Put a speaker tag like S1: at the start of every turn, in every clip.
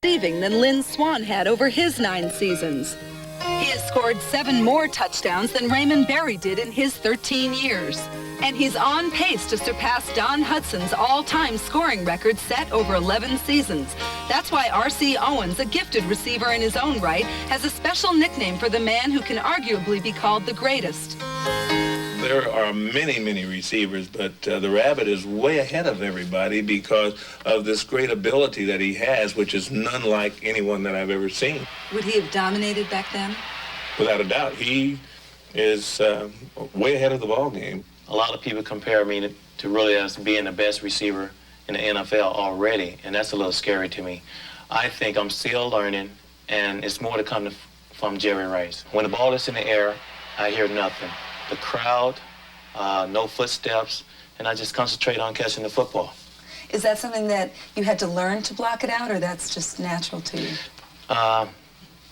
S1: receiving than Lynn Swann had over his 9 seasons. He has scored 7 more touchdowns than Raymond Berry did in his 13 years. And he's on pace to surpass Don Hudson's all-time scoring record set over 11 seasons. That's why R.C. Owens, a gifted receiver in his own right, has a special nickname for the man who can arguably be called the greatest.
S2: There are many, many receivers, but the Rabbit is way ahead of everybody because of this great ability that he has, which is none like anyone that I've ever seen.
S1: Would he have dominated back then?
S2: Without a doubt. He is way ahead of the ball game.
S3: A lot of people compare me to really as being the best receiver in the NFL already, and that's a little scary to me. I think I'm still learning, and it's more to come from Jerry Rice. When the ball is in the air, I hear nothing. The crowd, no footsteps, and I just concentrate on catching the football.
S1: Is that something that you had to learn to block it out, or that's just natural to you?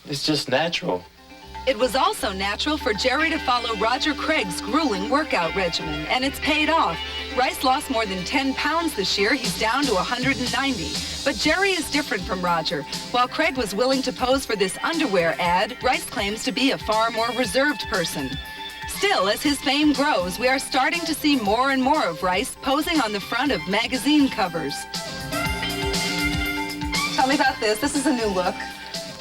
S3: It's just natural.
S1: It was also natural for Jerry to follow Roger Craig's grueling workout regimen, and it's paid off. Rice lost more than 10 pounds this year. He's down to 190. But Jerry is different from Roger. While Craig was willing to pose for this underwear ad, Rice claims to be a far more reserved person. Still, as his fame grows, we are starting to see more and more of Rice posing on the front of magazine covers. Tell me about this. This is a new look.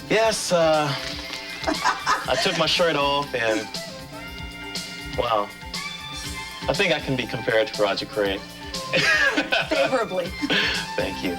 S3: Yes, I took my shirt off, and wow, I think I can be compared to Roger Craig.
S1: Favorably.
S3: Thank you.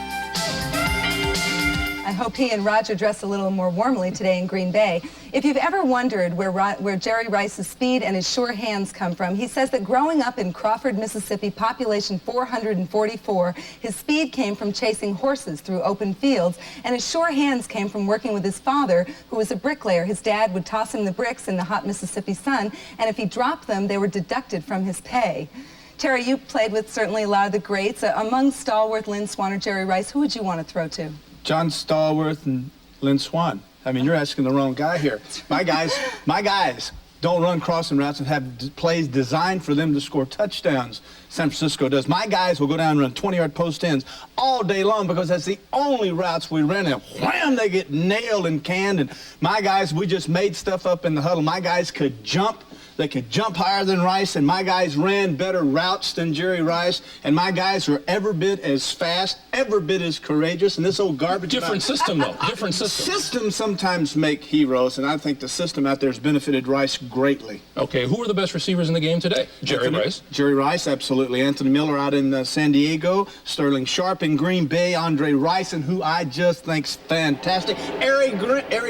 S1: I hope he and Roger dress a little more warmly today in Green Bay. If you've ever wondered where Jerry Rice's speed and his sure hands come from, he says that growing up in Crawford, Mississippi, population 444, his speed came from chasing horses through open fields, and his sure hands came from working with his father, who was a bricklayer. His dad would toss him the bricks in the hot Mississippi sun, and if he dropped them, they were deducted from his pay. Terry, you played with certainly a lot of the greats. Among Stallworth, Lynn Swann, or Jerry Rice, who would you want to throw to?
S4: John Stallworth and Lynn Swann. I mean, you're asking the wrong guy here. My guys don't run crossing routes and have plays designed for them to score touchdowns. San Francisco does. My guys will go down and run 20-yard post ends all day long because that's the only routes we run, and wham, they get nailed and canned. And my guys, we just made stuff up in the huddle. My guys could jump. They could jump higher than Rice, and my guys ran better routes than Jerry Rice, and my guys were every bit as fast, every bit as courageous, and this old garbage...
S5: Different system, though. Different system.
S4: Systems sometimes make heroes, and I think the system out there has benefited Rice greatly.
S5: Okay, who are the best receivers in the game today? Jerry Rice?
S4: Jerry Rice, absolutely. Anthony Miller out in San Diego, Sterling Sharp in Green Bay, Andre Rison, who I just think's fantastic. Eric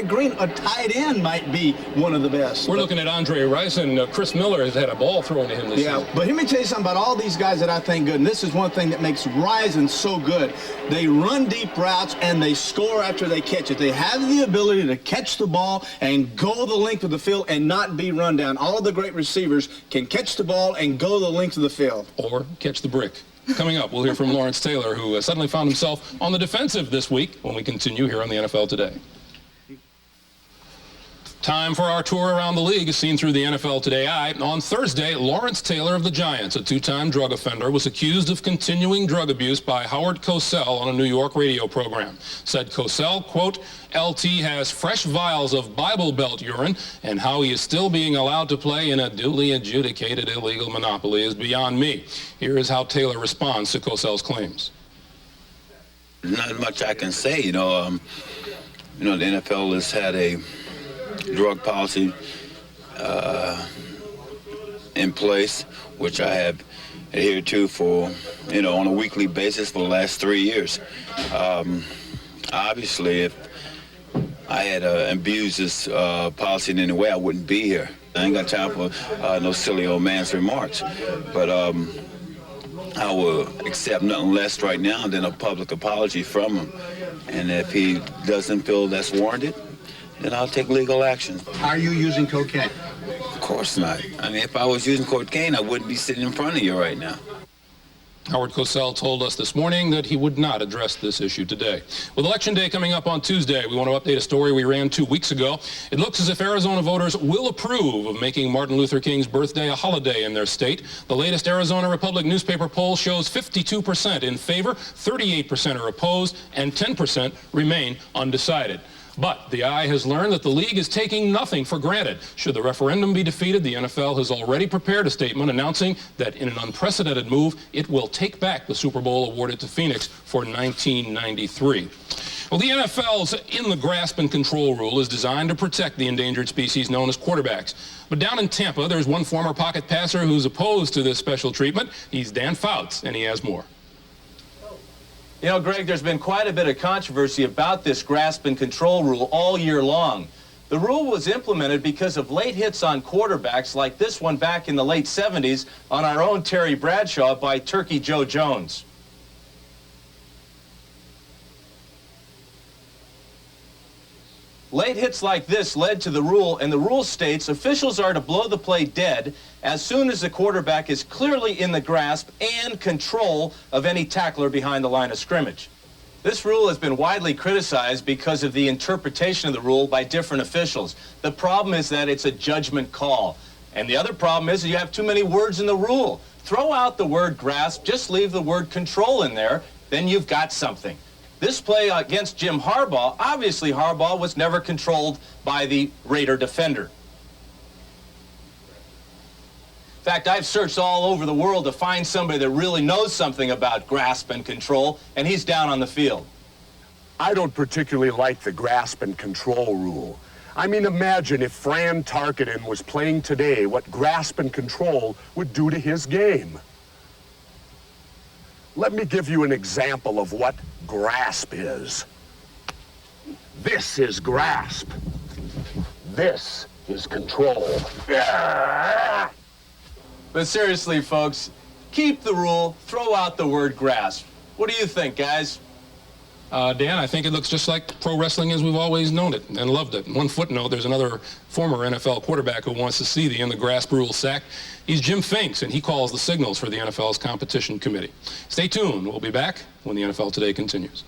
S4: Green, a tight end, might be one of the best.
S5: We're looking at Andre Rison. Chris Miller has had a ball thrown to him this season.
S4: But let me tell you something about all these guys that I think good, and this is one thing that makes Rison so good. They run deep routes, and they score after they catch it. They have the ability to catch the ball and go the length of the field and not be run down. All of the great receivers can catch the ball and go the length of the field.
S5: Or catch the brick. Coming up, we'll hear from Lawrence Taylor, who suddenly found himself on the defensive this week when we continue here on the NFL Today. Time for our tour around the league, as seen through the NFL Today Eye. On Thursday, Lawrence Taylor of the Giants, a two-time drug offender, was accused of continuing drug abuse by Howard Cosell on a New York radio program. Said Cosell, quote, LT has fresh vials of Bible Belt urine, and how he is still being allowed to play in a duly adjudicated illegal monopoly is beyond me. Here is how Taylor responds to Cosell's claims.
S6: Not much I can say, the NFL has had a drug policy in place, which I have adhered to for, on a weekly basis for the last 3 years. Obviously, if I had abused this policy in any way, I wouldn't be here. I ain't got time for no silly old man's remarks. But I will accept nothing less right now than a public apology from him. And if he doesn't feel that's warranted, then I'll take legal action.
S4: Are you using cocaine?
S6: Of course not. I mean, if I was using cocaine, I wouldn't be sitting in front of you right now.
S5: Howard Cosell told us this morning that he would not address this issue today. With Election Day coming up on Tuesday, we want to update a story we ran 2 weeks ago. It looks as if Arizona voters will approve of making Martin Luther King's birthday a holiday in their state. The latest Arizona Republic newspaper poll shows 52% in favor, 38% are opposed, and 10% remain undecided. But the Eye has learned that the league is taking nothing for granted. Should the referendum be defeated, the NFL has already prepared a statement announcing that in an unprecedented move, it will take back the Super Bowl awarded to Phoenix for 1993. Well, the NFL's in the grasp and control rule is designed to protect the endangered species known as quarterbacks. But down in Tampa, there's one former pocket passer who's opposed to this special treatment. He's Dan Fouts, and he has more.
S7: You know, Greg, there's been quite a bit of controversy about this grasp and control rule all year long. The rule was implemented because of late hits on quarterbacks like this one back in the late 70s on our own Terry Bradshaw by Turkey Joe Jones. Late hits like this led to the rule, and the rule states officials are to blow the play dead as soon as the quarterback is clearly in the grasp and control of any tackler behind the line of scrimmage. This rule has been widely criticized because of the interpretation of the rule by different officials. The problem is that it's a judgment call. And the other problem is that you have too many words in the rule. Throw out the word grasp, just leave the word control in there, then you've got something. This play against Jim Harbaugh, obviously Harbaugh was never controlled by the Raider defender. In fact, I've searched all over the world to find somebody that really knows something about grasp and control, and he's down on the field.
S8: I don't particularly like the grasp and control rule. I mean, imagine if Fran Tarkenton was playing today, what grasp and control would do to his game. Let me give you an example of what grasp is. This is grasp. This is control.
S7: But seriously, folks, keep the rule, throw out the word grasp. What do you think, guys?
S5: Dan, I think it looks just like pro wrestling as we've always known it and loved it. One footnote, there's another former NFL quarterback who wants to see the in the grasp rule sacked. He's Jim Finks, and he calls the signals for the NFL's competition committee. Stay tuned. We'll be back when the NFL Today continues.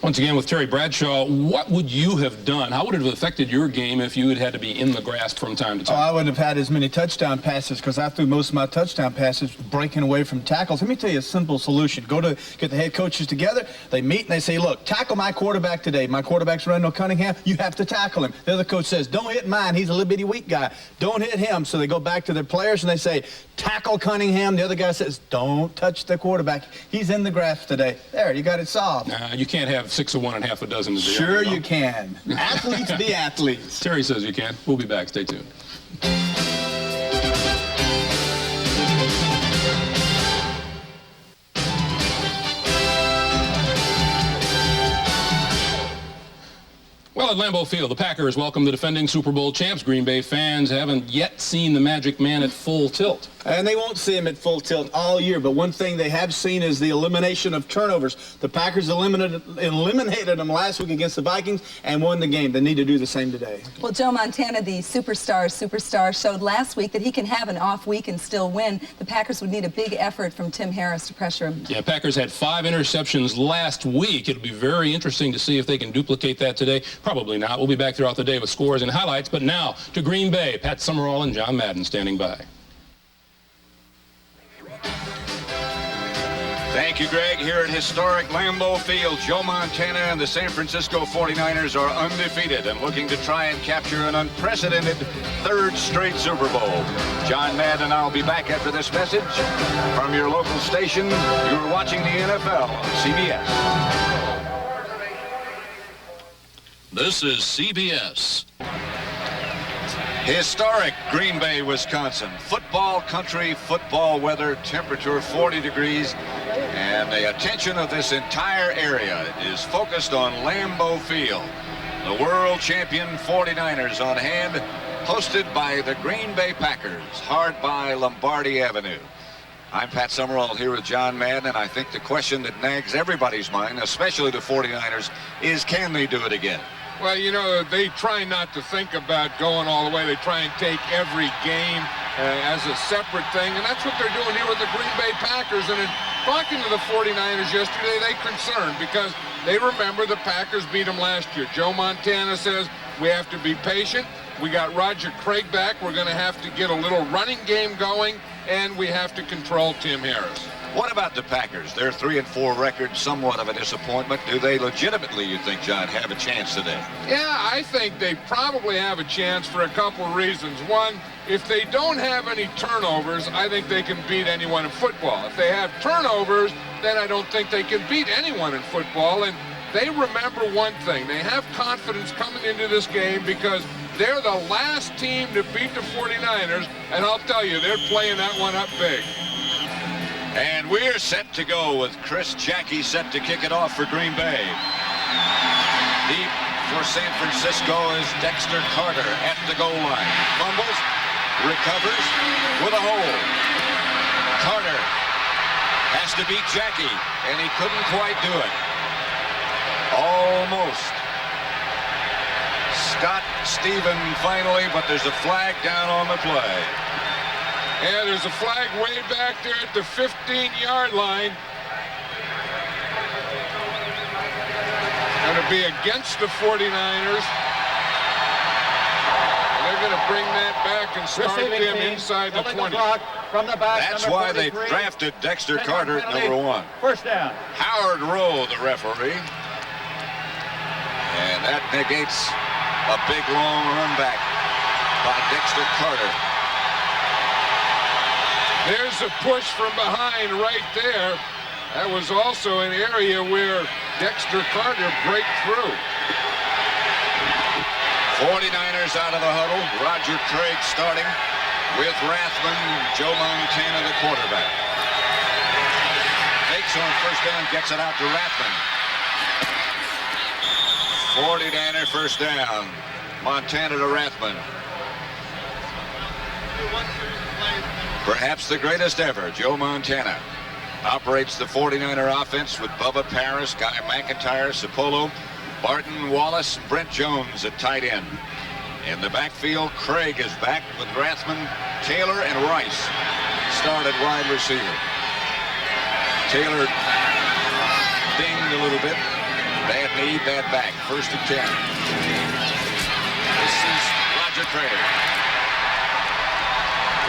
S5: Once again with Terry Bradshaw, what would you have done? How would it have affected your game if you had had to be in the grasp from time to time?
S4: Oh, I wouldn't have had as many touchdown passes because I threw most of my touchdown passes breaking away from tackles. Let me tell you a simple solution. Go to get the head coaches together. They meet and they say, look, tackle my quarterback today. My quarterback's Randall Cunningham. You have to tackle him. The other coach says, don't hit mine. He's a little bitty weak guy. Don't hit him. So they go back to their players and they say, tackle Cunningham. The other guy says, don't touch the quarterback. He's in the grasp today. There, you got it solved.
S5: You can't have 6 of one and half a dozen to do.
S4: Sure you can. Athletes be athletes.
S5: Terry says you can. We'll be back. Stay tuned. Well, at Lambeau Field, the Packers welcome the defending Super Bowl champs. Green Bay fans haven't yet seen the Magic Man at full tilt.
S4: And they won't see him at full tilt all year, but one thing they have seen is the elimination of turnovers. The Packers eliminated them last week against the Vikings and won the game. They need to do the same today.
S1: Well, Joe Montana, the superstar, showed last week that he can have an off week and still win. The Packers would need a big effort from Tim Harris to pressure him.
S5: Yeah, Packers had 5 interceptions last week. It'll be very interesting to see if they can duplicate that today. Probably not. We'll be back throughout the day with scores and highlights. But now to Green Bay. Pat Summerall and John Madden standing by.
S9: Thank you, Greg. Here at historic Lambeau Field, Joe Montana and the San Francisco 49ers are undefeated and looking to try and capture an unprecedented 3rd straight Super Bowl. John Madden and I'll be back after this message from your local station. You're watching the NFL on CBS.
S10: This is CBS.
S9: Historic Green Bay, Wisconsin. Football country, football weather, temperature 40 degrees, and the attention of this entire area is focused on Lambeau Field. The world champion 49ers on hand, hosted by the Green Bay Packers, hard by Lombardi Avenue. I'm Pat Summerall here with John Madden, and I think the question that nags everybody's mind, especially the 49ers, is can they do it again?
S11: Well, you know, they try not to think about going all the way. They try and take every game as a separate thing, and that's what they're doing here with the Green Bay Packers. And in talking to the 49ers yesterday, they're concerned because they remember the Packers beat them last year. Joe Montana says we have to be patient. We got Roger Craig back. We're going to have to get a little running game going, and we have to control Tim Harris.
S9: What about the Packers? Their 3-4 record, somewhat of a disappointment. Do they legitimately, you think, John, have a chance today?
S11: Yeah, I think they probably have a chance for a couple of reasons. One, if they don't have any turnovers, I think they can beat anyone in football. If they have turnovers, then I don't think they can beat anyone in football. And they remember one thing. They have confidence coming into this game because they're the last team to beat the 49ers, and I'll tell you, they're playing that one up big.
S9: And we're set to go with Chris Jackie set to kick it off for Green Bay. Deep for San Francisco is Dexter Carter at the goal line. Fumbles, recovers with a hole. Carter has to beat Jackie, and he couldn't quite do it. Almost. Scott Steven finally, but there's a flag down on the play.
S11: Yeah, there's a flag way back there at the 15-yard line. Going to be against the 49ers. They're going to bring that back and start them inside the 20.
S7: From the back,
S9: That's why they drafted Dexter Carter at number 1.
S7: First down.
S9: Howard Rowe, the referee. And that negates a big, long run back by Dexter Carter.
S11: There's a push from behind right there. That was also an area where Dexter Carter break through.
S9: 49ers out of the huddle. Roger Craig starting with Rathman. Joe Montana, the quarterback. Fakes on first down, gets it out to Rathman. 49er first down. Montana to Rathman. Perhaps the greatest ever, Joe Montana. Operates the 49er offense with Bubba Paris, Guy McIntyre, Sapolo, Barton, Wallace, Brent Jones at tight end. In the backfield, Craig is back with Rathman, Taylor, and Rice. Start at wide receiver. Taylor dinged a little bit. Bad knee, bad back. First and 10. This is Roger Craig.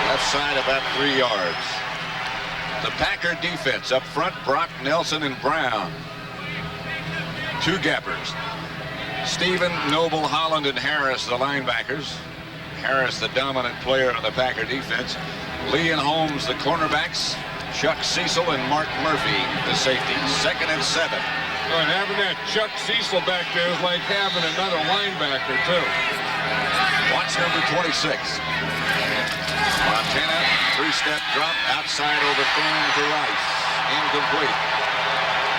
S9: Left side about 3 yards. The Packer defense up front, Brock, Nelson, and Brown. 2 gappers. Stephen, Noble, Holland, and Harris, the linebackers. Harris, the dominant player on the Packer defense. Lee and Holmes, the cornerbacks. Chuck Cecil and Mark Murphy, the safety. 2nd and 7.
S11: Oh, and having that Chuck Cecil back there is like having another linebacker, too.
S9: Watch number 26. Montana, 3-step drop, outside overthrown to Rice. Incomplete.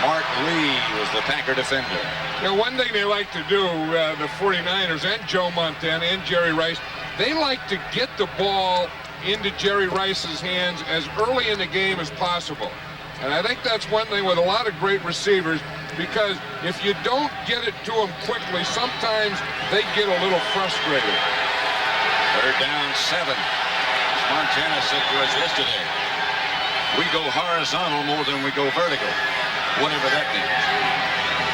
S9: Mark Lee was the Packer defender.
S11: You know, one thing they like to do, the 49ers and Joe Montana and Jerry Rice, they like to get the ball into Jerry Rice's hands as early in the game as possible. And I think that's one thing with a lot of great receivers, because if you don't get it to them quickly, sometimes they get a little frustrated.
S9: 3rd down, 7. Montana said to us yesterday, we go horizontal more than we go vertical, whatever that means.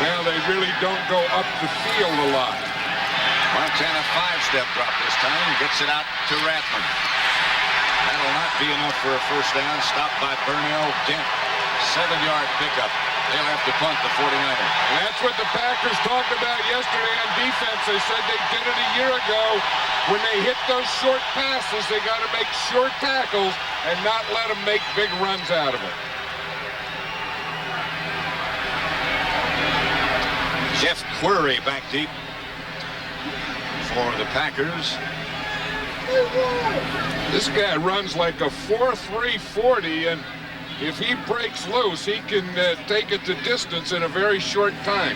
S11: Well, they really don't go up the field a lot.
S9: Montana 5-step drop this time, gets it out to Rathman. That'll not be enough for a first down. Stopped by Burnell Dent. 7-yard pickup. They'll have to punt the 49ers.
S11: And that's what the Packers talked about yesterday on defense. They said they did it a year ago. When they hit those short passes, they got to make short tackles and not let them make big runs out of it.
S9: Jeff Query back deep for the Packers.
S11: This guy runs like a 4.3 40, and if he breaks loose, he can take it the distance in a very short time.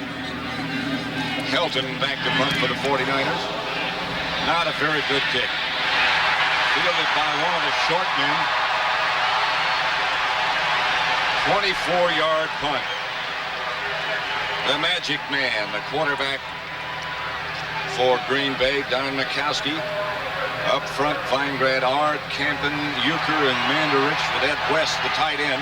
S9: Helton back to punt for the 49ers. Not a very good kick. Fielded by one of the short men. 24-yard punt. The Magic Man, the quarterback, for Green Bay, Don Majkowski. Up front, Weingrad, Ard, Campen, Euchre, and Mandarich with Ed West, the tight end.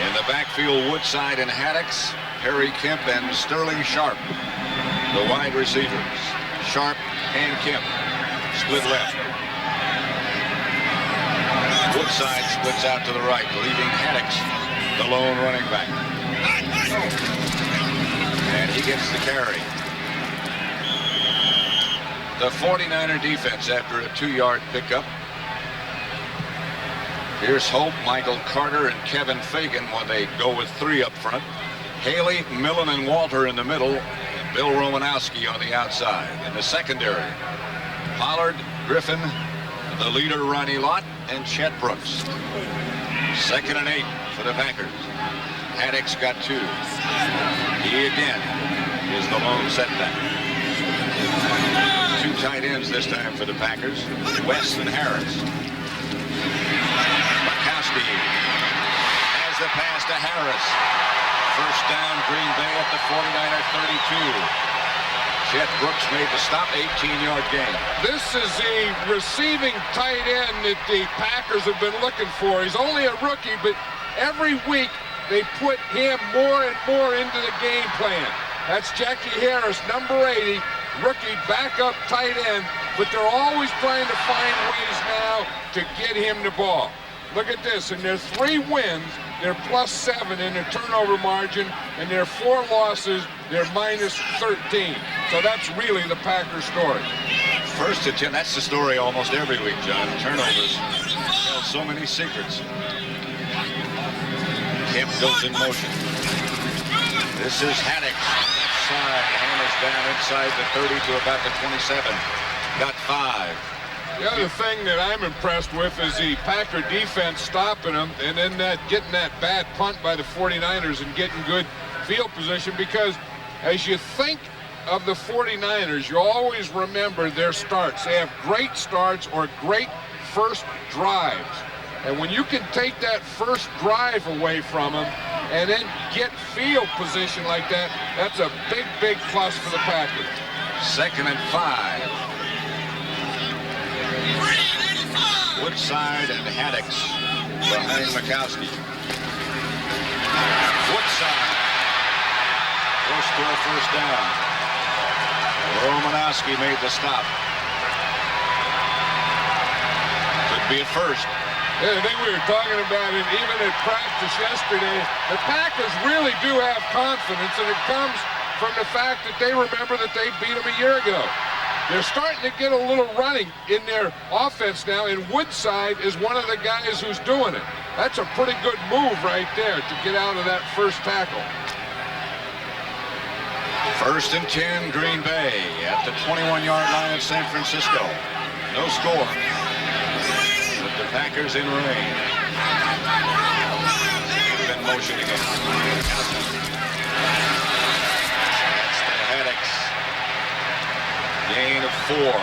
S9: In the backfield, Woodside and Haddix, Harry Kemp, and Sterling Sharp, the wide receivers. Sharp and Kemp split left. Woodside splits out to the right, leaving Haddix the lone running back. And he gets the carry. The 49er defense after a 2-yard pickup. Here's Hope, Michael Carter, and Kevin Fagan when they go with 3 up front. Haley, Millen, and Walter in the middle. And Bill Romanowski on the outside. In the secondary, Pollard, Griffin, the leader Ronnie Lott, and Chet Brooks. 2nd and 8 for the Packers. Haddix got 2. He again is the lone setback. 2 tight ends this time for the Packers, West and Harris. Majkowski has the pass to Harris. First down, Green Bay at the 49er 32. Chet Brooks made the stop, 18-yard gain.
S11: This is the receiving tight end that the Packers have been looking for. He's only a rookie, but every week they put him more and more into the game plan. That's Jackie Harris, number 80, rookie backup tight end, but they're always trying to find ways now to get him the ball. Look at this, in their 3 wins, they're +7 in their turnover margin, and their 4 losses, they're -13. So that's really the Packers story.
S9: 1st and 10, that's the story almost every week, John. Turnovers tell so many secrets. Kemp goes in motion. This is Haddix. Left side, hammers down inside the 30 to about the 27. Got 5.
S11: The other thing that I'm impressed with is the Packer defense stopping them and then getting that bad punt by the 49ers and getting good field position, because as you think of the 49ers, you always remember their starts. They have great starts or great first drives. And when you can take that first drive away from them and then get field position like that, that's a big, big plus for the Packers.
S9: 2nd and 5. Woodside and Haddix behind Majkowski. Woodside goes to a first down. Romanowski made the stop. Could be a first.
S11: Yeah, I think we were talking about it even at practice yesterday. The Packers really do have confidence, and it comes from the fact that they remember that they beat them a year ago. They're starting to get a little running in their offense now, and Woodside is one of the guys who's doing it. That's a pretty good move right there to get out of that first tackle.
S9: 1st and 10, Green Bay at the 21-yard line of San Francisco. No score. With the Packers in range. In motion again. That's the Haddix. Gain of 4.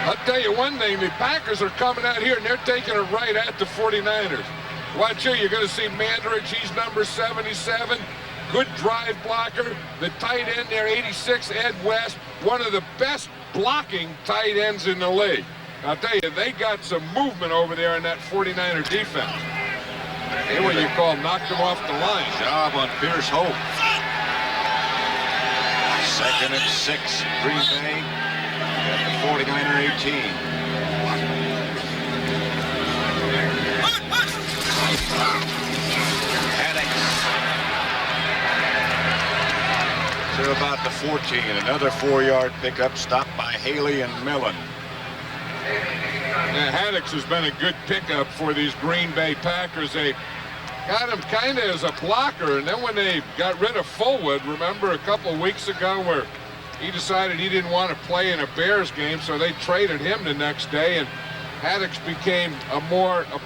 S11: I'll tell you one thing, the Packers are coming out here and they're taking it right at the 49ers. Watch here, you're going to see Mandarich, he's number 77. Good drive blocker. The tight end there, 86, Ed West, one of the best blocking tight ends in the league. I'll tell you, they got some movement over there in that 49er defense. They what you call knocked them off the line.
S9: Job on Pierce Hope. 2nd and 6, Green Bay at the 49er 18. Haddix to about the 14. Another 4-yard pickup, stopped by Haley and Millen.
S11: Yeah, Haddix has been a good pickup for these Green Bay Packers. They got him kind of as a blocker, and then when they got rid of Fullwood, remember a couple of weeks ago where he decided he didn't want to play in a Bears game, so they traded him the next day, and Haddix became a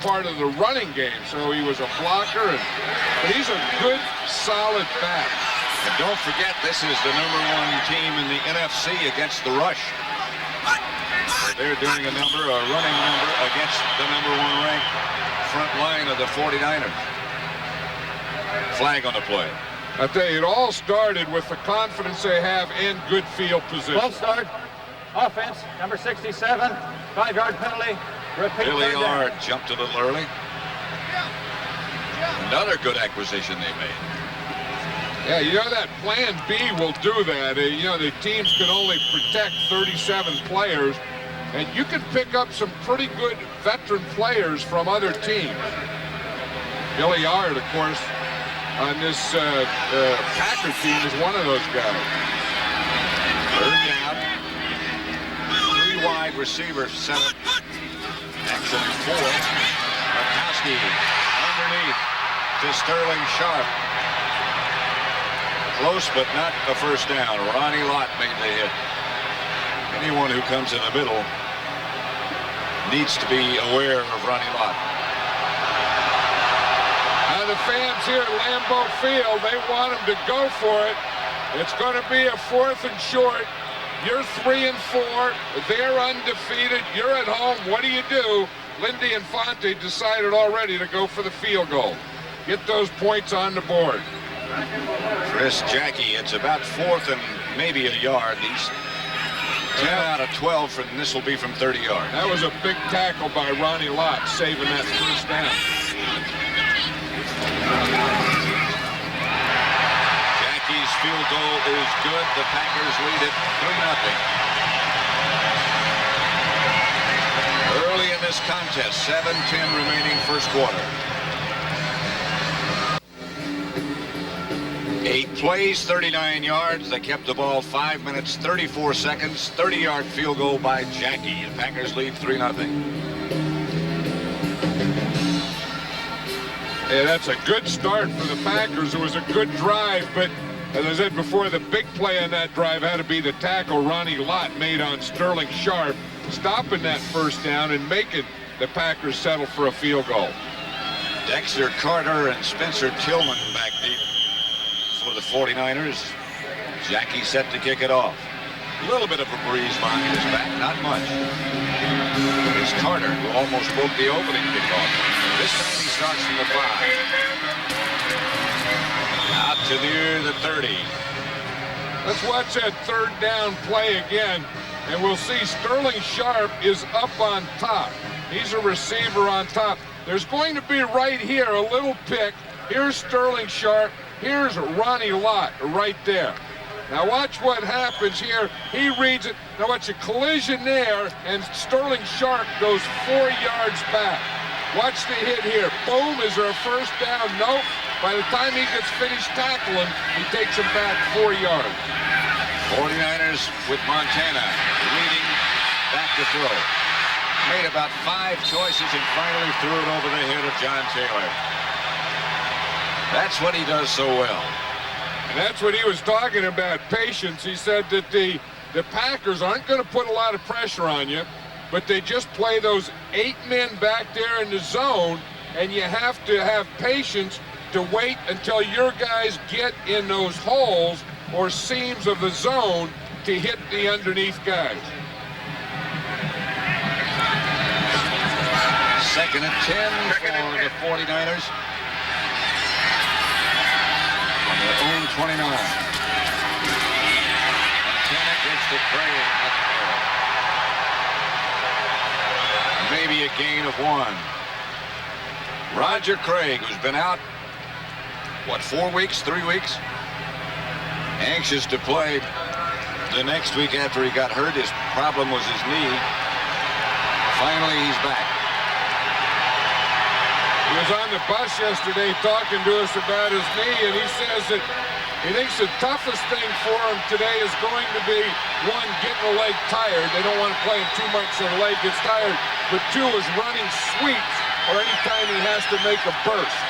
S11: part of the running game, so he was a blocker, but he's a good, solid back.
S9: And don't forget, this is the #1 team in the NFC against the rush. They're doing a running number against the #1 ranked front line of the 49ers. Flag on the play.
S11: I tell you, it all started with the confidence they have in good field position.
S12: 12 start. Offense, number 67, 5-yard penalty. Repeat.
S9: Billy Ard jumped a little early. Another good acquisition they made.
S11: Yeah, you know that plan B will do that. You know, the teams can only protect 37 players, and you can pick up some pretty good veteran players from other teams. Billy Ard, of course, on this Packer team is one of those guys.
S9: Third down. 3 wide receiver setup. Actually 4. Markowski underneath to Sterling Sharp. Close, but not a first down. Ronnie Lott made the hit. Anyone who comes in the middle needs to be aware of Ronnie Lott.
S11: Now the fans here at Lambeau Field, they want him to go for it. It's going to be a 4th and short. You're 3 and 4. They're undefeated. You're at home. What do? Lindy and Fonte decided already to go for the field goal. Get those points on the board.
S9: Chris Jackie, it's about 4th and maybe a yard. These 10 out of 12, and this will be from 30 yards.
S11: That was a big tackle by Ronnie Lott, saving that first down.
S9: Jackie's field goal is good. The Packers lead it 3-0. Early in this contest, 7:10 remaining first quarter. 8 plays, 39 yards. They kept the ball 5 minutes, 34 seconds. 30-yard field goal by Jackie. The Packers lead 3-0.
S11: Yeah, that's a good start for the Packers. It was a good drive, but as I said before, the big play on that drive had to be the tackle Ronnie Lott made on Sterling Sharp, stopping that first down and making the Packers settle for a field goal.
S9: Dexter Carter and Spencer Tillman back deep for the 49ers. Jackie set to kick it off. A little bit of a breeze behind his back, not much. It's Carter who almost broke the opening kickoff. This time he starts from the 5. Out to near the 30.
S11: Let's watch that third down play again, and we'll see Sterling Sharp is up on top. He's a receiver on top. There's going to be right here a little pick. Here's Sterling Sharp. Here's Ronnie Lott right there. Now watch what happens here. He reads it. Now watch a collision there, and Sterling Sharp goes 4 yards back. Watch the hit here. Boom, is there a first down? Nope. By the time he gets finished tackling, he takes him back 4 yards.
S9: 49ers with Montana leading back to throw. Made about 5 choices and finally threw it over the head of John Taylor. That's what he does so well.
S11: And that's what he was talking about, patience. He said that the Packers aren't going to put a lot of pressure on you, but they just play those 8 men back there in the zone, and you have to have patience to wait until your guys get in those holes or seams of the zone to hit the underneath guys.
S9: 2nd and 10 for the 49ers. On their own 29. Montana gives to Craig. Maybe a gain of 1. Roger Craig, who's been out, what, 4 weeks, 3 weeks? Anxious to play the next week after he got hurt. His problem was his knee. Finally, he's back.
S11: He was on the bus yesterday talking to us about his knee, and he says that he thinks the toughest thing for him today is going to be, 1, getting the leg tired. They don't want to play him too much so the leg gets tired. But 2 is running sweeps or anytime he has to make a burst.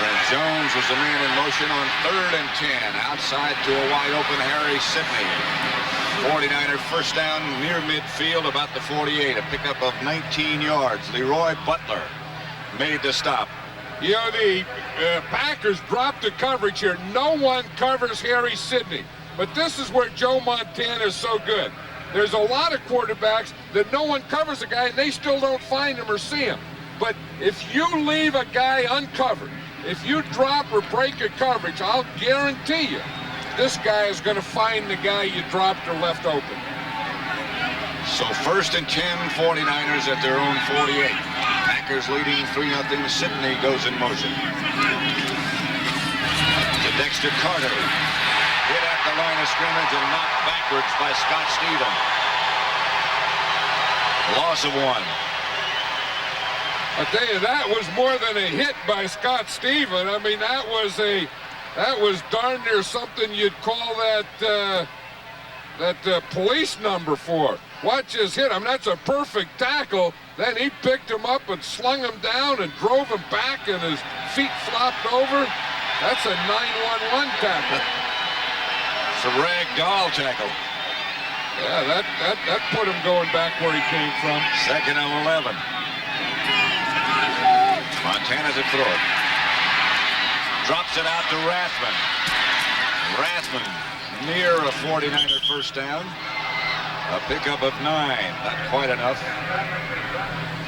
S9: Brent Jones was the man in motion on 3rd and 10. Outside to a wide open Harry Sidney. 49er first down near midfield, about the 48. A pickup of 19 yards. Leroy Butler made the stop.
S11: You know, the Packers dropped the coverage here. No one covers Harry Sidney. But this is where Joe Montana is so good. There's a lot of quarterbacks that no one covers a guy and they still don't find him or see him. But if you leave a guy uncovered, if you drop or break a coverage, I'll guarantee you this guy is going to find the guy you dropped or left open.
S9: So 1st and 10, 49ers at their own 48. Packers leading 3-0. Sidney goes in motion. To Dexter Carter. Hit at the line of scrimmage and knocked backwards by Scott Stevens. Loss of 1.
S11: I tell you, that was more than a hit by Scott Stevens. I mean, that was darn near something you'd call that police number for. Watch his hit. I mean, that's a perfect tackle. Then he picked him up and slung him down and drove him back, and his feet flopped over. That's a 9-1-1 tackle.
S9: It's a ragdoll tackle.
S11: Yeah, that put him going back where he came from.
S9: 2nd and 11. Montana to throw it. Drops it out to Rathman. Rathman near a 49er first down. A pickup of 9. Not quite enough.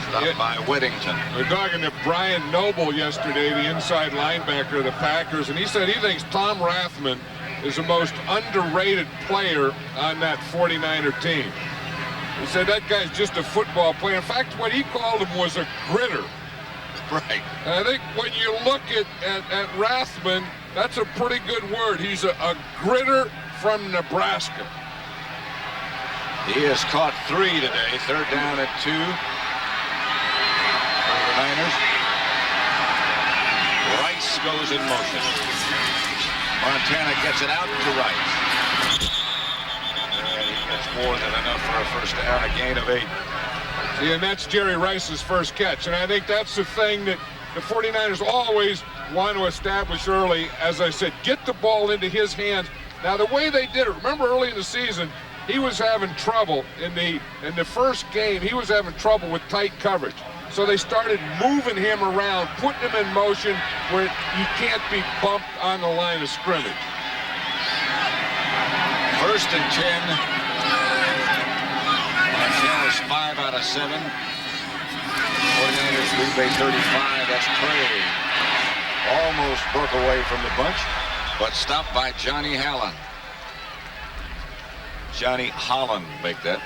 S9: Stopped by Weddington.
S11: We're talking to Brian Noble yesterday, the inside linebacker of the Packers, and he said he thinks Tom Rathman is the most underrated player on that 49er team. He said that guy's just a football player. In fact, what he called him was a gritter.
S9: Right.
S11: And I think when you look at Rathman, that's a pretty good word. He's a gritter from Nebraska.
S9: He has caught 3 today. 3rd down at 2. For the Niners. Rice goes in motion. Montana gets it out to Rice. And he gets more than enough for a first down, a gain of 8.
S11: See, and that's Jerry Rice's first catch. And I think that's the thing that the 49ers always want to establish early. As I said, get the ball into his hands. Now, the way they did it, remember early in the season, he was having trouble in the first game. He was having trouble with tight coverage. So they started moving him around, putting him in motion where you can't be bumped on the line of scrimmage.
S9: 1st and 10. Montana's 5 out of 7. 49ers Green Bay 35. That's Craig. Almost broke away from the bunch, but stopped by Johnny Holland. Johnny Holland make that.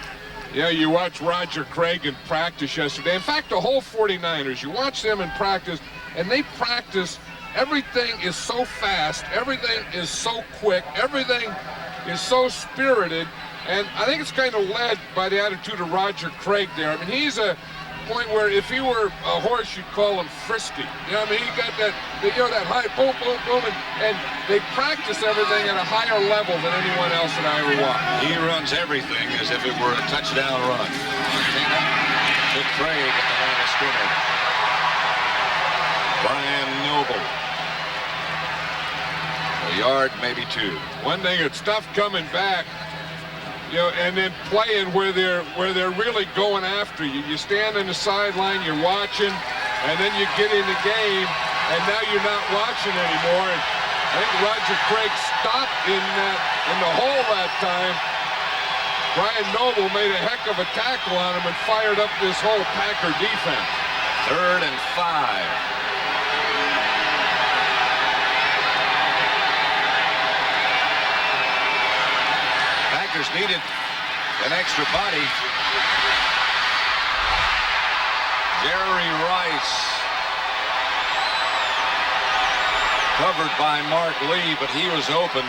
S11: Yeah, you watch Roger Craig in practice yesterday. In fact, the whole 49ers, you watch them in practice, and they practice. Everything is so fast. Everything is so quick. Everything is so spirited. And I think it's kind of led by the attitude of Roger Craig there. I mean, he's a point where if he were a horse, you'd call him frisky. You know what I mean? He got that, that high boom, boom, boom, and they practice everything at a higher level than anyone else that I ever watched.
S9: He runs everything as if it were a touchdown run. Montana to Craig at the line of scrimmage. Brian Noble. A yard, maybe 2.
S11: One thing, it's tough coming back. And then playing where they're really going after you. You stand on the sideline, you're watching, and then you get in the game, and now you're not watching anymore. And I think Roger Craig stopped in the hole that time. Brian Noble made a heck of a tackle on him and fired up this whole Packer defense.
S9: 3rd and 5. Packers needed an extra body. Jerry Rice covered by Mark Lee, but he was open.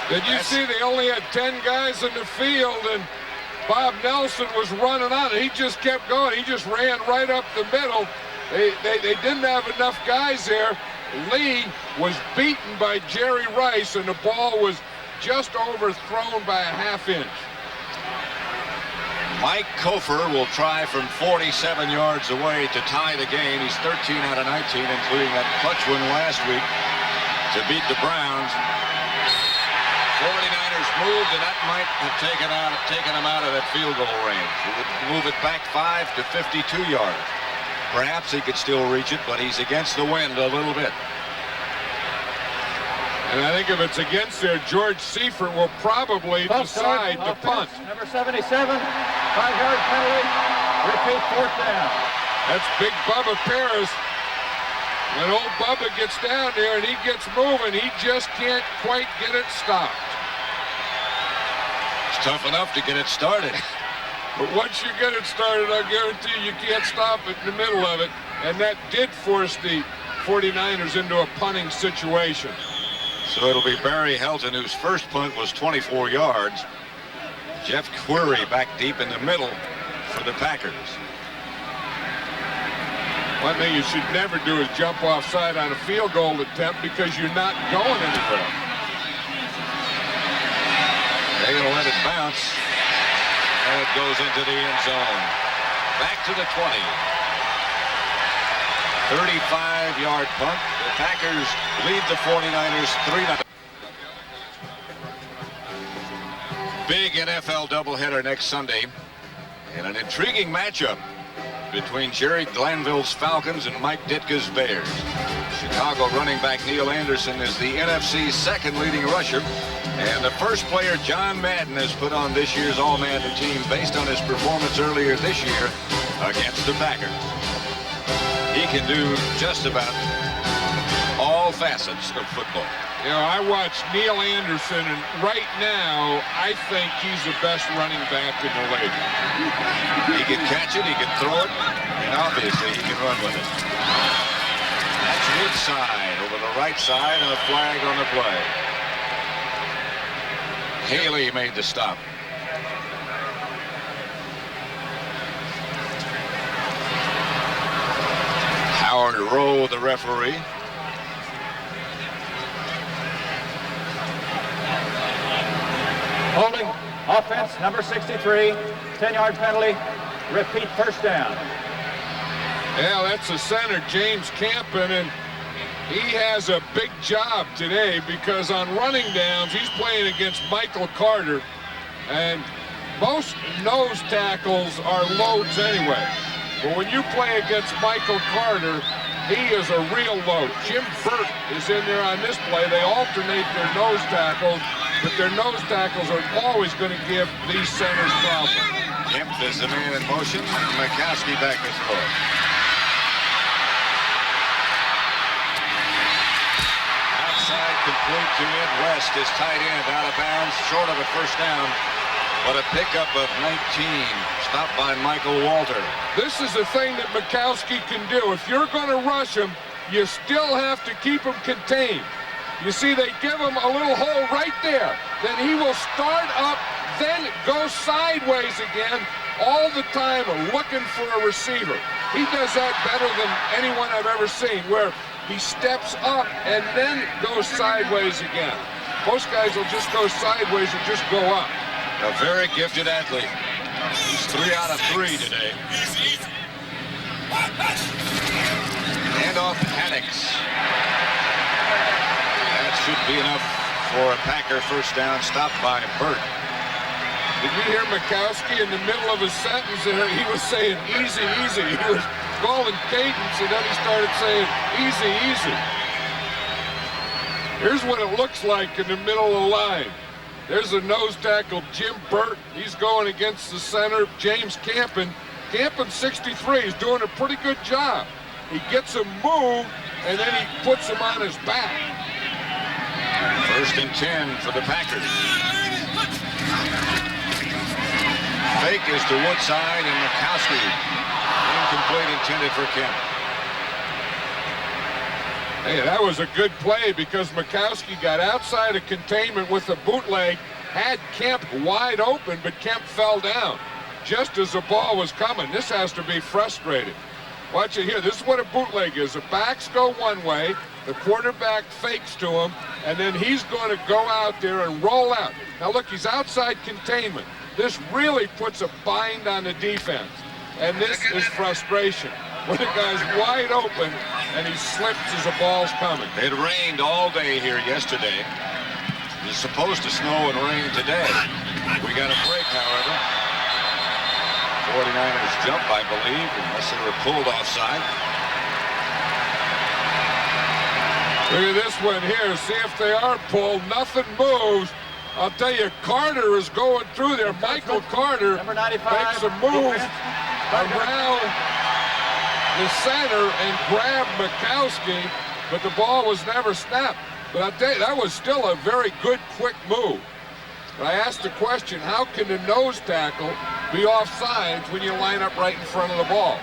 S11: Did you see they only had 10 guys in the field, and Bob Nelson was running on it. He just kept going. He just ran right up the middle. They didn't have enough guys there. Lee was beaten by Jerry Rice, and the ball was just overthrown by a ½ inch.
S9: Mike Kofer will try from 47 yards away to tie the game. He's 13 out of 19, including that clutch win last week to beat the Browns. 49ers moved, and that might have taken them out of that field goal range. It would move it back 5 to 52 yards. Perhaps he could still reach it, but he's against the wind a little bit.
S11: And I think if it's against there, George Seifert will probably decide to punt.
S12: Number 77, 5-yard penalty. Repeat, 4th down.
S11: That's Big Bubba Paris. When old Bubba gets down there and he gets moving, he just can't quite get it stopped.
S9: It's tough enough to get it started.
S11: But once you get it started, I guarantee you can't stop it in the middle of it. And that did force the 49ers into a punting situation.
S9: So it'll be Barry Helton, whose first punt was 24 yards. Jeff Query back deep in the middle for the Packers.
S11: One thing you should never do is jump offside on a field goal attempt because you're not going anywhere.
S9: They're going to let it bounce. And it goes into the end zone. Back to the 20. 35-yard punt. The Packers lead the 49ers 3-0. Big NFL doubleheader next Sunday. And an intriguing matchup between Jerry Glanville's Falcons and Mike Ditka's Bears. Chicago running back Neil Anderson is the NFC's second leading rusher. And the first player John Madden has put on this year's All-Madden team based on his performance earlier this year against the Packers. He can do just about all facets of football.
S11: You know, I watched Neil Anderson, and right now, I think he's the best running back in the league.
S9: He can catch it, he can throw it, and obviously he can run with it. That's Woodside over the right side and a flag on the play. Haley made the stop. Howard Rowe, the referee.
S12: Holding, offense, number 63, 10-yard penalty, repeat first down.
S11: Yeah, that's the center, James Campen, and he has a big job today because on running downs, he's playing against Michael Carter, and most nose tackles are loads anyway. But when you play against Michael Carter, he is a real load. Jim Burt is in there on this play. They alternate their nose tackles, but their nose tackles are always going to give these centers problems.
S9: Kemp is the man in motion. McCaskey back to throw. Outside complete to Ed West. His tight end out of bounds, short of a first down. But a pickup of 19, stopped by Michael Walter.
S11: This is the thing that Mikowski can do. If you're going to rush him, you still have to keep him contained. You see, they give him a little hole right there. Then he will start up, then go sideways again, all the time looking for a receiver. He does that better than anyone I've ever seen, where he steps up and then goes sideways again. Most guys will just go sideways and just go up.
S9: A very gifted athlete. He's 3 out of 3 today. Hand off Haddix. That should be enough for a Packer first down, stopped by Burt.
S11: Did you hear Mikowski in the middle of his sentence there? He was saying easy, easy. He was calling cadence, and then he started saying easy, easy. Here's what it looks like in the middle of the line. There's a nose tackle, Jim Burt. He's going against the center, James Campen. Campen, 63, is doing a pretty good job. He gets him moved, and then he puts him on his back.
S9: First and 10 for the Packers. Fake is to Woodside, and Mikowski. Incomplete, intended for Kemp.
S11: Hey, that was a good play because Mikowski got outside of containment with a bootleg, had Kemp wide open, but Kemp fell down just as the ball was coming. This has to be frustrating. Watch it here. This is what a bootleg is. The backs go one way, the quarterback fakes to him, and then he's going to go out there and roll out. Now look, he's outside containment. This really puts a bind on the defense, and this is frustration. When the guy's wide open and he slips as the ball's coming.
S9: It rained all day here yesterday. It's supposed to snow and rain today. We got a break, however. 49ers jump, I believe, unless they were pulled offside.
S11: Look at this one here. See if they are pulled. Nothing moves. I'll tell you, Carter is going through there. Michael Carter
S12: number 95,
S11: makes a move around the center and grabbed Mikowski, but the ball was never snapped. But I'll tell you, that was still a very good, quick move. But I asked the question, how can the nose tackle be offsides when you line up right in front of the ball?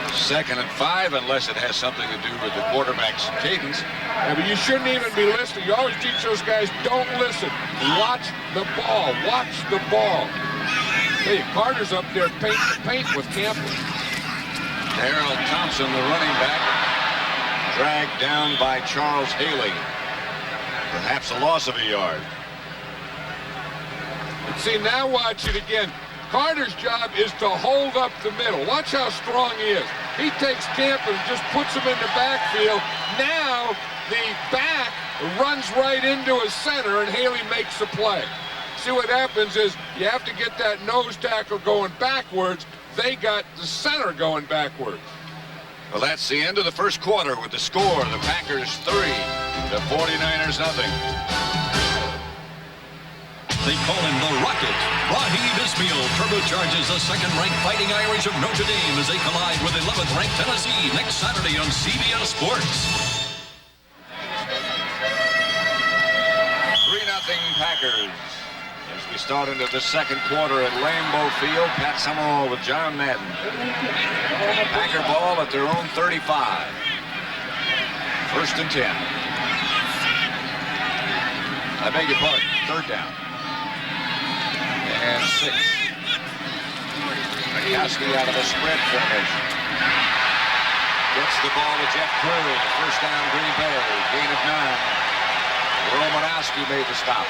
S9: 2nd and 5, unless it has something to do with the quarterback's cadence.
S11: Yeah, but you shouldn't even be listening. You always teach those guys, don't listen. Watch the ball. Watch the ball. Hey, Carter's up there paint to paint with Campbell.
S9: Harold Thompson, the running back, dragged down by Charles Haley. Perhaps a loss of a yard.
S11: And see, now watch it again. Carter's job is to hold up the middle. Watch how strong he is. He takes Campbell and just puts him in the backfield. Now the back runs right into his center and Haley makes the play. See, what happens is you have to get that nose tackle going backwards. They got the center going backwards.
S9: Well, that's the end of the first quarter with the score. The Packers 3, the 49ers nothing.
S10: They call him the Rocket. Raheem Ismail turbocharges the second-ranked Fighting Irish of Notre Dame as they collide with 11th-ranked Tennessee next Saturday on CBS Sports.
S9: 3-0 Packers. As we start into the second quarter at Lambeau Field, Pat Summerall with John Madden. Packer ball at their own 35. 1st and 10. I beg your pardon, 3rd down. And 6. Mikowski out of a spread formation. Gets the ball to Jeff Curry. 1st down Green Bay. Gain of 9. Romanowski made the stop.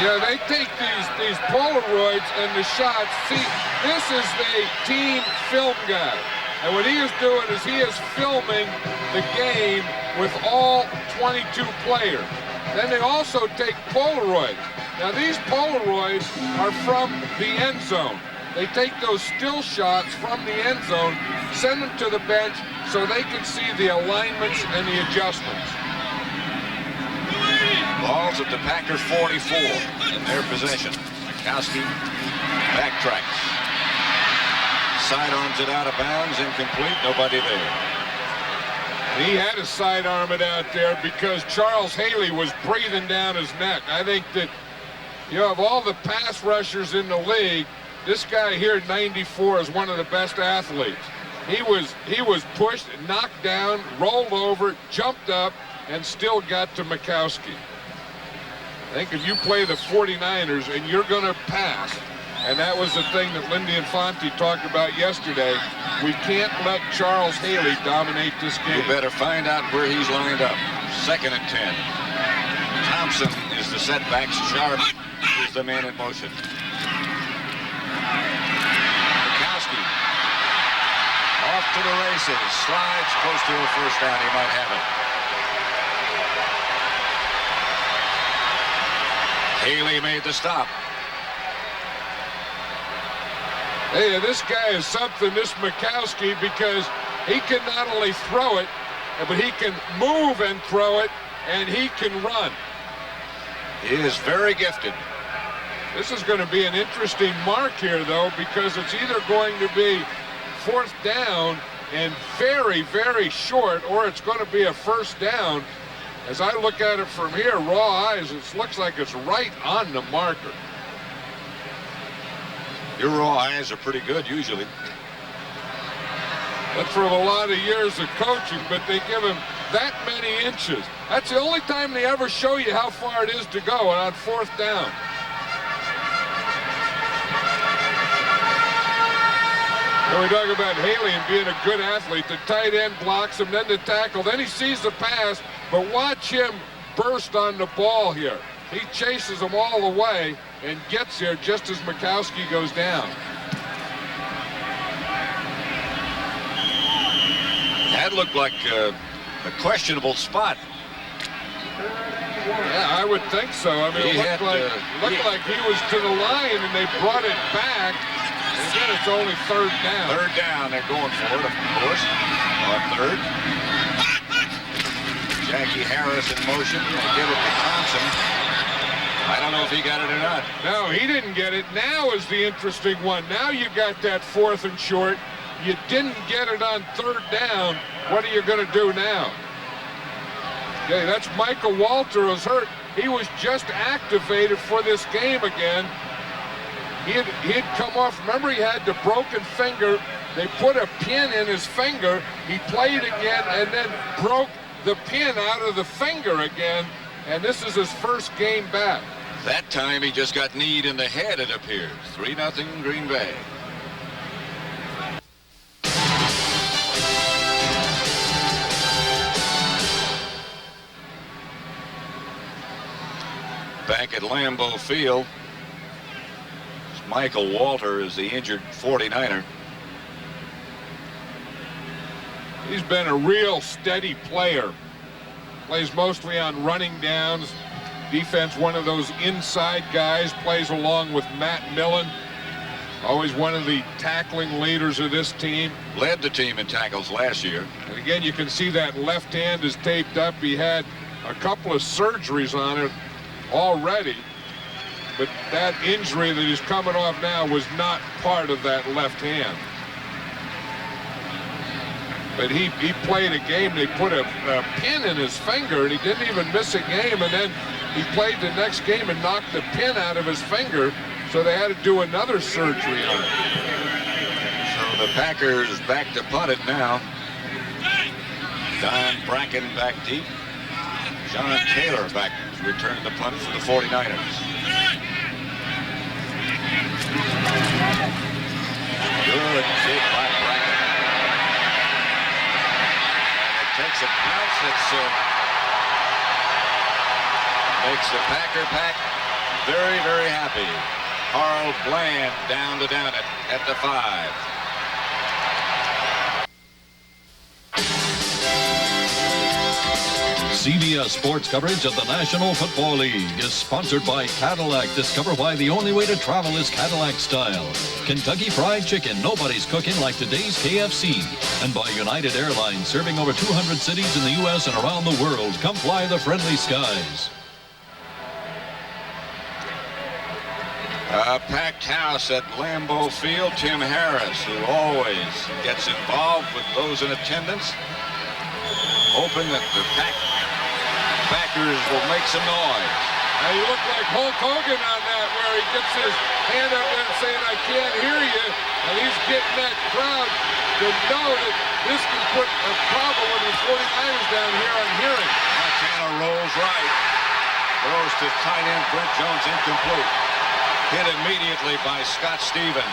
S11: Yeah, they take these Polaroids and the shots. See, this is the team film guy. And what he is doing is he is filming the game with all 22 players. Then they also take Polaroids. Now, these Polaroids are from the end zone. They take those still shots from the end zone, send them to the bench so they can see the alignments and the adjustments.
S9: Ball's at the Packer 44 in their possession. Mikowski backtracks. Sidearms it out of bounds, incomplete, nobody there.
S11: He had to sidearm it out there because Charles Haley was breathing down his neck. I think that, you know, of all the pass rushers in the league, this guy here, 94, is one of the best athletes. He was pushed, knocked down, rolled over, jumped up, and still got to Mikowski. I think if you play the 49ers and you're going to pass, and that was the thing that Lindy Infante talked about yesterday, we can't let Charles Haley dominate this game.
S9: You better find out where he's lined up. 2nd and 10. Thompson is the setback. Sharp is the man in motion. Mikowski off to the races. Slides close to a 1st down. He might have it. Haley made the stop.
S11: Hey, this guy is something, this Mikowski, because he can not only throw it, but he can move and throw it, and he can run.
S9: He is very gifted.
S11: This is going to be an interesting mark here, though, because it's either going to be 4th down and very, very short, or it's going to be a 1st down. As I look at it from here, raw eyes, it looks like it's right on the marker.
S9: Your raw eyes are pretty good usually.
S11: That's from a lot of years of coaching, but they give him that many inches. That's the only time they ever show you how far it is to go on 4th down. When we talk about Haley and being a good athlete, the tight end blocks him, then the tackle, then he sees the pass, but watch him burst on the ball here. He chases him all the way and gets there just as Mikowski goes down.
S9: That looked like a questionable spot.
S11: Yeah, I would think so. I mean, it looked like he was to the line and they brought it back. And then it's only 3rd down.
S9: 3rd down, they're going for it, of course, on 3rd. Jackie Harris in motion, they give it to Thompson. I don't know if he got it or not.
S11: No, he didn't get it. Now is the interesting one. Now you got that 4th and short. You didn't get it on 3rd down. What are you going to do now? Okay, that's Michael Walter who's hurt. He was just activated for this game again. He'd come off. Remember, he had the broken finger. They put a pin in his finger. He played again and then broke the pin out of the finger again. And this is his first game back.
S9: That time he just got kneed in the head, it appears. 3-0 Green Bay. Back at Lambeau Field, Michael Walter is the injured 49er.
S11: He's been a real steady player. Plays mostly on running downs. Defense, one of those inside guys, plays along with Matt Millen. Always one of the tackling leaders of this team.
S9: Led the team in tackles last year.
S11: And again, you can see that left hand is taped up. He had a couple of surgeries on it already, but that injury that he's coming off now was not part of that left hand. But he played a game. They put a pin in his finger, and he didn't even miss a game. And then he played the next game and knocked the pin out of his finger, so they had to do another surgery on it.
S9: So the Packers back to punt it now. Don Bracken back deep. John Taylor back to return the punt for the 49ers. Good kick by Bracken. And it takes a bounce that makes the Packer pack very, very happy. Carl Bland down to down it at the 5.
S10: CBS Sports coverage of the National Football League is sponsored by Cadillac. Discover why the only way to travel is Cadillac style. Kentucky Fried Chicken, nobody's cooking like today's KFC. And by United Airlines, serving over 200 cities in the U.S. and around the world. Come fly the friendly skies.
S9: A packed house at Lambeau Field. Tim Harris, who always gets involved with those in attendance, hoping that the Packers will make some noise.
S11: Now you look like Hulk Hogan on that, where he gets his hand up there and saying, "I can't hear you," and he's getting that crowd to know that this can put a problem with the 49ers down here on hearing.
S9: Montana rolls right, throws to tight end Brent Jones, incomplete. Hit immediately by Scott Stephen.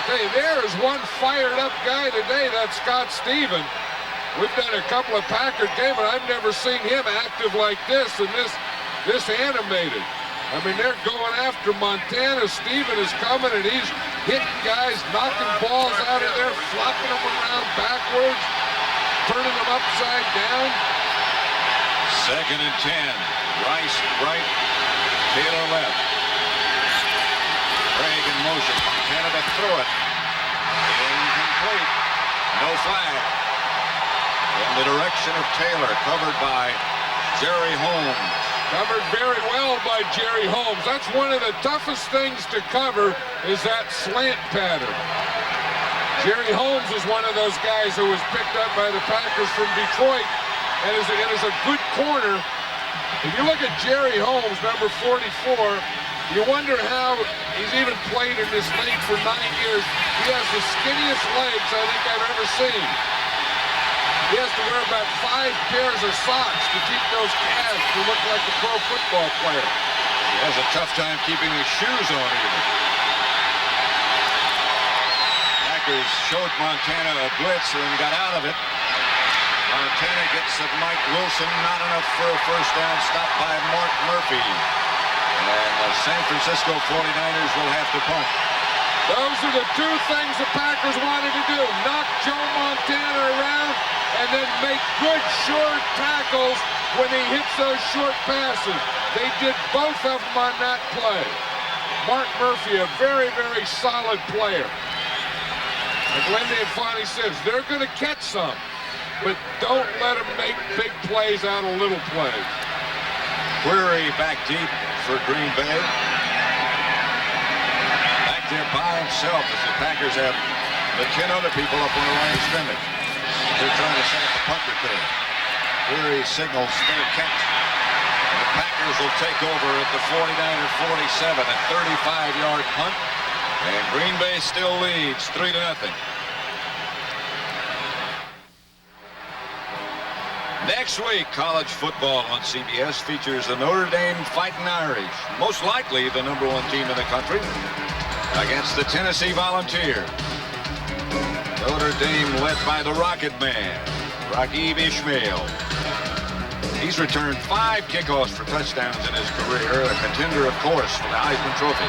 S11: Hey, there is one fired up guy today. That's Scott Stephen. We've done a couple of Packer games, but I've never seen him active like this and this animated. I mean, they're going after Montana. Stephen is coming, and he's hitting guys, knocking balls out of there, flopping them around backwards, turning them upside down.
S9: 2nd and 10. Rice right, Taylor left. Craig in motion. Montana to throw it. Incomplete. No flag. In the direction of Taylor, covered by Jerry Holmes.
S11: Covered very well by Jerry Holmes. That's one of the toughest things to cover, is that slant pattern. Jerry Holmes is one of those guys who was picked up by the Packers from Detroit and is a good corner. If you look at Jerry Holmes, number 44, you wonder how he's even played in this league for 9 years. He has the skinniest legs I think I've ever seen. He has to wear about 5 pairs of socks to keep those calves to look like a pro football player.
S9: He has a tough time keeping his shoes on even. Packers showed Montana a blitz and got out of it. Montana gets at Mike Wilson, not enough for a first down, stopped by Mark Murphy. And the San Francisco 49ers will have to punt.
S11: Those are the two things the Packers wanted to do. Knock Joe Montana around and then make good short tackles when he hits those short passes. They did both of them on that play. Mark Murphy, a very, very solid player. Like Lindy and Fonnie says, they're going to catch some, but don't let them make big plays out of little plays.
S9: Query back deep for Green Bay. Back there by himself as the Packers have the 10 other people up on the line of scrimmage. They're trying to set up the punt return. Query signals fair catch. And the Packers will take over at the 49-47, a 35-yard punt. And Green Bay still leads 3-0. Next week, college football on CBS features the Notre Dame Fighting Irish, most likely the #1 team in the country, against the Tennessee Volunteers. Notre Dame led by the Rocket Man, Raghib Ismail. He's returned 5 kickoffs for touchdowns in his career, a contender, of course, for the Heisman Trophy.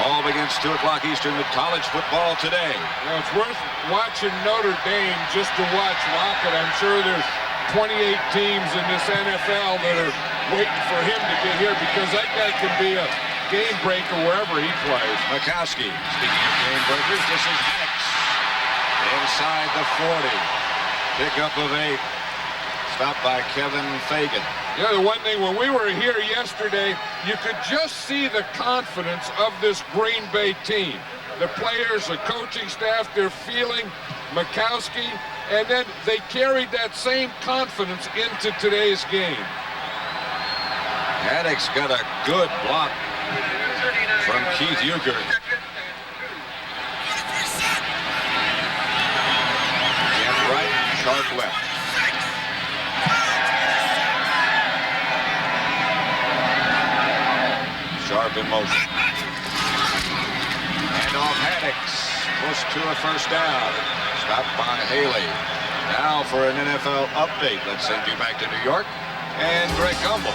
S9: All begins 2 o'clock Eastern with college football today.
S11: Well, it's worth watching Notre Dame just to watch Rocket. I'm sure there's 28 teams in this NFL that are waiting for him to get here because that guy can be a game breaker wherever he plays.
S9: Mikowski, speaking of game breakers, this is Haddix inside the 40. Pickup of 8. Stopped by Kevin Fagan.
S11: You know, the one thing, when we were here yesterday, you could just see the confidence of this Green Bay team. The players, the coaching staff, they're feeling Mikowski, and then they carried that same confidence into today's game.
S9: Haddix got a good block from Keith Euchre. Jam right, Sharp left. Sharp in motion. And off Haddix, close to a first down. Stopped by Haley. Now for an NFL update. Let's send you back to New York and Greg Gumbel.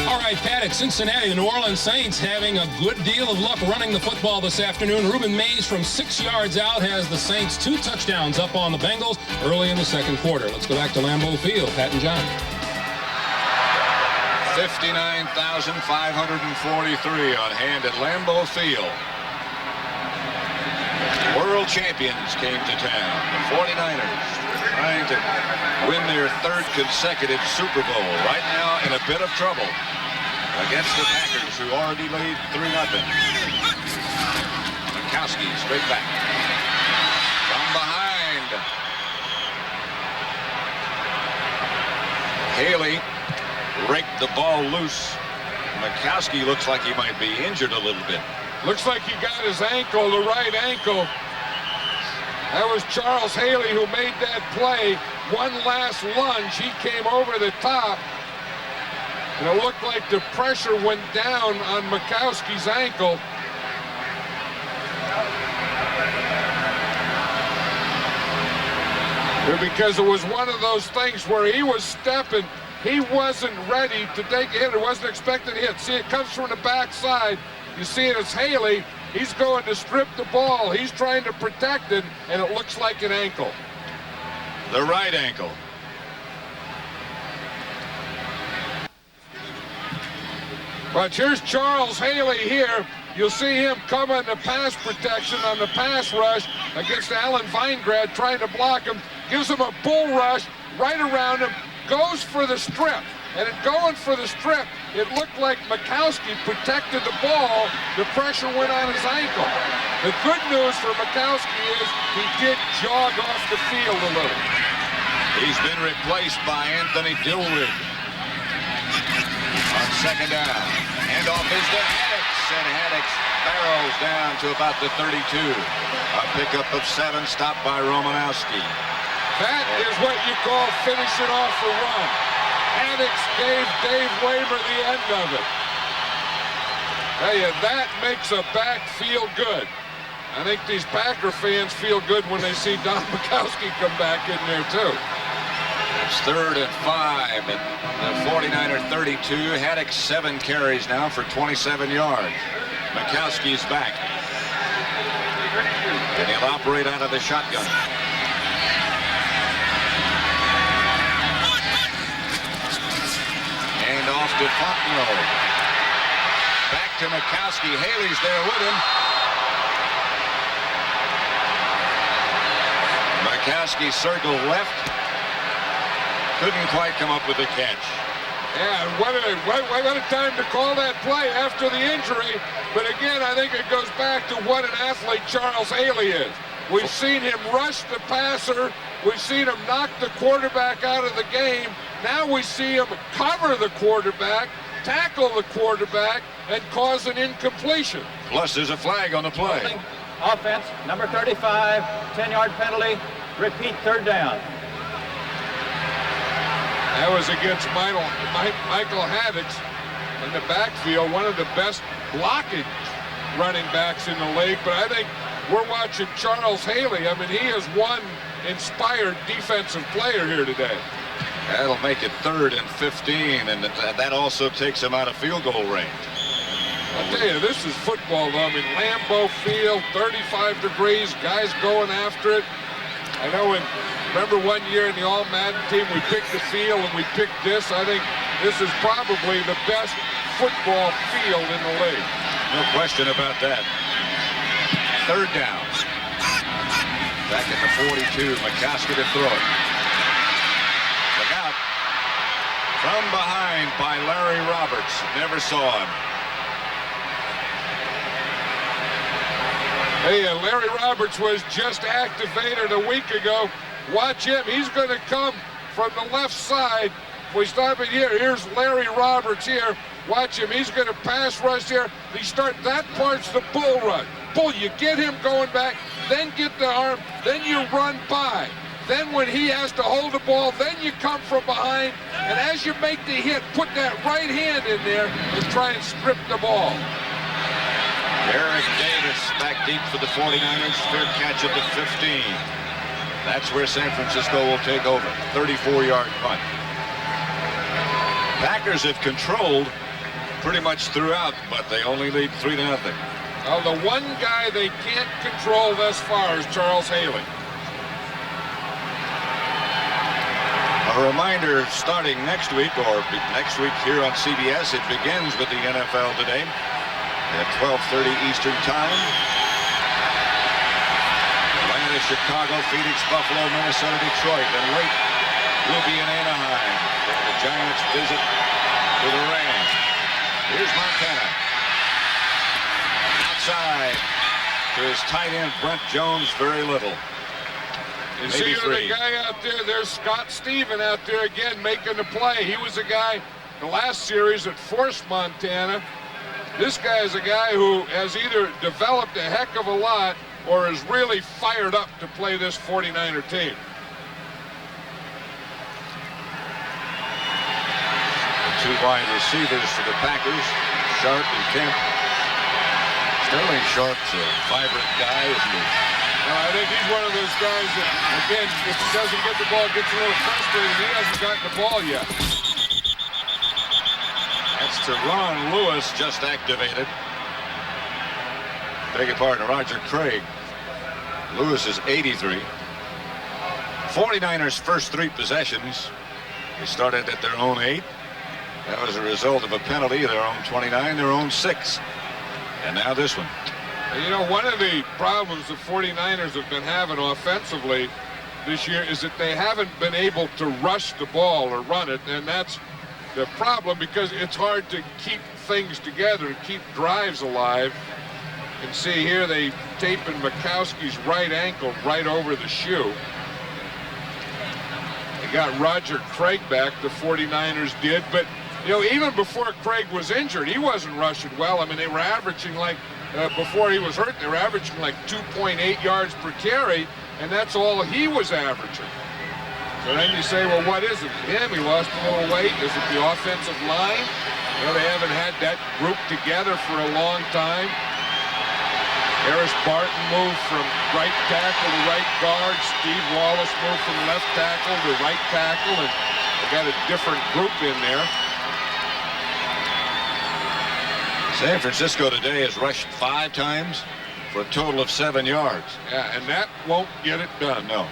S5: All right, Paddock, Cincinnati, the New Orleans Saints having a good deal of luck running the football this afternoon. Ruben Mays from 6 yards out has the Saints 2 touchdowns up on the Bengals early in the second quarter. Let's go back to Lambeau Field. Pat and John.
S9: 59,543 on hand at Lambeau Field. World champions came to town. The 49ers trying to win their 3rd consecutive Super Bowl. Right now in a bit of trouble against the Packers, who already lead 3-0. Mikowski straight back. From behind. Haley raked the ball loose. Mikowski looks like he might be injured a little bit.
S11: Looks like he got his ankle, the right ankle. That was Charles Haley who made that play. One last lunge, he came over the top. And it looked like the pressure went down on Mikowski's ankle. Because it was one of those things where he was stepping. He wasn't ready to take a hit. It wasn't expected hit. See, it comes from the backside. You see it as Haley. He's going to strip the ball. He's trying to protect it, and it looks like an ankle.
S9: The right ankle.
S11: But here's Charles Haley here. You'll see him come on the pass protection on the pass rush against Alan Weingrad, trying to block him. Gives him a bull rush right around him. Goes for the strip. And in going for the strip, it looked like Mikowski protected the ball. The pressure went on his ankle. The good news for Mikowski is he did jog off the field a little.
S9: He's been replaced by Anthony Dilwig. On second down. Handoff is to Haddix, and Haddix barrels down to about the 32. A pickup of 7, stopped by Romanowski.
S11: That is what you call finishing off the run. Haddix gave Dave Waymer the end of it. Tell you, that makes a back feel good. I think these Packer fans feel good when they see Don Mikowski come back in there, too.
S9: It's 3rd and 5 at the 49er 32. Haddix 7 carries now for 27 yards. Mikowski's back. And he'll operate out of the shotgun. And off to Fontenot. Back to Mikowski. Haley's there with him. Mikowski circle left. Couldn't quite come up with a catch.
S11: Yeah, what a time to call that play after the injury. But again, I think it goes back to what an athlete Charles Haley is. We've seen him rush the passer. We've seen him knock the quarterback out of the game. Now we see him cover the quarterback, tackle the quarterback, and cause an incompletion.
S9: Plus, there's a flag on the play.
S12: Offense, number 35, 10-yard penalty. Repeat, third down.
S11: That was against Michael Haddix in the backfield, one of the best blocking running backs in the league. But I think we're watching Charles Haley. I mean, he is one inspired defensive player here today.
S9: That'll make it 3rd and 15, and that also takes him out of field goal range.
S11: I'll tell you, this is football, though. I mean, Lambeau Field, 35 degrees, guys going after it. I know remember one year in the All-Madden team, we picked the field and we picked this. I think this is probably the best football field in the league.
S9: No question about that. 3rd down. Back at the 42, McCaskey to throw it. Look out. From behind by Larry Roberts. Never saw him.
S11: Hey, Larry Roberts was just activated a week ago. Watch him. He's going to come from the left side. If we stop it here, here's Larry Roberts here. Watch him. He's going to pass rush here. That part's the bull run. Bull, you get him going back, then get the arm, then you run by. Then when he has to hold the ball, then you come from behind. And as you make the hit, put that right hand in there and try and strip the ball.
S9: Eric Davis back deep for the 49ers. Fair catch at the 15. That's where San Francisco will take over. 34-yard punt. Packers have controlled pretty much throughout, but they only lead 3-0.
S11: Well, the one guy they can't control thus far is Charles Haley.
S9: A reminder, starting next week here on CBS, it begins with the NFL Today at 12:30 Eastern Time. Atlanta, Chicago, Phoenix, Buffalo, Minnesota, Detroit, and late will be in Anaheim. The Giants visit to the Rams. Here's Montana. Outside to his tight end, Brent Jones, very little.
S11: You see the guy out there, there's Scott Steven out there again making the play. He was a guy the last series that forced Montana. This guy is a guy who has either developed a heck of a lot or is really fired up to play this 49er team.
S9: The two wide receivers for the Packers, Sharp and Kemp. Sterling Sharp's a vibrant guy, isn't he?
S11: I think he's one of those guys that, again, if he doesn't get the ball, gets a little frustrated. He hasn't gotten the ball yet.
S9: That's Teron Lewis, just activated. Beg your pardon, Roger Craig. Lewis is 83. 49ers' first 3 possessions, they started at their own 8. That was a result of a penalty, their own 29, their own 6. And now this one.
S11: You know, one of the problems the 49ers have been having offensively this year is that they haven't been able to rush the ball or run it, and that's the problem because it's hard to keep things together and keep drives alive. You can see here they taping Mikowski's right ankle right over the shoe. They got Roger Craig back, the 49ers did, but you know, even before Craig was injured, he wasn't rushing well. I mean, they were averaging like, before he was hurt, they were averaging like 2.8 yards per carry, and that's all he was averaging. So then you say, well, what is it? Him, he lost a little weight. Is it the offensive line? You know, they haven't had that group together for a long time. Harris Barton moved from right tackle to right guard. Steve Wallace moved from left tackle to right tackle, and they got a different group in there.
S9: San Francisco today has rushed 5 times for a total of 7 yards.
S11: Yeah, and that won't get it done.
S9: No.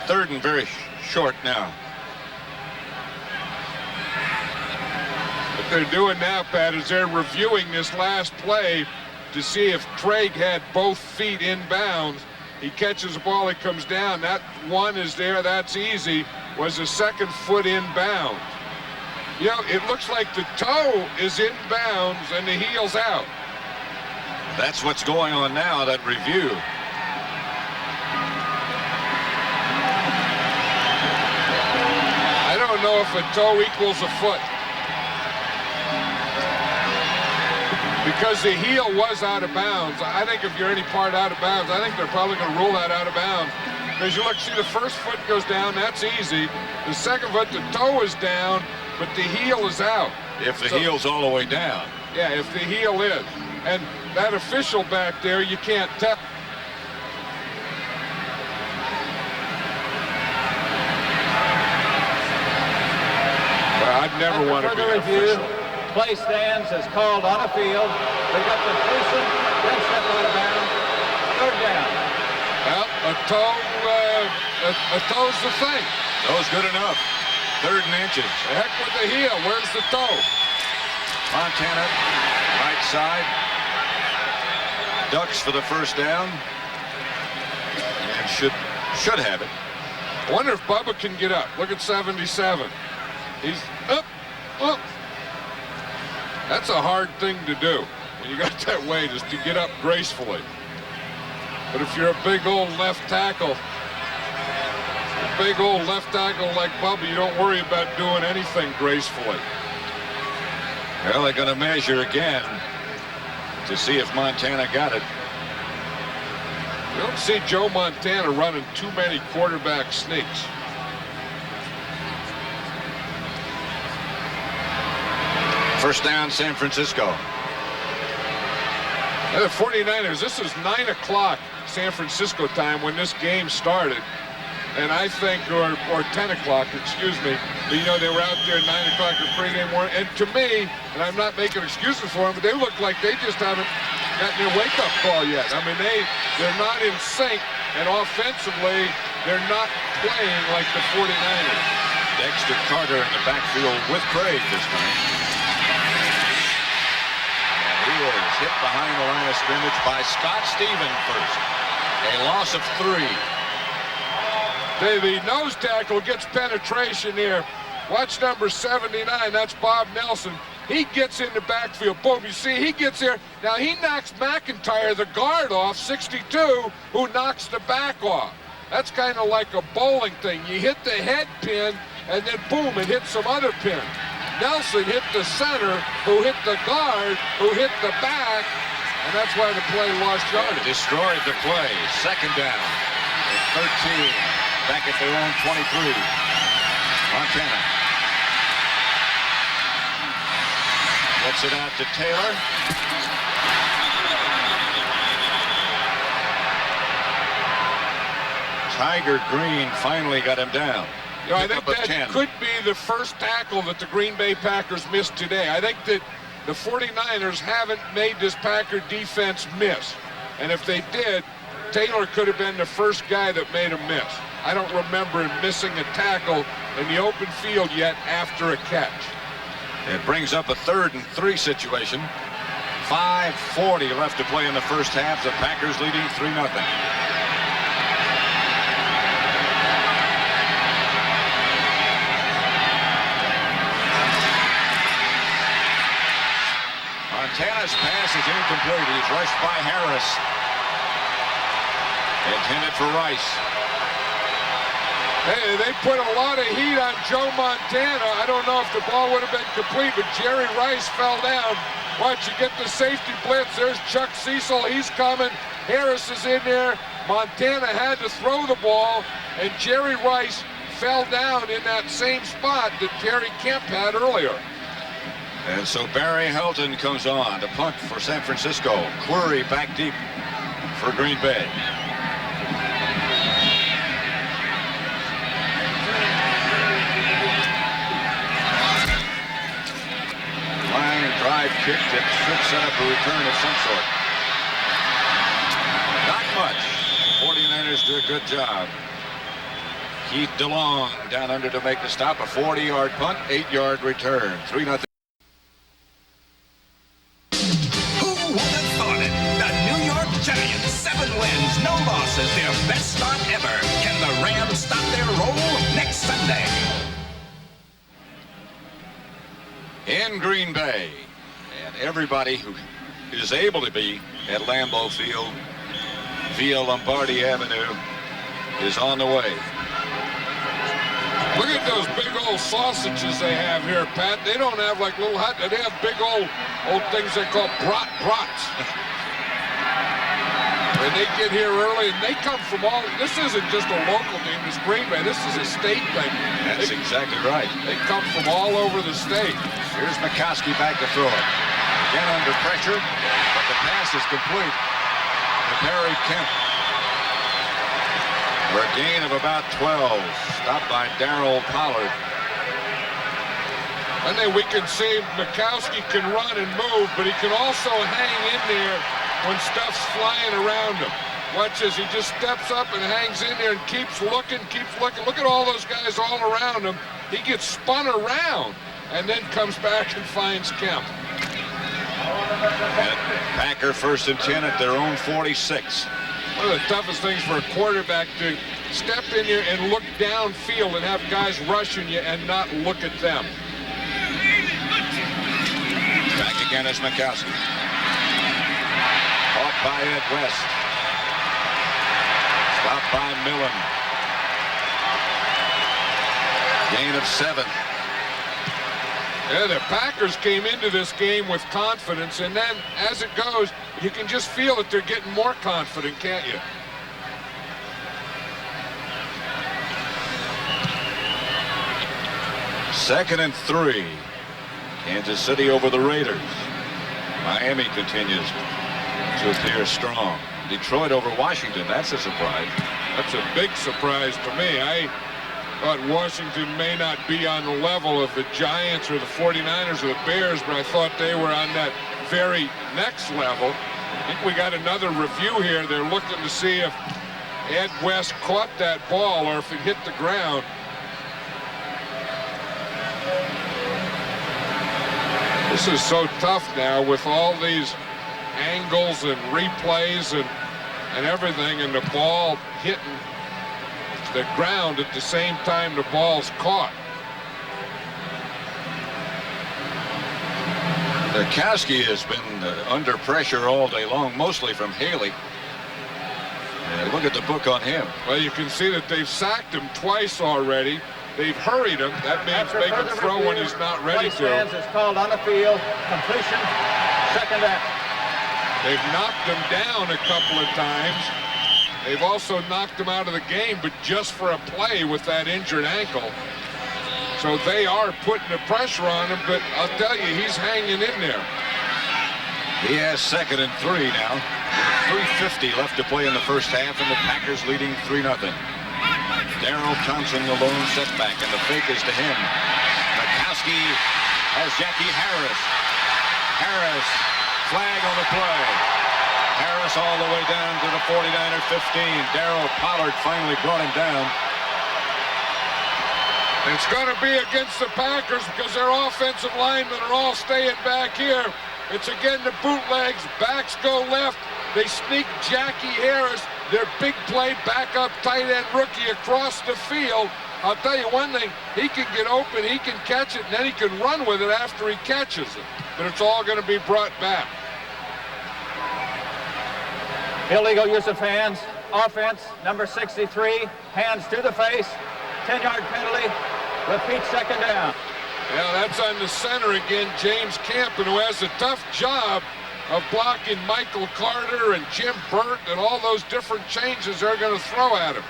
S9: 3rd and very short now.
S11: What they're doing now, Pat, is they're reviewing this last play to see if Craig had both feet in bounds. He catches the ball, it comes down. That one is there, that's easy. was a second foot inbound. You know, it looks like the toe is inbounds and the heel's out.
S9: That's what's going on now, that review.
S11: I don't know if a toe equals a foot. Because the heel was out of bounds. I think if you're any part out of bounds, I think they're probably going to rule that out of bounds. Because you look, see the first foot goes down, that's easy. The second foot, the toe is down, but the heel is out.
S9: If the heel's all the way down.
S11: Yeah, if the heel is. And that official back there, you can't tell. Well, I'd never want to be an official.
S12: Play stands is called on a field. They got the Gleason, then step out of bounds. Third down.
S11: Well, a toe's the thing.
S9: Toe's good enough. 3rd and inches.
S11: The heck with the heel. Where's the toe?
S9: Montana, right side. Ducks for the first down. And should have it.
S11: I wonder if Bubba can get up. Look at 77. He's up. That's a hard thing to do when you got that weight, is to get up gracefully. But if you're a big old left tackle like Bubba, you don't worry about doing anything gracefully.
S9: Well, they're going to measure again to see if Montana got it.
S11: You don't see Joe Montana running too many quarterback sneaks.
S9: First down, San Francisco.
S11: And the 49ers, this is 9 o'clock San Francisco time when this game started. And I think, or 10 o'clock, excuse me. But, you know, they were out there at 9 o'clock at pregame warning. And to me, and I'm not making excuses for them, but they look like they just haven't gotten their wake-up call yet. I mean, they're not in sync, and offensively, they're not playing like the 49ers.
S9: Dexter Carter in the backfield with Craig this time. He is hit behind the line of scrimmage by Scott Stephen first. A loss of 3.
S11: The nose tackle gets penetration here. Watch number 79, that's Bob Nelson. He gets in the backfield. Boom, you see, he gets here. Now he knocks McIntyre, the guard, off, 62, who knocks the back off. That's kind of like a bowling thing. You hit the head pin, and then boom, it hits some other pin. Nelson hit the center, who hit the guard, who hit the back, and that's why the play lost yardage.
S9: Destroyed the play. Second down. 13. Back at their own 23. Montana. Gets it out to Taylor. Tiger Green finally got him down.
S11: You know, I think that could be the first tackle that the Green Bay Packers missed today. I think that the 49ers haven't made this Packer defense miss. And if they did, Taylor could have been the first guy that made him miss. I don't remember him missing a tackle in the open field yet after a catch.
S9: It brings up a 3rd and 3 situation. 5:40 left to play in the first half. The Packers leading 3-0. Montana's pass is incomplete. He's rushed by Harris. Intended for Rice.
S11: Hey, they put a lot of heat on Joe Montana. I don't know if the ball would have been complete, but Jerry Rice fell down. Watch, you get the safety blitz. There's Chuck Cecil. He's coming. Harris is in there. Montana had to throw the ball, and Jerry Rice fell down in that same spot that Terry Kemp had earlier.
S9: And so Barry Helton comes on to punt for San Francisco. Query back deep for Green Bay. Line drive kick that should set up a return of some sort. Not much. 49ers do a good job. Keith DeLong down under to make the stop. A 40-yard punt, 8-yard return. 3-0.
S13: Who would have thought it? The New York Giants, 7 wins, no losses, their best best start ever. Can the Rams stop their roll next Sunday?
S9: In Green Bay, and everybody who is able to be at Lambeau Field via Lombardi Avenue is on the way.
S11: Look at those big old sausages they have here, Pat. They don't have like little hot. They have big old things they call brats. And they get here early, and they come from all. This isn't just a local team. This Green Bay. This is a state thing.
S9: That's exactly right.
S11: They come from all over the state.
S9: Here's Mikowski back to throw it. Again under pressure, but the pass is complete to Perry Kemp. For a gain of about 12. Stopped by Darryl Pollard.
S11: And then we can see Mikowski can run and move, but he can also hang in there when stuff's flying around him. Watch as he just steps up and hangs in there and keeps looking. Look at all those guys all around him. He gets spun around and then comes back and finds Kemp.
S9: And Packer 1st and 10 at their own 46.
S11: One of the toughest things for a quarterback to step in here and look downfield and have guys rushing you and not look at them.
S9: Back again is Mikowski. Caught by Ed West. Stopped by Millen. Gain of 7.
S11: Yeah, the Packers came into this game with confidence, and then as it goes, you can just feel that they're getting more confident, can't you?
S9: Second and 3. Kansas City over the Raiders. Miami continues to appear strong. Detroit over Washington. That's a surprise.
S11: That's a big surprise to me. I thought Washington may not be on the level of the Giants or the 49ers or the Bears, but I thought they were on that very next level. I think we got another review here. They're looking to see if Ed West caught that ball or if it hit the ground. This is so tough now with all these angles and replays and everything, and the ball hitting the ground at the same time the ball's caught.
S9: Mikowski has been under pressure all day long, mostly from Haley. And look at the book on him.
S11: Well, you can see that they've sacked him twice already. They've hurried him. That means make him throw when he's not ready to.
S12: Is called on the field. Completion. Second down.
S11: They've knocked him down a couple of times. They've also knocked him out of the game, but just for a play with that injured ankle. So they are putting the pressure on him, but I'll tell you, he's hanging in there.
S9: He has 2nd and 3 now. 3:50 left to play in the first half, and the Packers leading 3-0. Darrell Thompson, the lone setback, and the fake is to him. Mikowski has Jackie Harris. Harris, flag on the play. Harris all the way down to the 49er 15. Darryl Pollard finally brought him down.
S11: It's going to be against the Packers because their offensive linemen are all staying back here. It's again the bootlegs. Backs go left. They sneak Jackie Harris, their big play backup tight end rookie, across the field. I'll tell you one thing, he can get open, he can catch it, and then he can run with it after he catches it. But it's all going to be brought back.
S12: Illegal use of hands. Offense, number 63. Hands to the face. 10-yard penalty. Repeat, second down.
S11: Yeah, that's on the center again, James Campen, who has a tough job of blocking Michael Carter and Jim Burt and all those different changes they're going to throw at him.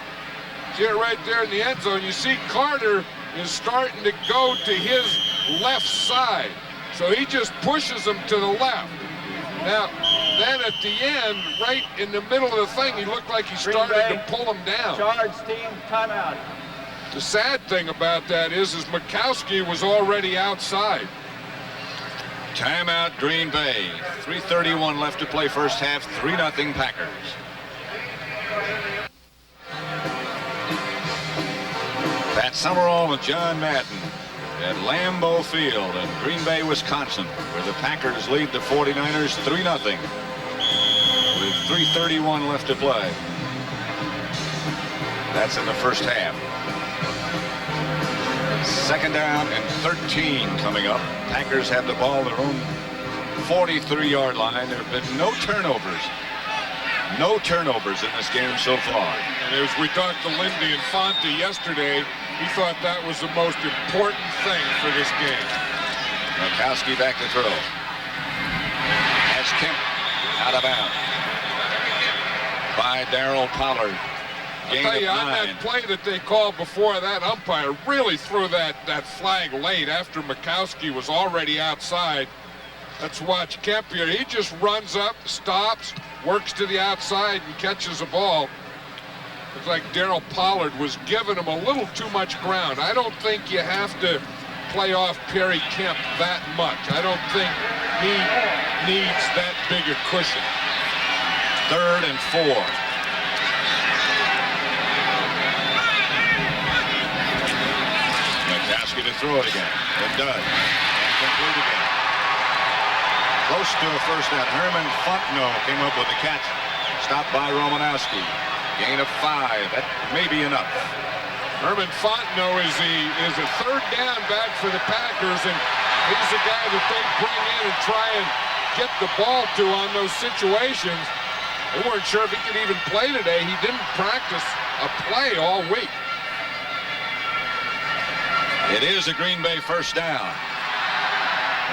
S11: See it right there in the end zone. You see Carter is starting to go to his left side. So he just pushes him to the left. Now, then at the end, right in the middle of the thing, he looked like he started to pull him down.
S12: Charge team, timeout.
S11: The sad thing about that is Mikowski was already outside.
S9: Timeout, Green Bay. 3:31 left to play first half. 3-0 Packers. Pat Summerall and John Madden at Lambeau Field in Green Bay, Wisconsin, where the Packers lead the 49ers 3-0 with 3:31 left to play. That's in the first half. Second down and 13 coming up. Packers have the ball their own 43-yard line. There have been no turnovers. No turnovers in this game so far.
S11: And as we talked to Lindy and Fonte yesterday, he thought that was the most important thing for this game.
S9: Mikowski back to throw. Has Kemp out of bounds by Darryl Pollard.
S11: I'll tell you, on that play that they called before, that umpire really threw that flag late after Mikowski was already outside. Let's watch Kemp here. He just runs up, stops, works to the outside, and catches a ball. Looks like Darryl Pollard was giving him a little too much ground. I don't think you have to play off Perry Kemp that much. I don't think he needs that big a cushion.
S9: 3rd and 4. Mikowski to throw it again. It does. And complete again. Close to a first down. Herman Fontenot came up with the catch. Stopped by Romanowski. Gain of 5. That may be enough.
S11: Herman Fontenot is a third down back for the Packers, and he's the guy that they bring in and try and get the ball to on those situations. They weren't sure if he could even play today. He didn't practice a play all week.
S9: It is a Green Bay first down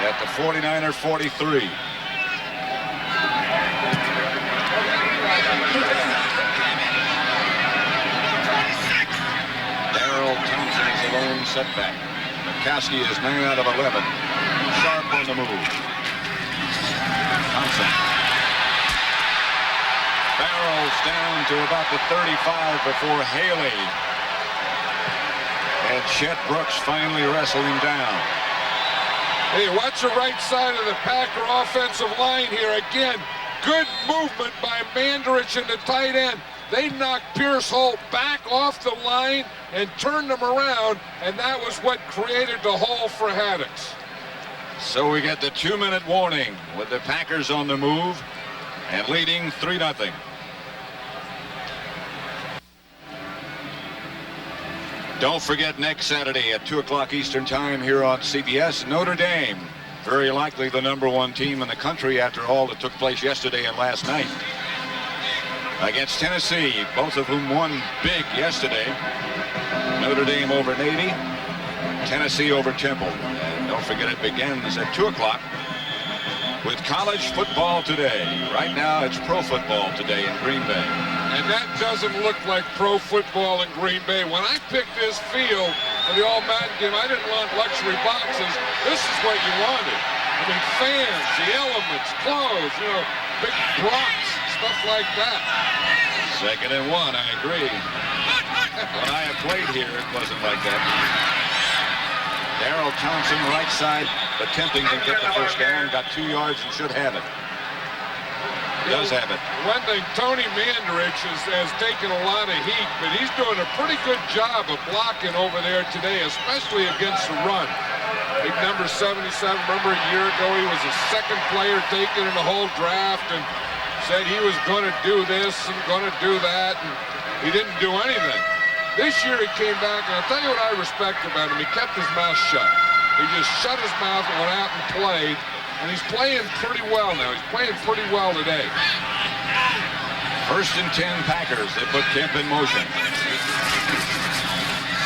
S9: at the 49er 43. Darrell Thompson is a lone setback. Mikowski is 9 out of 11. Sharp on the move. Thompson barrels down to about the 35 before Haley. And Chet Brooks finally wrestled him down.
S11: Hey, watch the right side of the Packer offensive line here. Again, good movement by Mandarich and the tight end. They knocked Pierce Holt back off the line and turned them around, and that was what created the hole for Haddix.
S9: So we get the 2-minute warning with the Packers on the move and leading 3-0. Don't forget next Saturday at 2 o'clock Eastern Time here on CBS, Notre Dame. Very likely the #1 team in the country after all that took place yesterday and last night. Against Tennessee, both of whom won big yesterday. Notre Dame over Navy, Tennessee over Temple. And don't forget it begins at 2 o'clock with college football today. Right now it's pro football today in Green Bay.
S11: And that doesn't look like pro football in Green Bay. When I picked this field for the All-Madden game, I didn't want luxury boxes. This is what you wanted. I mean, fans, the elements, clothes, you know, big props, stuff like that.
S9: 2nd and 1, I agree. When I have played here, it wasn't like that. Darrell Thompson, right side, attempting to get the first down, got 2 yards and should have it. Does have it.
S11: One thing, Tony Mandarich has taken a lot of heat, but he's doing a pretty good job of blocking over there today, especially against the run. Big number 77, remember a year ago he was the 2nd player taken in the whole draft and said he was going to do this and going to do that, and he didn't do anything. This year he came back, and I'll tell you what I respect about him. He kept his mouth shut. He just shut his mouth and went out and played. And he's playing pretty well now. He's playing pretty well today.
S9: 1st and 10 Packers. They put Kemp in motion.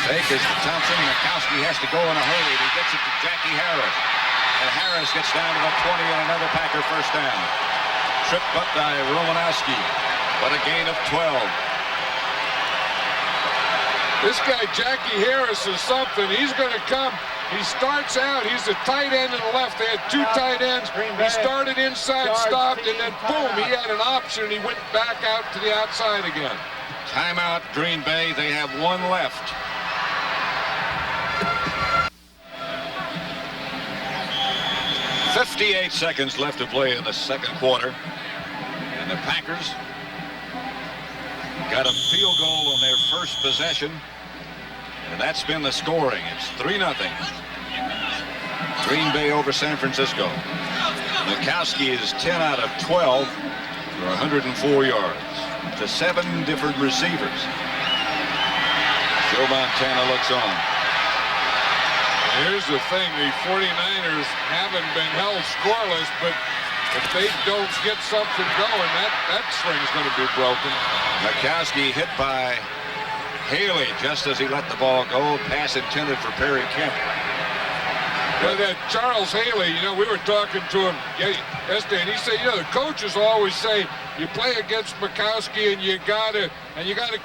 S9: Fake is to Thompson. Mikowski has to go in a hurry. He gets it to Jackie Harris. And Harris gets down to the 20 and another Packer first down. Tripped up by Romanowski. But a gain of 12.
S11: This guy, Jackie Harris, is something. He's going to come. He starts out, he's a tight end in the left. They had 2 tight ends. He started inside, stopped, and then boom, he had an option, and he went back out to the outside again.
S9: Timeout, Green Bay. They have 1 left. .58 seconds left to play in the 2nd quarter. And the Packers got a field goal on their first possession. And that's been the scoring. It's 3-0. Green Bay over San Francisco. Mikowski is 10 out of 12 for 104 yards to 7 different receivers. Joe Montana looks on.
S11: Here's the thing, the 49ers haven't been held scoreless, but if they don't get something going, that string's going to be broken.
S9: Mikowski hit by Haley just as he let the ball go. Pass intended for Perry Kemp.
S11: Well, that Charles Haley, you know, we were talking to him yesterday, and he said, you know, the coaches always say you play against Mikowski and you gotta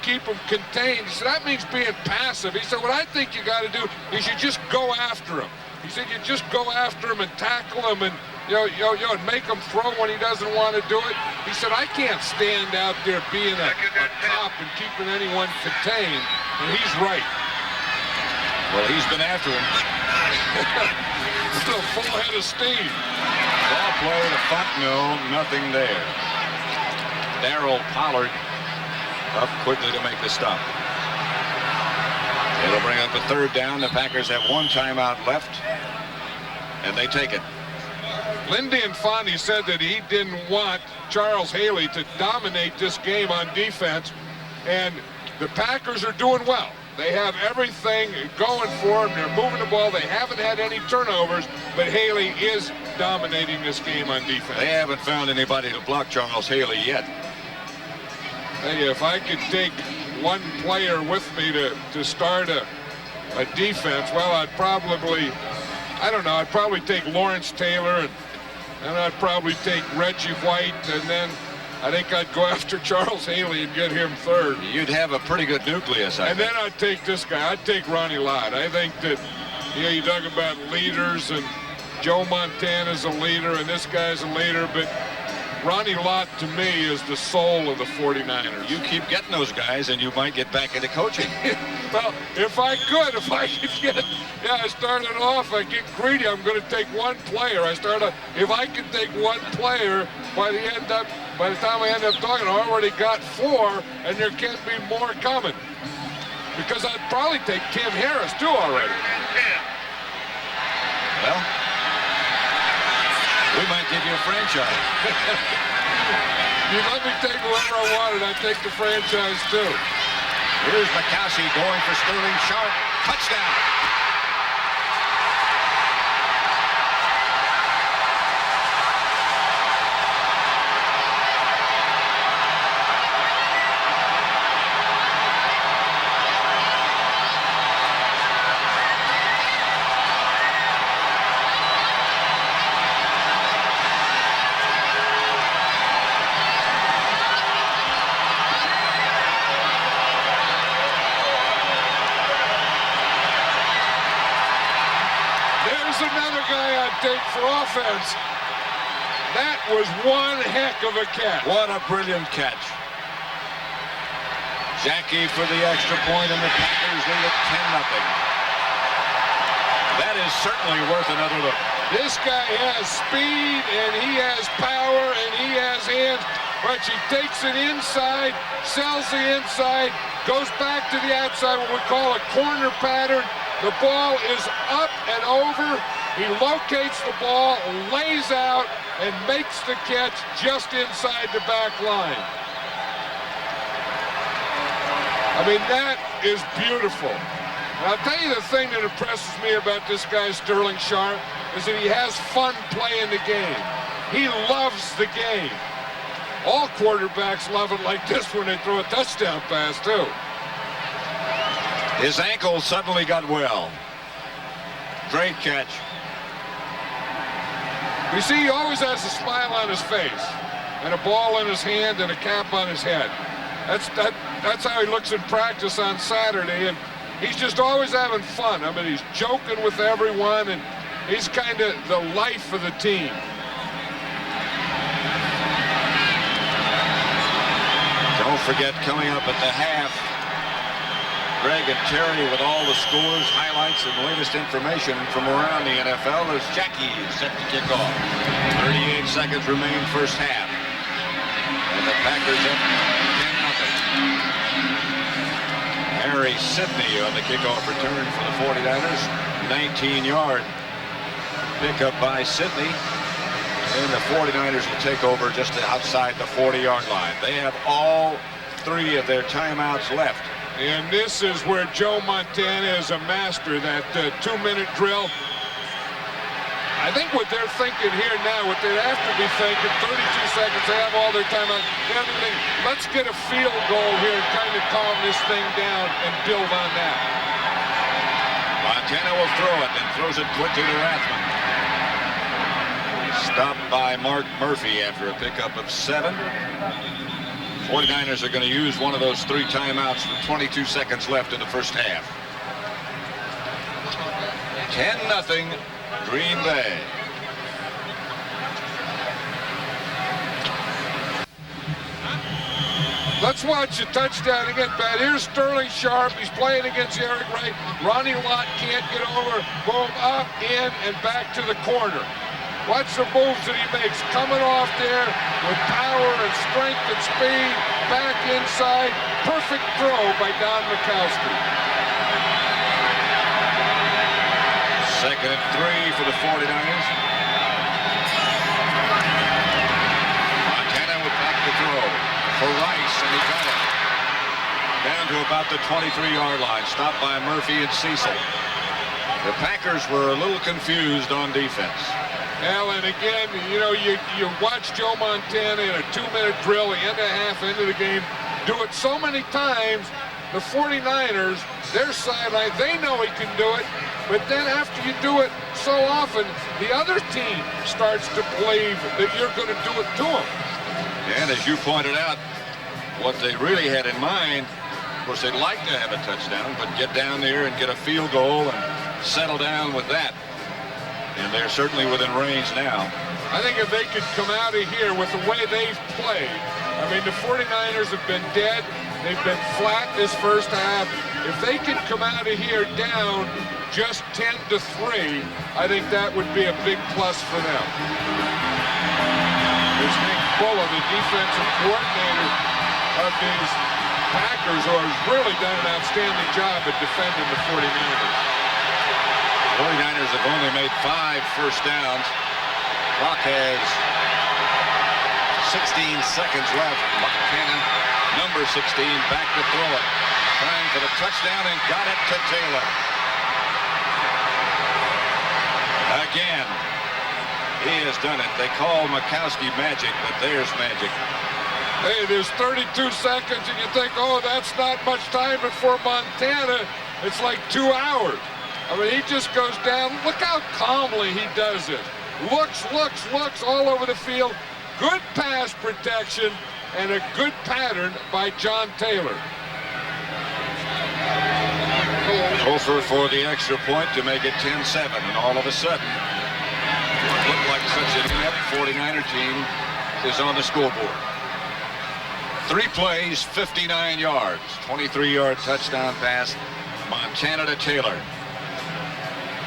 S11: keep him contained. He said that means being passive. He said what I think you got to do is you just go after him. He said you just go after him and tackle him and and make him throw when he doesn't want to do it. He said I can't stand out there being a cop and keeping anyone contained, and he's right.
S9: Well, he's been after him.
S11: Still full head of steam.
S9: Ball play to Fontenot, nothing there. Darryl Pollard up quickly to make the stop. It'll bring up a third down. The Packers have one timeout left, and they take it.
S11: Lindy Infante said that he didn't want Charles Haley to dominate this game on defense, and the Packers are doing well. They have everything going for them. They're moving the ball. They haven't had any turnovers, but Haley is dominating this game on defense.
S9: They haven't found anybody to block Charles Haley yet.
S11: Hey, if I could take one player with me to start a defense, well, I'd probably take Lawrence Taylor, and I'd probably take Reggie White, and then I think I'd go after Charles Haley and get him third.
S9: You'd have a pretty good nucleus, I think.
S11: Then I'd take this guy. I'd take Ronnie Lott. I think that, you talk about leaders, and Joe Montana's a leader, and this guy's a leader, but Ronnie Lott, to me, is the soul of the 49ers.
S9: You keep getting those guys, and you might get back into coaching.
S11: Well, if I could get, I started off, I get greedy, I'm going to take one player. If I could take one player, by the time I end up talking, I already got 4, and there can't be more coming. Because I'd probably take Tim Harris, too, already.
S9: Well, we might give you a franchise.
S11: You let me take whoever I wanted, I'd take the franchise, too.
S9: Here's Mikowski going for Sterling Sharp. Touchdown.
S11: Take for offense. That was one heck of a catch.
S9: What a brilliant catch. Jackie for the extra point, and the Packers lead it 10-0. That is certainly worth another look.
S11: This guy has speed, and he has power, and he has hands. But he takes it inside, sells the inside, goes back to the outside, what we call a corner pattern. The ball is up and over. He locates the ball, lays out, and makes the catch just inside the back line. I mean, that is beautiful. And I'll tell you the thing that impresses me about this guy, Sterling Sharp, is that he has fun playing the game. He loves the game. All quarterbacks love it like this when they throw a touchdown pass, too.
S9: His ankle suddenly got well. Great catch.
S11: You see, he always has a smile on his face, and a ball in his hand, and a cap on his head. That's how he looks in practice on Saturday, and he's just always having fun. I mean, he's joking with everyone, and he's kind of the life of the team.
S9: Don't forget, coming up at the half, Greg and Terry with all the scores, highlights, and latest information from around the NFL as Jackie is set to kick off. 38 seconds remain first half. And the Packers up 10-0. Harry Sidney on the kickoff return for the 49ers. 19-yard pickup by Sidney. And the 49ers will take over just outside the 40-yard line. They have all 3 of their timeouts left.
S11: And this is where Joe Montana is a master, that 2-minute drill. I think what they're thinking here now, what they'd have to be thinking, 32 seconds, they have all their time out. They're thinking, let's get a field goal here and kind of calm this thing down and build on that.
S9: Montana will throw it and throws it quickly to Rathman. Stopped by Mark Murphy after a pickup of 7. 49ers are going to use one of those 3 timeouts with 22 seconds left in the first half. 10-0 Green Bay.
S11: Let's watch the touchdown again, Pat. Here's Sterling Sharp. He's playing against Eric Wright. Ronnie Lott can't get over. Boom, up, in, and back to the corner. Watch the moves that he makes. Coming off there with power and strength and speed. Back inside. Perfect throw by Don Majkowski.
S9: 2nd and 3 for the 49ers. Montana with back to throw for Rice, and he got it. Down to about the 23-yard line. Stopped by Murphy and Cecil. The Packers were a little confused on defense.
S11: Well, and again, you know, you watch Joe Montana in a 2-minute drill, the end of half, end of the game, do it so many times. The 49ers, their sideline, they know he can do it. But then after you do it so often, the other team starts to believe that you're going to do it to them.
S9: And as you pointed out, what they really had in mind, of course, they'd like to have a touchdown, but get down there and get a field goal and settle down with that. And they're certainly within range now.
S11: I think if they could come out of here with the way they've played, I mean, the 49ers have been dead. They've been flat this first half. If they could come out of here down just 10-3, I think that would be a big plus for them. There's Hank Bulla, the defensive coordinator of these Packers, who has really done an outstanding job at defending the 49ers.
S9: 49ers have only made 5 first downs. Clock has 16 seconds left. Montana, number 16, back to throw it. Trying for the touchdown and got it to Taylor. Again, he has done it. They call Majkowski magic, but there's magic.
S11: Hey, there's 32 seconds, and you think, oh, that's not much time, but for Montana, it's like 2 hours. I mean, he just goes down. Look how calmly he does it. Looks all over the field. Good pass protection and a good pattern by John Taylor.
S9: Hofer for the extra point to make it 10-7, and all of a sudden, what looked like such an inept 49er team is on the scoreboard. 3 plays, 59 yards, 23-yard touchdown pass, Montana to Taylor.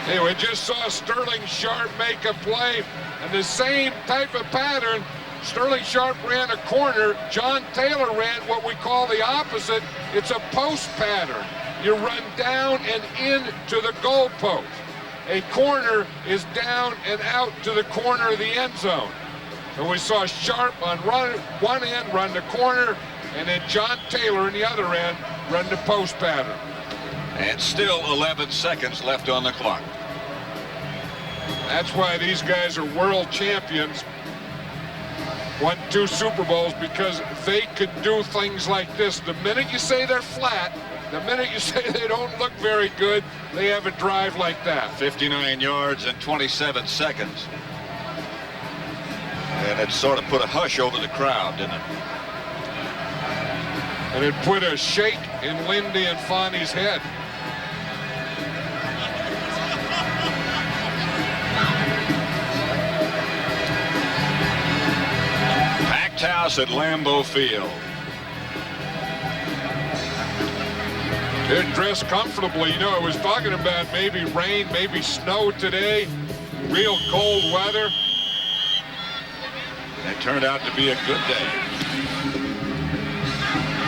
S11: Hey, we just saw Sterling Sharp make a play, and the same type of pattern. Sterling Sharp ran a corner. John Taylor ran what we call the opposite. It's a post pattern. You run down and in to the goal post. A corner is down and out to the corner of the end zone. And we saw Sharp on one end run the corner, and then John Taylor on the other end run the post pattern.
S9: And still 11 seconds left on the clock.
S11: That's why these guys are world champions. Won 2 Super Bowls because they could do things like this. The minute you say they're flat, the minute you say they don't look very good, they have a drive like that.
S9: 59 yards and 27 seconds. And it sort of put a hush over the crowd, didn't it?
S11: And it put a shake in Lindy and Fonny's head.
S9: Packed house at Lambeau Field.
S11: They're dressed comfortably. You know, I was talking about maybe rain, maybe snow today. Real cold weather.
S9: It turned out to be a good day.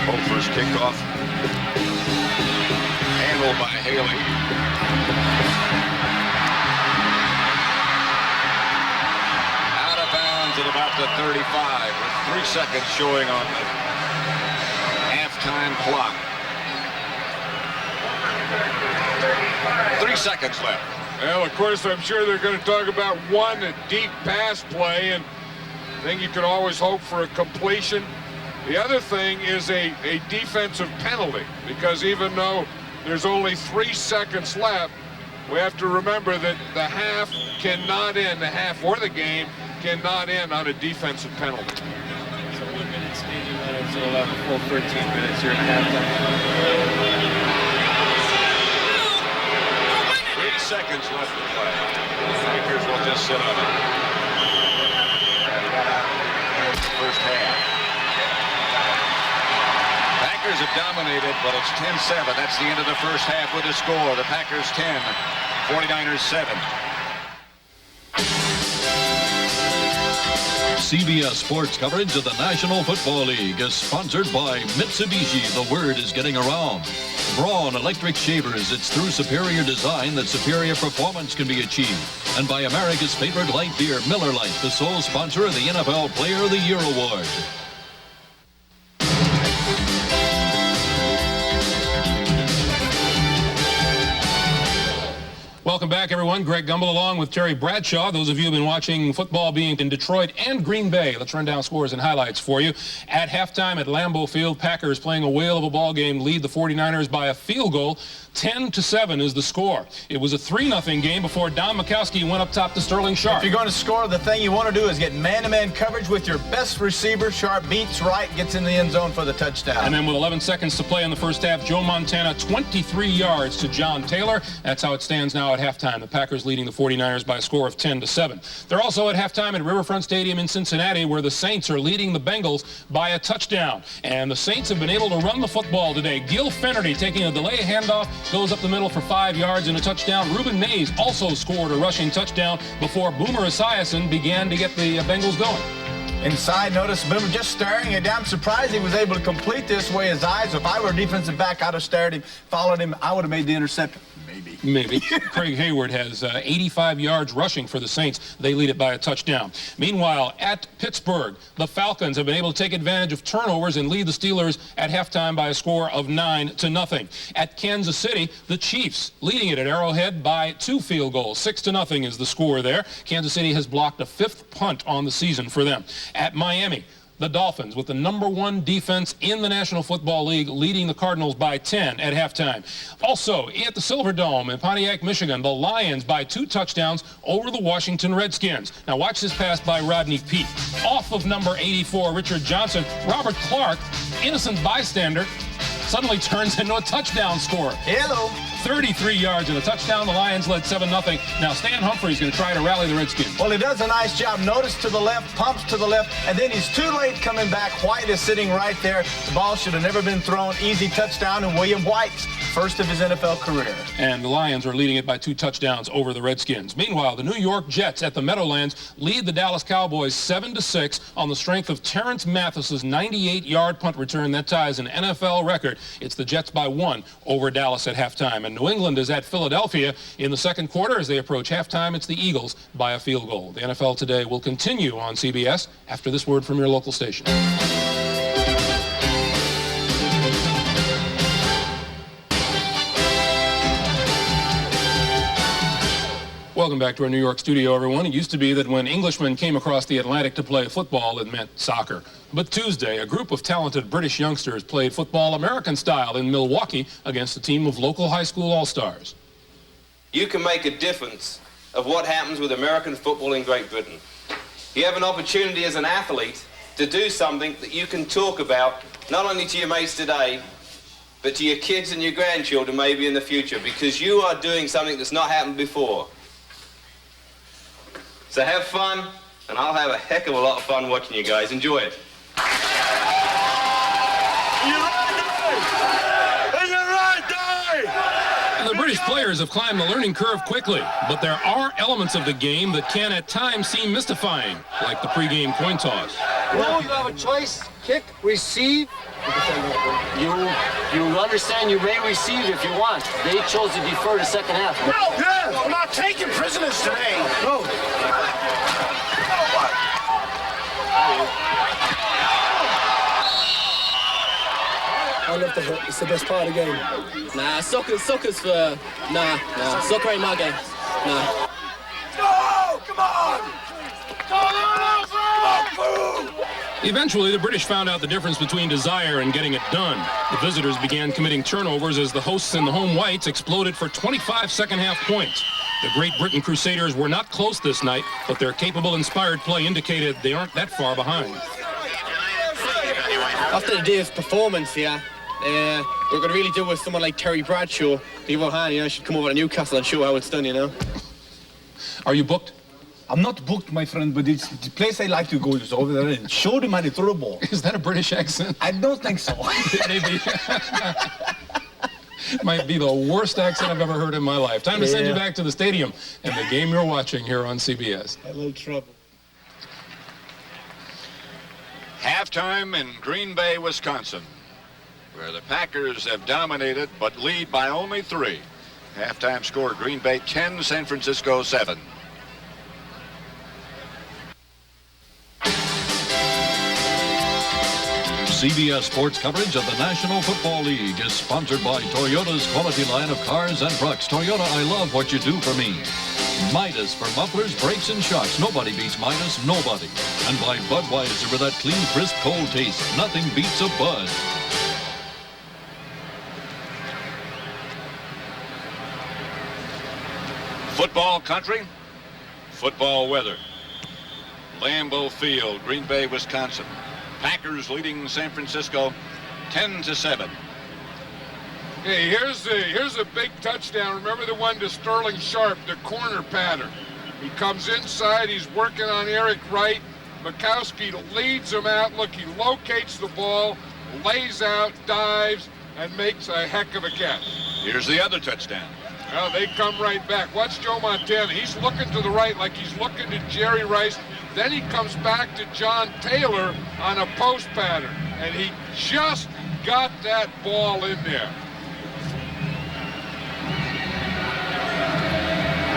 S9: Hofer's kickoff. Handled by Haley. Out of bounds at about the 35 with 3 seconds showing on the halftime clock. 3 seconds left.
S11: Well, of course, I'm sure they're going to talk about one deep pass play, and I think you can always hope for a completion. The other thing is a defensive penalty, because even though there's only 3 seconds left, we have to remember that the half cannot end, the half or the game cannot end on a defensive penalty.
S3: So 1 minute stadium minutes, so about a full 13 minutes here at halftime.
S9: 3 seconds left to play. The Packers will just sit on it. First half. Packers have dominated, but it's 10-7. That's the end of the first half with a score. The Packers 10, 49ers 7.
S10: CBS Sports coverage of the National Football League is sponsored by Mitsubishi. The word is getting around. Braun electric shavers. It's through superior design that superior performance can be achieved. And by America's favorite light beer, Miller Lite, the sole sponsor of the NFL Player of the Year Award.
S5: Welcome back, everyone. Greg Gumbel along with Terry Bradshaw. Those of you who have been watching football being in Detroit and Green Bay. Let's run down scores and highlights for you. At halftime at Lambeau Field, Packers playing a whale of a ball game lead the 49ers by a field goal. 10-7 is the score. It was a 3-0 game before Don Majkowski went up top to Sterling Sharp.
S4: If you're going to score, the thing you want to do is get man-to-man coverage with your best receiver. Sharp beats right, gets in the end zone for the touchdown.
S5: And then with 11 seconds to play in the first half, Joe Montana 23 yards to John Taylor. That's how it stands now at halftime. The Packers leading the 49ers by a score of 10-7. They're also at halftime at Riverfront Stadium in Cincinnati, where the Saints are leading the Bengals by a touchdown. And the Saints have been able to run the football today. Gil Finnerty taking a delay handoff, goes up the middle for 5 yards and a touchdown. Ruben Mays also scored a rushing touchdown before Boomer Esiason began to get the Bengals going.
S4: Inside, notice Boomer just staring it down. I'm surprised he was able to complete this way his eyes. If I were a defensive back, I'd have stared him, followed him. I would have made the interception.
S5: Maybe. Craig Hayward has 85 yards rushing for the Saints. They lead it by a touchdown. Meanwhile, at Pittsburgh, the Falcons have been able to take advantage of turnovers and lead the Steelers at halftime by a score of 9-0. At Kansas City, the Chiefs leading it at Arrowhead by 2 field goals. 6-0 is the score there. Kansas City has blocked a 5th punt on the season for them. At Miami, the Dolphins, with the #1 defense in the National Football League, leading the Cardinals by 10 at halftime. Also, at the Silverdome in Pontiac, Michigan, the Lions by 2 touchdowns over the Washington Redskins. Now watch this pass by Rodney Peete. Off of number 84, Richard Johnson, Robert Clark, innocent bystander, suddenly turns into a touchdown scorer.
S4: Hello.
S5: 33 yards and a touchdown. The Lions led 7-0. Now Stan Humphries going to try to rally the Redskins.
S4: Well, he does a nice job. Notice to the left, pumps to the left, and then he's too late coming back. White is sitting right there. The ball should have never been thrown. Easy touchdown, and William White's first of his NFL career.
S5: And the Lions are leading it by 2 touchdowns over the Redskins. Meanwhile, the New York Jets at the Meadowlands lead the Dallas Cowboys 7-6 on the strength of Terrence Mathis's 98-yard punt return. That ties an NFL record. It's the Jets by 1 over Dallas at halftime. And New England is at Philadelphia in the second quarter. As they approach halftime, it's the Eagles by a field goal. The NFL Today will continue on CBS after this word from your local station. Welcome back to our New York studio, everyone. It used to be that when Englishmen came across the Atlantic to play football, it meant soccer. But Tuesday, a group of talented British youngsters played football American style in Milwaukee against a team of local high school all-stars.
S14: You can make a difference of what happens with American football in Great Britain. You have an opportunity as an athlete to do something that you can talk about, not only to your mates today, but to your kids and your grandchildren maybe in the future, because you are doing something that's not happened before. So have fun, and I'll have a heck of a lot of fun watching you guys. Enjoy it.
S5: The British players have climbed the learning curve quickly, but there are elements of the game that can at times seem mystifying, like the pregame coin toss.
S15: No, you have a choice. Kick, receive. You understand you may receive if you want. They chose to defer to second half.
S13: No! Yeah, I'm not taking prisoners today. No.
S15: I love the hit. It's the best part of the game. Nah, soccer's for... Nah. Soccer ain't my game. Nah.
S13: Go! Come on! Come on, fool!
S5: Eventually, the British found out the difference between desire and getting it done. The visitors began committing turnovers as the hosts and the home whites exploded for 25 second-half points. The Great Britain Crusaders were not close this night, but their capable, inspired play indicated they aren't that far behind.
S15: After the day's performance here, we're going to really do with someone like Terry Bradshaw. The other hand, should come over to Newcastle and show how it's done,
S5: Are you booked?
S4: I'm not booked, my friend, but it's the place I like to go is over there and show them how to throw the ball.
S5: Is that a British accent?
S4: I don't think so.
S5: Maybe. Might be the worst accent I've ever heard in my life. Time to send you back to the stadium and the game you're watching here on CBS.
S4: A little trouble.
S9: Halftime in Green Bay, Wisconsin, where the Packers have dominated but lead by only 3. Halftime score, Green Bay 10, San Francisco 7.
S10: CBS Sports coverage of the National Football League is sponsored by Toyota's quality line of cars and trucks. Toyota, I love what you do for me. Midas for mufflers, brakes, and shocks. Nobody beats Midas, nobody. And by Budweiser with that clean, crisp, cold taste. Nothing beats a Bud.
S9: Football country, football weather. Lambeau Field, Green Bay, Wisconsin. Packers leading San Francisco 10-7.
S11: Hey, here's a big touchdown. Remember the one to Sterling Sharp, the corner pattern. He comes inside. He's working on Eric Wright. Mikowski leads him out. Look, he locates the ball, lays out, dives, and makes a heck of a catch.
S9: Here's the other touchdown.
S11: Well, they come right back. Watch Joe Montana. He's looking to the right like he's looking to Jerry Rice. Then he comes back to John Taylor on a post pattern, and he just got that ball in there.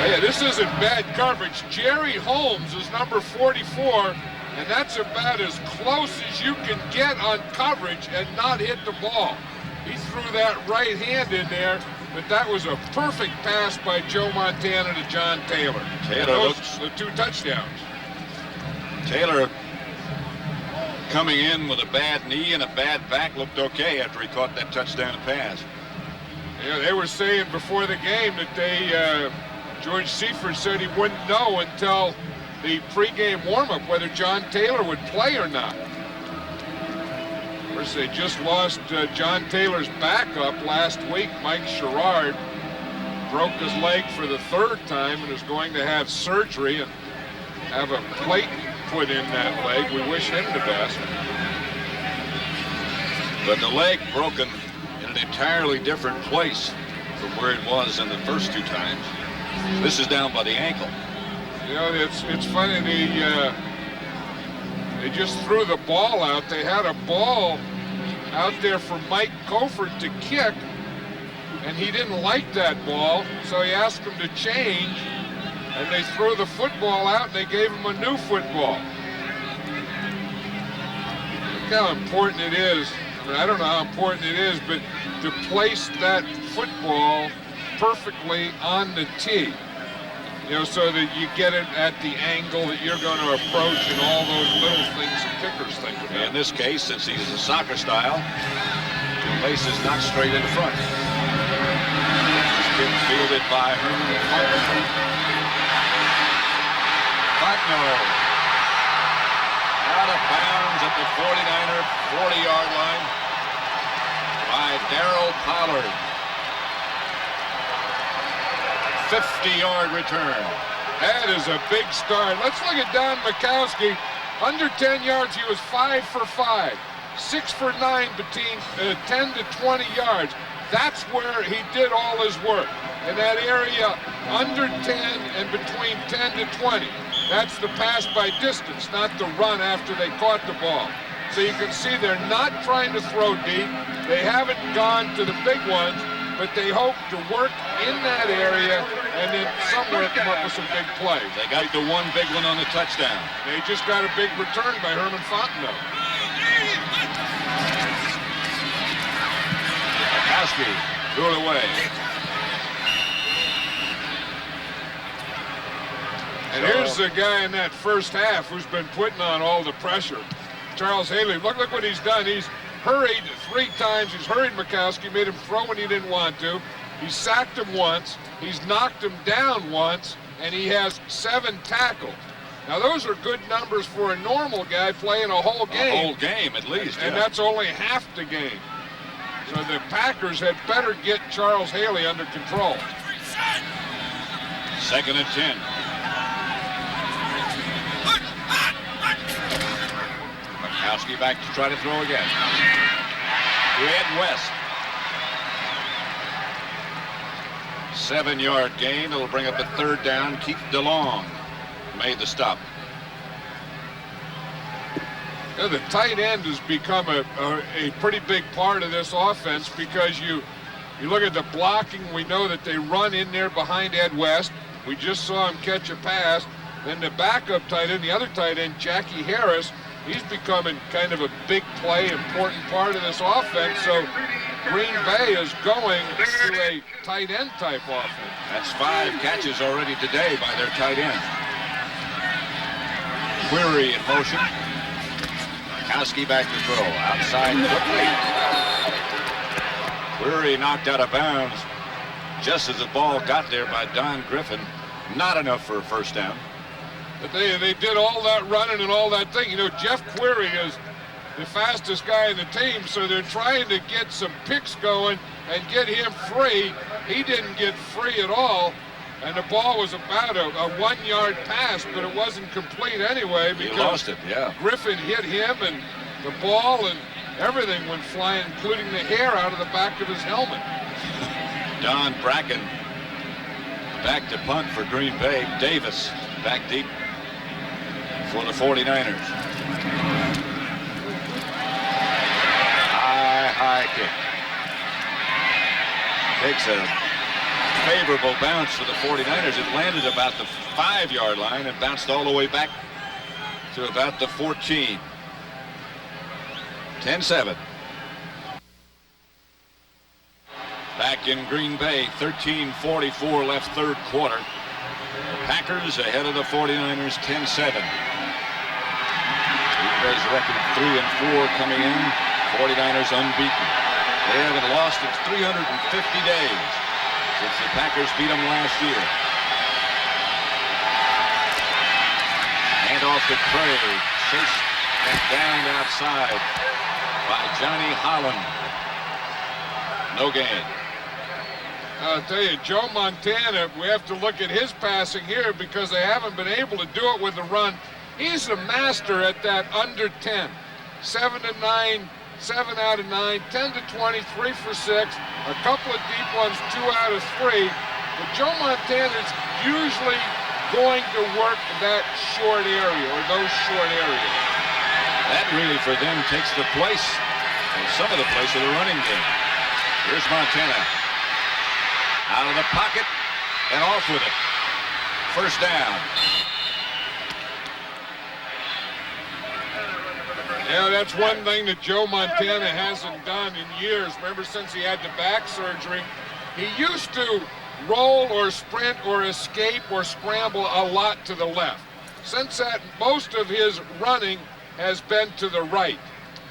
S11: Hey, this isn't bad coverage. Jerry Holmes is number 44, and that's about as close as you can get on coverage and not hit the ball. He threw that right hand in there, but that was a perfect pass by Joe Montana to John Taylor. Those the 2 touchdowns.
S9: Taylor coming in with a bad knee and a bad back looked okay after he caught that touchdown pass.
S11: Yeah, they were saying before the game that George Seifert said he wouldn't know until the pregame warm-up whether John Taylor would play or not. Of course, they just lost John Taylor's backup last week, Mike Sherrard. Broke his leg for the 3rd time and is going to have surgery and have a plate put in that leg. We wish him the best.
S9: But the leg broken in an entirely different place from where it was in the first 2 times. This is down by the ankle.
S11: You know, it's funny, they just threw the ball out. They had a ball out there for Mike Koford to kick, and he didn't like that ball, so he asked him to change, and they threw the football out, and they gave him a new football. Look how important it is. I mean, I don't know how important it is, but to place that football perfectly on the tee, you know, so that you get it at the angle that you're going to approach and all those little things that kickers think about.
S9: In this case, since he's a soccer style, the place is not straight in front. This kid fielded by Herman Fontenot. Out of bounds at the 49er 40-yard line by Darryl Pollard. 50-yard return.
S11: That is a big start. Let's look at Don Mikowski. Under 10 yards, he was 5 for 5. 6 for 9 between 10 to 20 yards. That's where he did all his work. In that area, under 10 and between 10 to 20. That's the pass by distance, not the run after they caught the ball. So you can see they're not trying to throw deep. They haven't gone to the big ones, but they hope to work in that area and then somewhere come up with some big plays.
S9: They got the one big one on the touchdown.
S11: They just got a big return by Herman Fontenot.
S9: Mikowski threw it away.
S11: And here's the guy in that first half who's been putting on all the pressure. Charles Haley, look what he's done. He's hurried 3 times. He's hurried Mikowski, made him throw when he didn't want to. He sacked him once. He's knocked him down once, and he has 7 tackles. Now, those are good numbers for a normal guy playing a whole game.
S9: A whole game, at least,
S11: And
S9: yeah.
S11: that's only half the game. So the Packers had better get Charles Haley under control.
S9: 2nd and 10. Mikowski back to try to throw again. To Ed West. 7-yard gain. It'll bring up a 3rd down. Keith DeLong made the stop.
S11: Yeah, the tight end has become a pretty big part of this offense because you look at the blocking. We know that they run in there behind Ed West. We just saw him catch a pass. Then the backup tight end, the other tight end, Jackie Harris, he's becoming kind of a big play, important part of this offense. So Green Bay is going to a tight end type offense.
S9: That's 5 catches already today by their tight end. Query in motion. Mikowski back to throw. Outside quickly. Query knocked out of bounds just as the ball got there by Don Griffin. Not enough for a 1st down.
S11: But they did all that running and all that thing. You know, Jeff Query is the fastest guy in the team, so they're trying to get some picks going and get him free. He didn't get free at all, and the ball was about a 1-yard pass, but it wasn't complete anyway because
S9: he lost it, yeah.
S11: Griffin hit him, and the ball and everything went flying, including the hair out of the back of his helmet.
S9: Don Bracken back to punt for Green Bay. Davis back deep for the 49ers. High kick. Takes a favorable bounce for the 49ers. It landed about the 5-yard line and bounced all the way back to about the 14. 10-7. Back in Green Bay, 13:44 left 3rd quarter. Packers ahead of the 49ers, 10-7. Green Bay's record 3-4 coming in. 49ers unbeaten. They haven't lost in 350 days since the Packers beat them last year. Hand off to Craig. Chased and down outside by Johnny Holland. No gain.
S11: I'll tell you, Joe Montana, we have to look at his passing here because they haven't been able to do it with the run. He's a master at that under 10. 7 to 9, 7 out of 9, 10 to 20, 3 for 6, a couple of deep ones, 2 out of 3. But Joe Montana is usually going to work that short area or those short areas.
S9: That really for them takes the place, or some of the place of the running game. Here's Montana. Out of the pocket and off with it. 1st down.
S11: Yeah, that's one thing that Joe Montana hasn't done in years. Remember, since he had the back surgery, he used to roll or sprint or escape or scramble a lot to the left. Since that, most of his running has been to the right.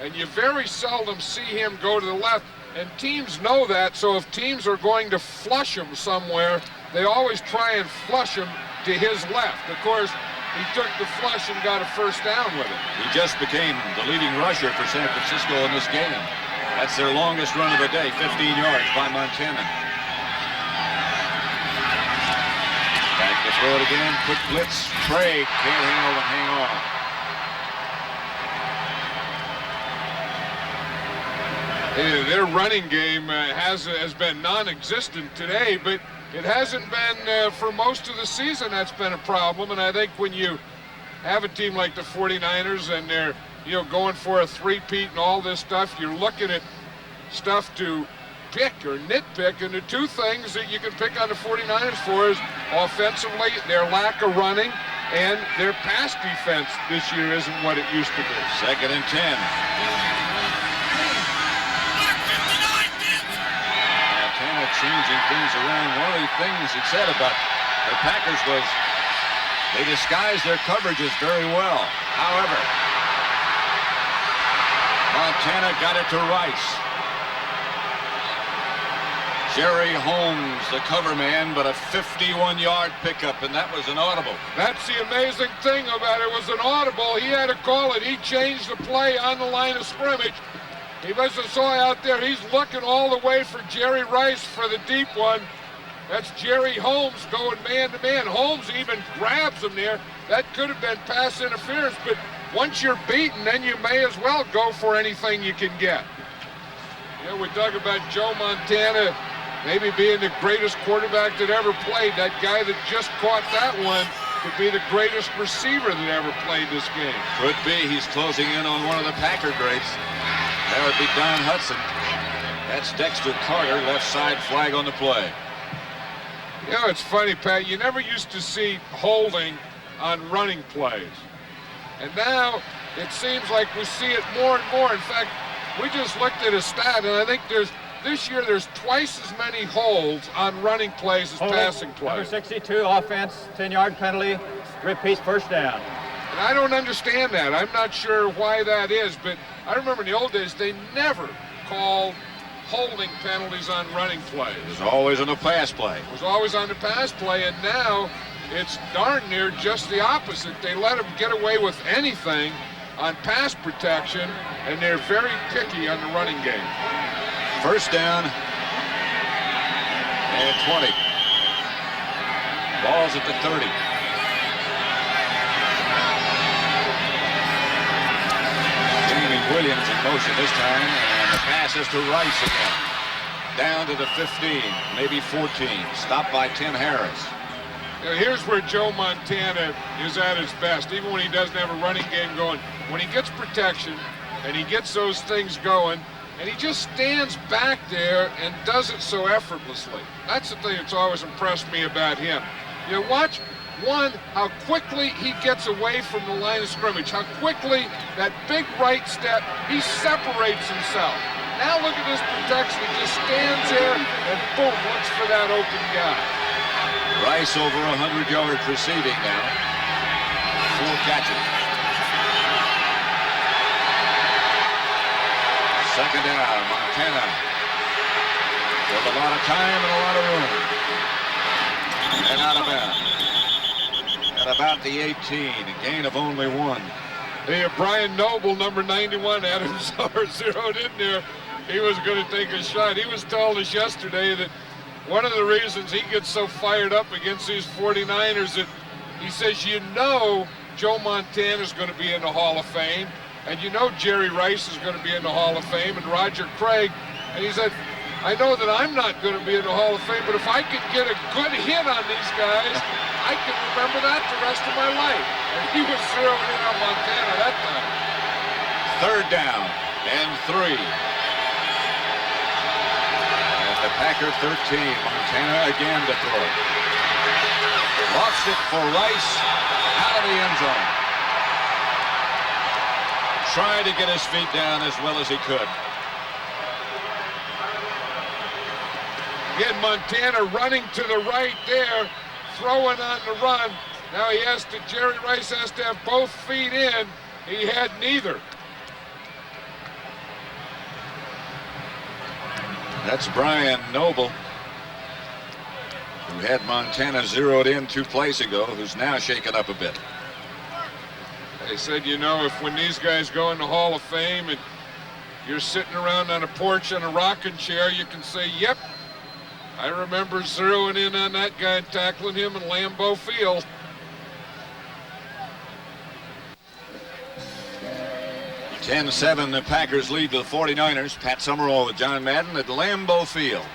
S11: And you very seldom see him go to the left. And teams know that, so if teams are going to flush him somewhere, they always try and flush him to his left. Of course, he took the flush and got a 1st down with it.
S9: He just became the leading rusher for San Francisco in this game. That's their longest run of the day, 15 yards by Montana. Back to throw it again, quick blitz. Craig can't hang on.
S11: Their running game has been non-existent today, but it hasn't been for most of the season. That's been a problem, and I think when you have a team like the 49ers and they're going for a 3-peat and all this stuff, you're looking at stuff to pick or nitpick, and the 2 things that you can pick on the 49ers for is offensively their lack of running and their pass defense this year isn't what it used to be.
S9: 2nd and 10. changing things around. One of the things he said about the Packers was they disguise their coverages very well. However, Montana got it to Rice. Jerry Holmes, the cover man, but a 51-yard pickup, and that was an audible.
S11: That's the amazing thing about it. It was an audible. He had to call it. He changed the play on the line of scrimmage. He must have saw out there. He's looking all the way for Jerry Rice for the deep one. That's Jerry Holmes going man-to-man. Holmes even grabs him there. That could have been pass interference, but once you're beaten, then you may as well go for anything you can get. You know, we talk about Joe Montana maybe being the greatest quarterback that ever played. That guy that just caught that one could be the greatest receiver that ever played this game.
S9: Could be. He's closing in on one of the Packer greats. That would be Don Hudson. That's Dexter Carter, left side, flag on the play.
S11: You know, it's funny, Pat, you never used to see holding on running plays. And now it seems like we see it more and more. In fact, we just looked at a stat, and I think this year there's twice as many holds on running plays as passing plays.
S12: Number 62, offense, 10-yard penalty, repeat first down.
S11: And I don't understand that. I'm not sure why that is, but I remember in the old days they never called holding penalties on running plays.
S9: It was always on the pass play.
S11: It was always on the pass play, and now it's darn near just the opposite. They let them get away with anything on pass protection, and they're very picky on the running game.
S9: First down and 20. Ball's at the 30. Jamie Williams in motion this time, and the pass is to Rice again. Down to the 15, maybe 14. Stopped by Tim Harris.
S11: Now here's where Joe Montana is at his best, even when he doesn't have a running game going. When he gets protection and he gets those things going, and he just stands back there and does it so effortlessly. That's the thing that's always impressed me about him. You know, watch, one, how quickly he gets away from the line of scrimmage, how quickly that big right step, he separates himself. Now look at this protection. He just stands there and boom, looks for that open guy.
S9: Rice over 100 yards receiving now. 4 catches. Second down, Montana. With a lot of time and a lot of room. And out of bounds. At about the 18, a gain of only 1.
S11: Hey, Brian Noble, number 91, had him zeroed in there. He was going to take a shot. He was telling us yesterday that one of the reasons he gets so fired up against these 49ers that he says, you know, Joe Montana's going to be in the Hall of Fame, and you know Jerry Rice is going to be in the Hall of Fame, and Roger Craig. And he said, I know that I'm not going to be in the Hall of Fame, but if I could get a good hit on these guys, I can remember that the rest of my life. And he was zeroing in on Montana that time.
S9: Third down and 3. At the Packer 13, Montana again to throw. Lost it for Rice out of the end zone. Tried to get his feet down as well as he could.
S11: Again, Montana running to the right there, throwing on the run. Now he has to, Jerry Rice has to have both feet in. He had neither.
S9: That's Brian Noble, who had Montana zeroed in 2 plays ago, who's now shaken up a bit.
S11: They said, you know, if when these guys go in the Hall of Fame and you're sitting around on a porch on a rocking chair, you can say, yep, I remember zeroing in on that guy and tackling him in Lambeau Field.
S9: (10-7), the Packers lead to the 49ers. Pat Summerall with John Madden at Lambeau Field.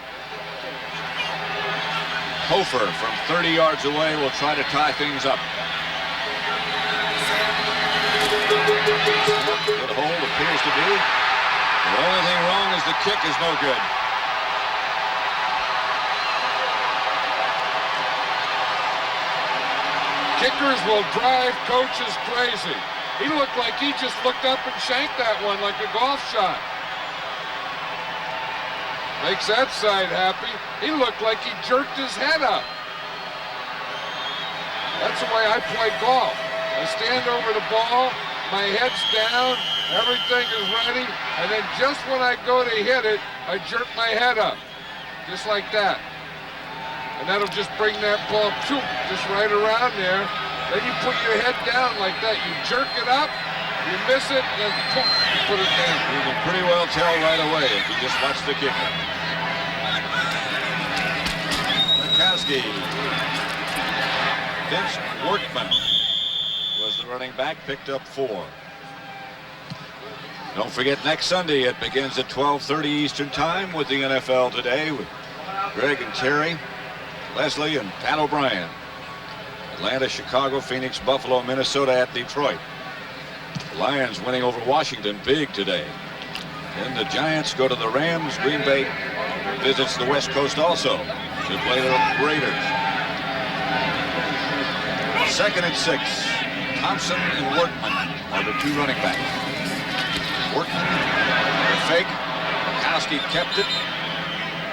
S9: Hofer from 30 yards away will try to tie things up. Good hold appears to be. The only thing wrong is the kick is no good.
S11: Kickers will drive coaches crazy. He looked like he just looked up and shanked that one like a golf shot. Makes that side happy. He looked like he jerked his head up. That's the way I play golf. I stand over the ball, my head's down, everything is ready, and then just when I go to hit it, I jerk my head up. Just like that. And that'll just bring that ball just right around there. Then you put your head down like that. You jerk it up, you miss it, then poof, you put it down.
S9: You can pretty well tell right away if you just watch the kicker. Mikowski. Vince Workman was the running back, picked up 4. Don't forget, next Sunday it begins at 12:30 Eastern Time with the NFL Today with Greg and Terry, Leslie and Pat O'Brien. Atlanta, Chicago, Phoenix, Buffalo, Minnesota at Detroit. The Lions winning over Washington big today. Then the Giants go to the Rams. Green Bay visits the West Coast also to play the Raiders. 2nd and 6. Thompson and Workman are the 2 running backs. Workman, the fake. Mikowski kept it.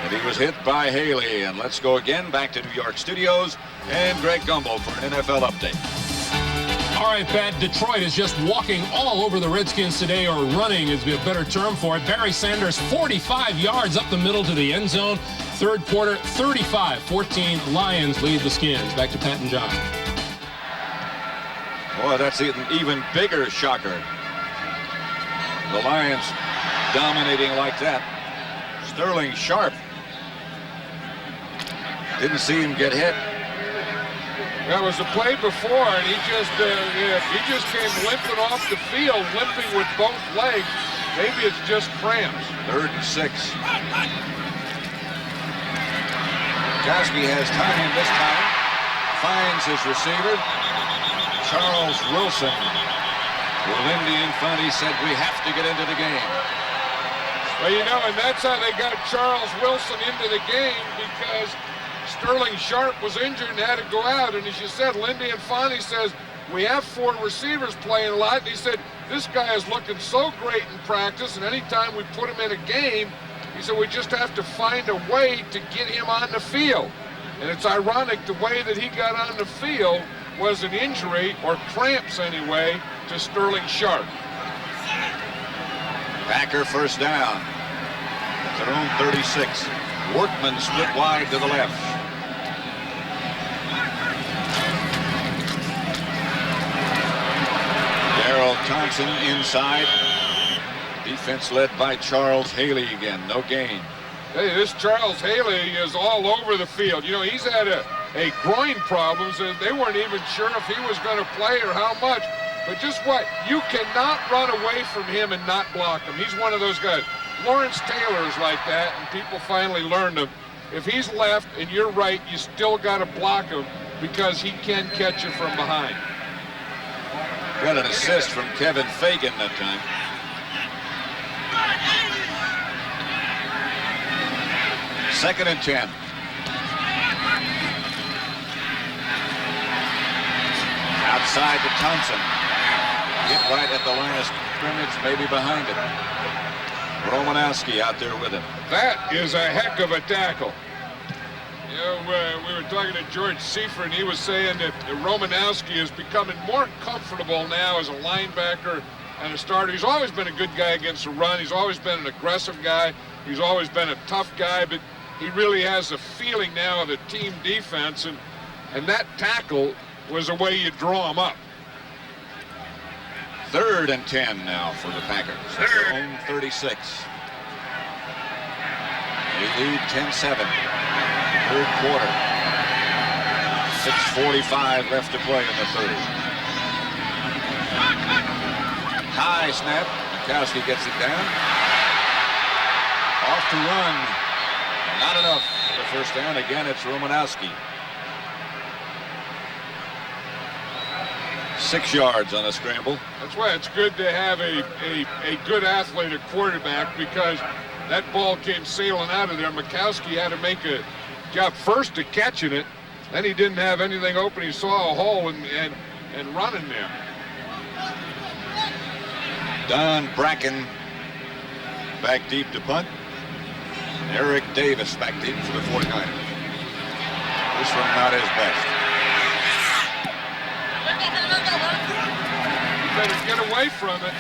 S9: And he was hit by Haley. And let's go again back to New York studios and Greg Gumbel for an NFL update.
S5: All right, Pat, Detroit is just walking all over the Redskins today, or running is a better term for it. Barry Sanders, 45 yards up the middle to the end zone. Third quarter, 35-14. Lions lead the Skins. Back to Pat and John.
S9: Boy, that's an even bigger shocker. The Lions dominating like that. Sterling Sharp. Didn't see him get hit.
S11: That was the play before, and he just came limping off the field, limping with both legs. Maybe it's just cramps.
S9: 3rd and 6. Mikowski has time this time. Finds his receiver. Charles Wilson. Lindy Infante said, we have to get into the game.
S11: Well, you know, and that's how they got Charles Wilson into the game, because Sterling Sharp was injured and had to go out. And as you said, Lindy Infante says, we have 4 receivers playing a lot. And he said, this guy is looking so great in practice, and anytime we put him in a game, he said, we just have to find a way to get him on the field. And it's ironic, the way that he got on the field was an injury, or cramps anyway, to Sterling Sharp.
S9: Packer first down. Their own 36. Workman split wide to the left. Darrell Thompson inside. Defense led by Charles Haley again. No gain.
S11: Hey, this Charles Haley is all over the field. You know, he's had a groin problems, and they weren't even sure if he was going to play or how much. But just what? You cannot run away from him and not block him. He's one of those guys. Lawrence Taylor is like that, and people finally learned him. If he's left and you're right, you still got to block him, because he can catch you from behind.
S9: Got an assist from Kevin Fagan that time. Second and 10. Outside to Thompson. Hit right at the line of scrimmage, maybe behind it. Romanowski out there with him.
S11: That is a heck of a tackle. You know, we were talking to George Seifert, and he was saying that Romanowski is becoming more comfortable now as a linebacker and a starter. He's always been a good guy against the run. He's always been an aggressive guy. He's always been a tough guy, but he really has a feeling now of the team defense, and that tackle was the way you draw him up.
S9: 3rd and 10 now for the Packers. Their own 36. They lead 10-7. Third quarter. 6:45 left to play in the third. High snap. Mikowski gets it down. Off to run. Not enough for the first down. Again, it's Romanowski. 6 yards on a scramble.
S11: That's why it's good to have a good athlete at quarterback, because that ball came sailing out of there. Mikowski had to make a job first at catching it. Then he didn't have anything open. He saw a hole and running there.
S9: Don Bracken back deep to punt. Eric Davis back in for the 49ers. This one not his best.
S11: You better get away from it.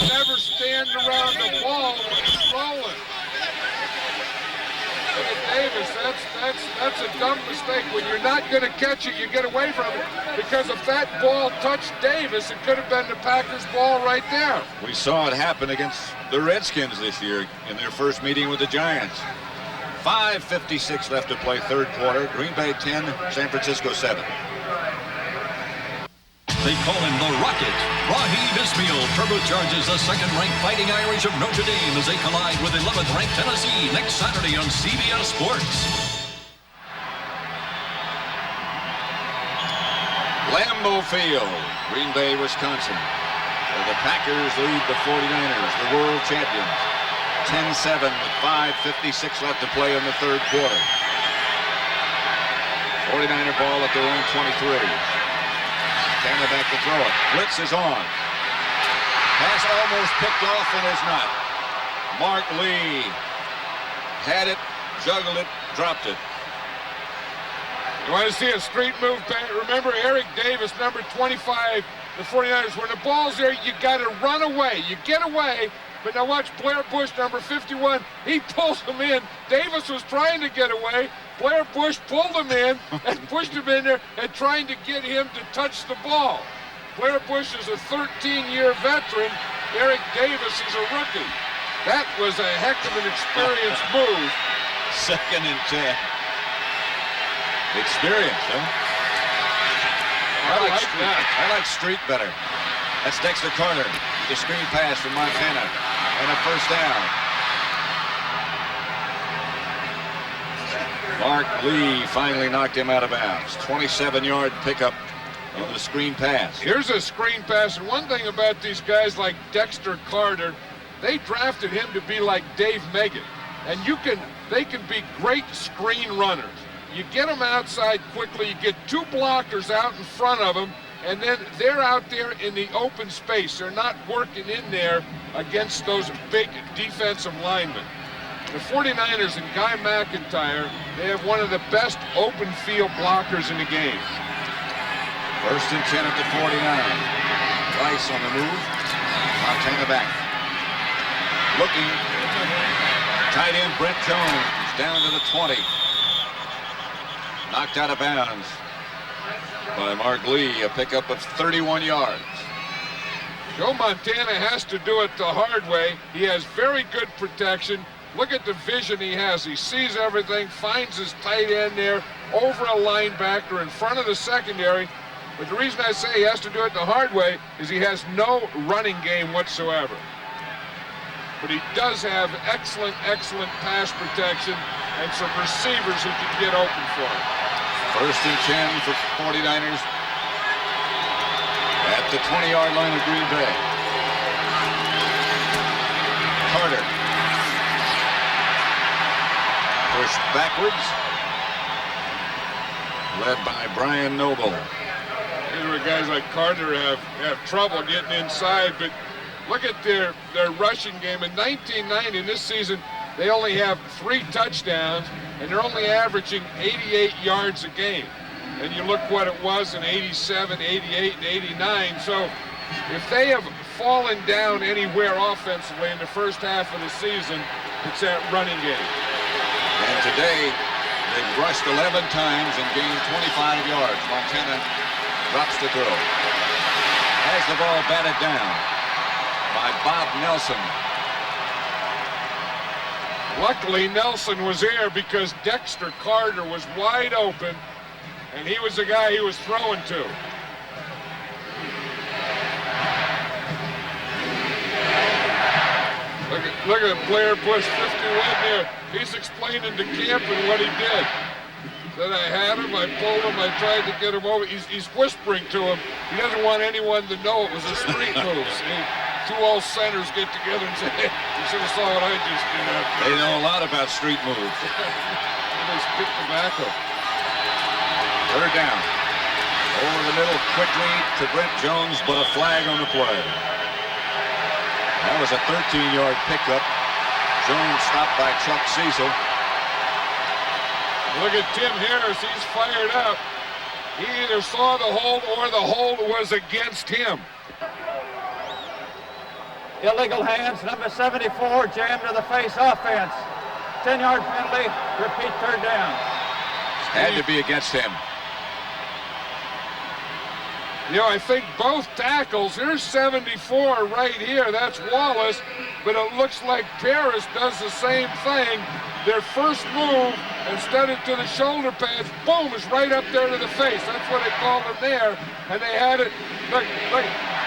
S11: Never stand around the ball when it's rolling. Look at Davis, that's a dumb mistake. When you're not going to catch it, you get away from it. Because if that ball touched Davis, it could have been the Packers' ball right there.
S9: We saw it happen against the Redskins this year in their first meeting with the Giants. 5:56 left to play, third quarter. Green Bay 10, San Francisco 7.
S10: They call him the Rocket. Raheem Ismail turbocharges the second-ranked Fighting Irish of Notre Dame as they collide with 11th-ranked Tennessee next Saturday on CBS Sports.
S9: Lambeau Field, Green Bay, Wisconsin. Where the Packers lead the 49ers, the world champions. 10-7 with 5:56 left to play in the third quarter. 49er ball at their own 23. Montana back to throw it. Blitz is on. Pass almost picked off and is not. Mark Lee had it, juggled it, dropped it.
S11: You want to see a street move? Remember Eric Davis, number 25, the 49ers. When the ball's there, you got to run away. You get away. But now watch Blair Bush, number 51. He pulls him in. Davis was trying to get away. Blair Bush pulled him in and pushed him in there and trying to get him to touch the ball. Blair Bush is a 13-year veteran. Eric Davis is a rookie. That was a heck of an experienced move.
S9: 2nd and 10. Experience, huh?
S11: I like that.
S9: I like street better. That's Dexter Carter. The screen pass from Montana. And a first down. Mark Lee finally knocked him out of bounds. 27-yard pickup on the screen pass.
S11: Here's a screen pass. And one thing about these guys like Dexter Carter, they drafted him to be like Dave Megan. And they can be great screen runners. You get them outside quickly, you get two blockers out in front of them, and then they're out there in the open space. They're not working in there against those big defensive linemen. The 49ers and Guy McIntyre, they have one of the best open field blockers in the game.
S9: 1st and 10 at the 49. Rice on the move. Montana back. Looking. Tight end Brent Jones down to the 20. Knocked out of bounds by Mark Lee, a pickup of 31 yards.
S11: Joe Montana has to do it the hard way. He has very good protection. Look at the vision he has. He sees everything, finds his tight end there, over a linebacker in front of the secondary. But the reason I say he has to do it the hard way is he has no running game whatsoever. But he does have excellent pass protection and some receivers who can get open for him.
S9: 1st and 10 for 49ers at the 20-yard line of Green Bay. Carter. Pushed backwards. Led by Brian Noble.
S11: Here's where guys like Carter have trouble getting inside, but look at their rushing game. In 1990, in this season, they only have 3 touchdowns, and they're only averaging 88 yards a game. And you look what it was in 87, 88, and 89. So if they have fallen down anywhere offensively in the first half of the season, it's that running game.
S9: And today, they've rushed 11 times and gained 25 yards. Montana drops to throw. Has the ball batted down by Bob Nelson.
S11: Luckily, Nelson was there because Dexter Carter was wide open, and he was the guy he was throwing to. Look at Blair Bush, 51 there. He's explaining to Campen what he did. Said I had him, I pulled him, I tried to get him over. He's whispering to him. He doesn't want anyone to know it was a street move. Two old centers get together and say, hey, you should have saw what I just did out there.
S9: They know a lot about street moves.
S11: They spit tobacco.
S9: 3rd down. Over the middle quickly to Brent Jones, but a flag on the play. That was a 13-yard pickup. Jones stopped by Chuck Cecil.
S11: Look at Tim Harris. He's fired up. He either saw the hold or the hold was against him.
S12: Illegal hands, number 74, jammed to the face offense. 10-yard penalty, repeat third down.
S9: Had to be against him.
S11: You know, I think both tackles, here's 74 right here, that's Wallace, but it looks like Paris does the same thing. Their first move, instead of to the shoulder pads, boom, is right up there to the face. That's what they called it there, and they had it, look,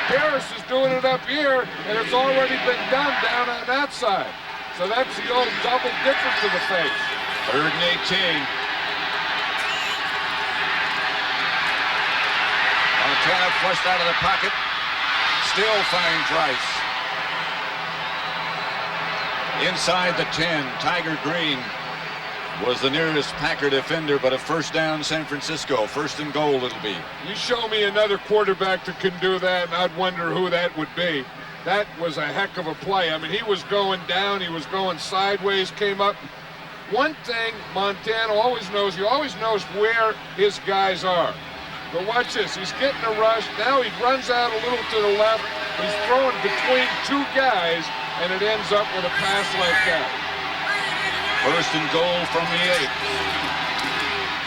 S11: Paris is doing it up here, and it's already been done down on that side. So that's the old double difference to the face.
S9: 3rd and 18. Montana flushed out of the pocket. Still finds Rice. Inside the 10, Tiger Green was the nearest Packer defender, but a first down San Francisco. 1st and goal it'll be.
S11: You show me another quarterback that can do that, and I'd wonder who that would be. That was a heck of a play. I mean, he was going down, he was going sideways, came up. One thing Montana always knows, he always knows where his guys are. But watch this, he's getting a rush. Now he runs out a little to the left. He's throwing between 2 guys, and it ends up with a pass like that.
S9: 1st and goal from the 8.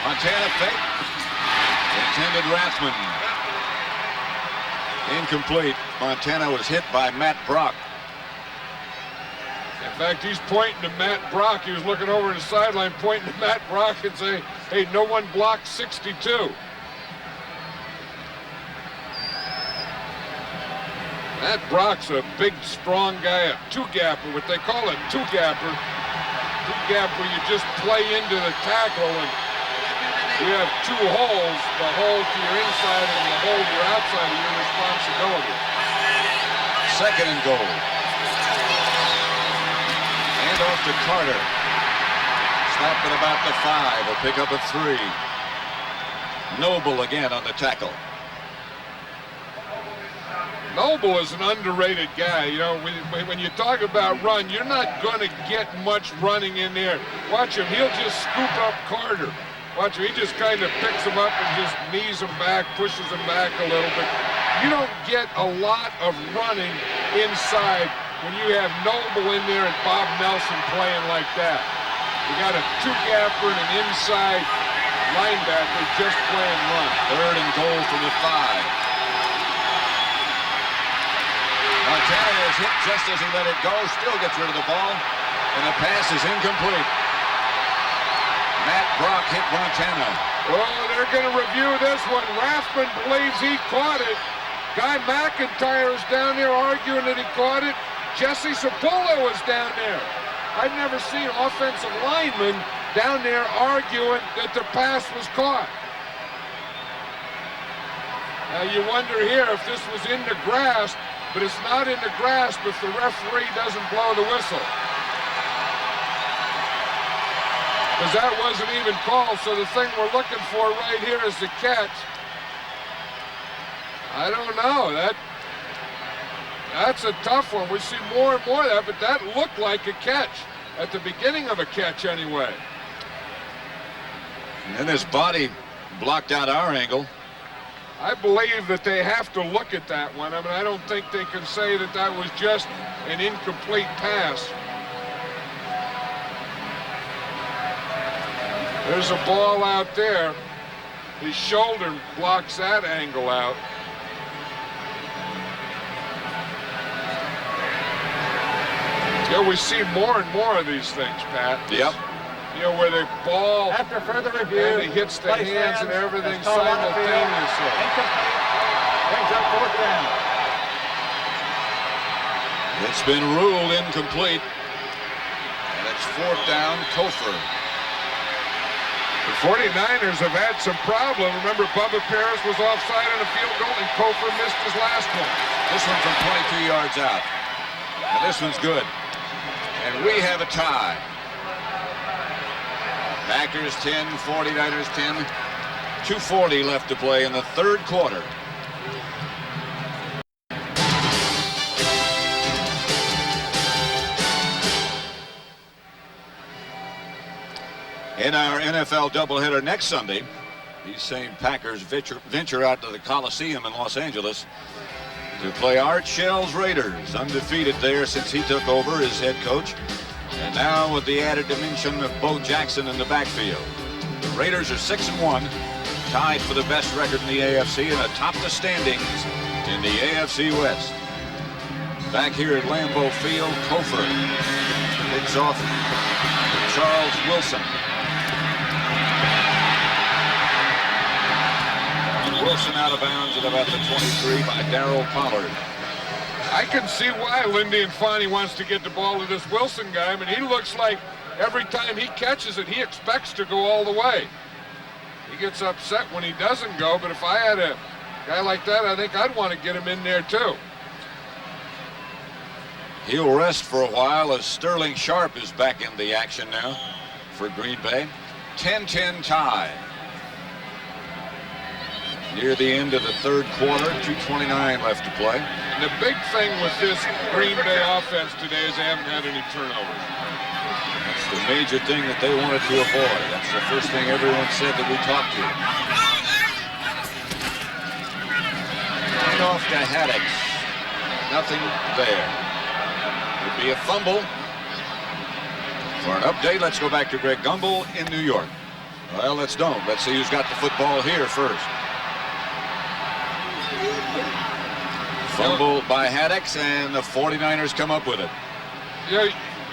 S9: Montana fake. Intended Rathman. Incomplete. Montana was hit by Matt Brock.
S11: In fact, he's pointing to Matt Brock. He was looking over the sideline, pointing to Matt Brock and saying, hey, no one blocked 62. Matt Brock's a big, strong guy, a two-gapper, what they call a two-gapper. Two-gapper, you just play into the tackle, and you have 2 holes, the hole to your inside and the hole to your outside of your responsibility.
S9: 2nd and goal. Hand off to Carter. Stop at about the 5. A pick up a 3. Noble again on the tackle.
S11: Noble is an underrated guy. You know, when you talk about run, you're not going to get much running in there. Watch him. He'll just scoop up Carter. Watch him. He just kind of picks him up and just knees him back, pushes him back a little bit. You don't get a lot of running inside when you have Noble in there and Bob Nelson playing like that. You got a two-gapper and an inside linebacker just playing run.
S9: 3rd and goal from the 5. Montana is hit just as he let it go, still gets rid of the ball, and the pass is incomplete. Matt Brock hit Montana.
S11: Oh, they're going to review this one. Rathman believes he caught it. Guy McIntyre is down there arguing that he caught it. Jesse Sapula was down there. I've never seen offensive linemen down there arguing that the pass was caught. Now you wonder here if this was in the grass, but it's not in the grass if the referee doesn't blow the whistle. Because that wasn't even called, so the thing we're looking for right here is the catch. I don't know. That's a tough one. We see more and more of that, but that looked like a catch at the beginning of a catch anyway.
S9: And then his body blocked out our angle.
S11: I believe that they have to look at that one. I mean, I don't think they can say that that was just an incomplete pass. There's a ball out there. His shoulder blocks that angle out. Yeah, we see more and more of these things, Pat.
S9: Yep.
S11: You know, where the ball
S12: after further review,
S11: and it hits the hands and everything simultaneously.
S12: Brings up 4th down.
S9: It's been ruled incomplete. And it's 4th down, Kofor.
S11: The 49ers have had some problem. Remember, Bubba Paris was offside on a field goal, and Kofor missed his last one.
S9: This one from 22 yards out. And this one's good. And we have a tie. Packers 10, 49ers 10. 2:40 left to play in the 3rd quarter. In our NFL doubleheader next Sunday, these same Packers venture out to the Coliseum in Los Angeles to play Art Shell's Raiders, undefeated there since he took over as head coach, and now with the added dimension of Bo Jackson in the backfield. The Raiders are 6-1, tied for the best record in the AFC and atop the standings in the AFC West. Back here at Lambeau Field, Kofor picks off Charles Wilson. Wilson out of bounds at about the 23 by Darryl Pollard.
S11: I can see why Lindy Infante wants to get the ball to this Wilson guy. I mean, he looks like every time he catches it, he expects to go all the way. He gets upset when he doesn't go, but if I had a guy like that, I think I'd want to get him in there too.
S9: He'll rest for a while as Sterling Sharp is back in the action now for Green Bay. 10-10 tie. Near the end of the third quarter, 2:29 left to play.
S11: And the big thing with this Green Bay offense today is they haven't had any turnovers.
S9: That's the major thing that they wanted to avoid. That's the first thing everyone said that we talked to. Right off to Haddix. Nothing there. Would be a fumble. For an update, let's go back to Greg Gumbel in New York. Well, let's don't. Let's see who's got the football here first. Fumble by Haddix, and the 49ers come up with it.
S11: Yeah,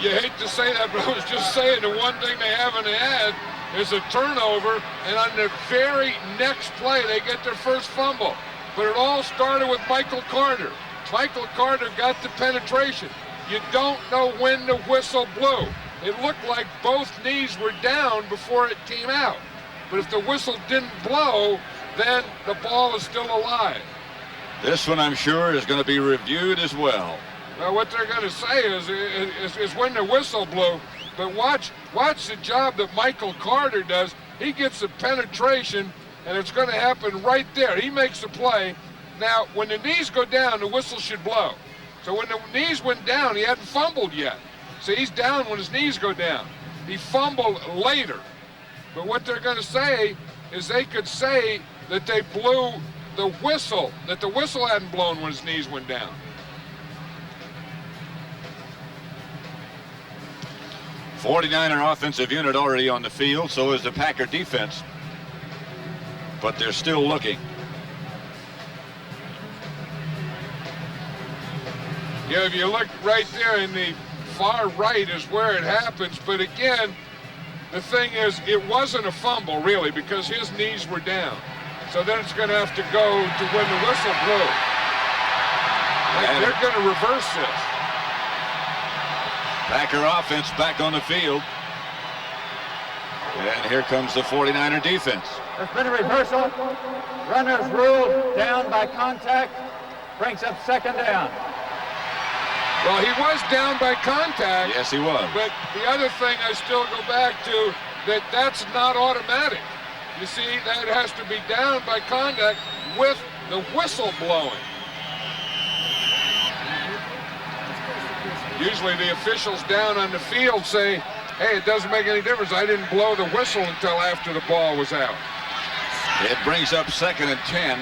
S11: you hate to say that, but I was just saying the one thing they haven't had is a turnover, and on the very next play, they get their first fumble. But it all started with Michael Carter. Michael Carter got the penetration. You don't know when the whistle blew. It looked like both knees were down before it came out. But if the whistle didn't blow, then the ball is still alive.
S9: This one, I'm sure, is going to be reviewed as well.
S11: Well, what they're going to say is when the whistle blew. But watch the job that Michael Carter does. He gets the penetration, and it's going to happen right there. He makes the play. Now, when the knees go down, the whistle should blow. So when the knees went down, he hadn't fumbled yet. So he's down when his knees go down. He fumbled later. But what they're going to say is they could say that they blew the whistle, that the whistle hadn't blown when his knees went down.
S9: '49er offensive unit already on the field, so is the Packer defense. But they're still looking.
S11: Yeah, if you look right there in the far right is where it happens. But again, the thing is, it wasn't a fumble, really, because his knees were down. So then it's going to have to go to when the whistle blew. They're going to reverse this.
S9: Packer offense back on the field. And here comes the 49er defense.
S12: There's been a reversal. Runners ruled down by contact. Brings up second down.
S11: Well, he was down by contact.
S9: Yes, he was.
S11: But the other thing I still go back to, that's not automatic. You see, that has to be down by contact with the whistle blowing. Usually the officials down on the field say, hey, it doesn't make any difference. I didn't blow the whistle until after the ball was out.
S9: It brings up 2nd and 10.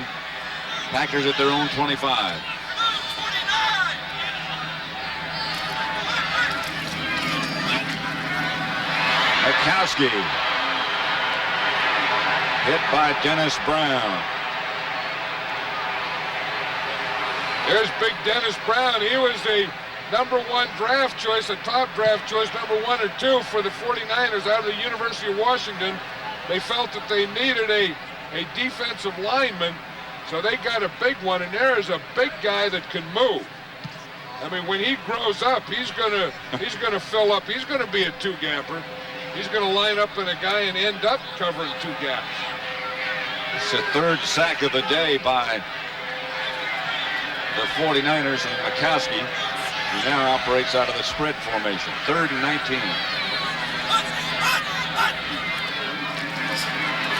S9: Packers at their own 25. Mikowski. Hit by Dennis Brown.
S11: There's big Dennis Brown. He was the #1 draft choice, a top draft choice, #1 or 2 for the 49ers out of the University of Washington. They felt that they needed a defensive lineman, so they got a big one, and there is a big guy that can move. I mean, when he grows up, he's gonna fill up. He's gonna be a two-gapper. He's gonna line up in a guy and end up covering two gaps.
S9: It's the 3rd sack of the day by the 49ers, and Mikowski, who now operates out of the spread formation. 3rd and 19.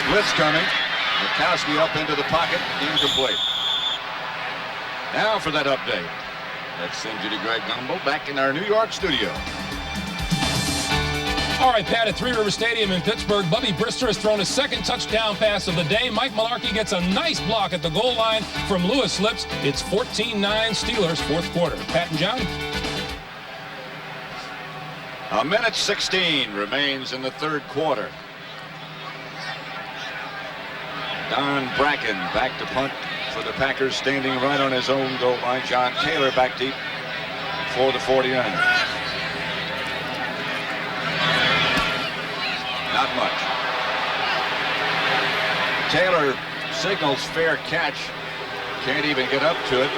S9: Blitz coming. Mikowski up into the pocket, incomplete. Now for that update. Let's send you to Greg Gumbel back in our New York studio.
S5: All right, Pat, at Three River Stadium in Pittsburgh, Bubby Brister has thrown his second touchdown pass of the day. Mike Mularkey gets a nice block at the goal line from Lewis Lips. It's 14-9 Steelers, fourth quarter. Pat and John.
S9: A minute 16 remains in the third quarter. Don Bracken back to punt for the Packers, standing right on his own goal line. John Taylor back deep for the 49ers. Not much. Taylor signals fair catch. Can't even get up to it.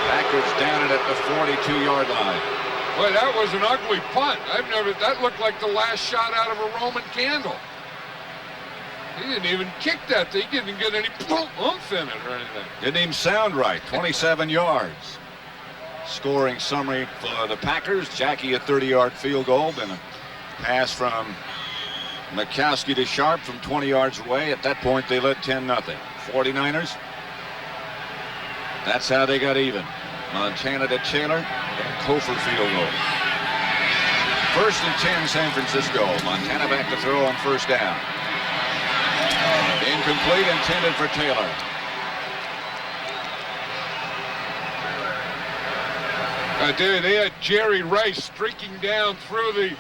S9: Packers down it at the 42-yard line.
S11: Boy, that was an ugly punt. That looked like the last shot out of a Roman candle. He didn't even kick that thing. He didn't get any oomph in it or anything.
S9: Didn't even sound right. 27 yards. Scoring summary for the Packers. Jackie a 30-yard field goal. Then a pass from Mikowski to Sharp from 20 yards away. At that point, they led 10-0. 49ers. That's how they got even. Montana to Taylor. A Kofor field goal. 1st and 10, San Francisco. Montana back to throw on first down. Incomplete, intended for Taylor.
S11: They had Jerry Rice streaking down through the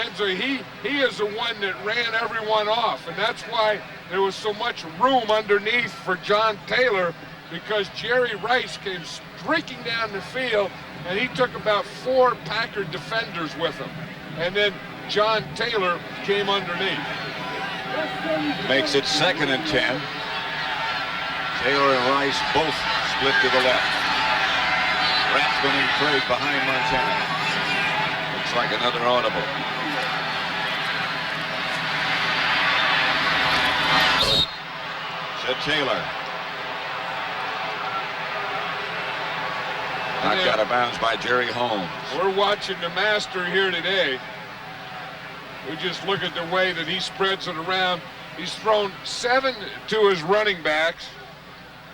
S11: end zone. He is the one that ran everyone off, and that's why there was so much room underneath for John Taylor, because Jerry Rice came streaking down the field, and he took about 4 Packer defenders with him, and then John Taylor came underneath.
S9: Makes it 2nd and 10. Taylor and Rice both split to the left. Rathman and Craig behind Montana. Looks like another audible. To Taylor. Knocked out of bounds by Jerry Holmes.
S11: We're watching the master here today. We just look at the way that he spreads it around. He's thrown 7 to his running backs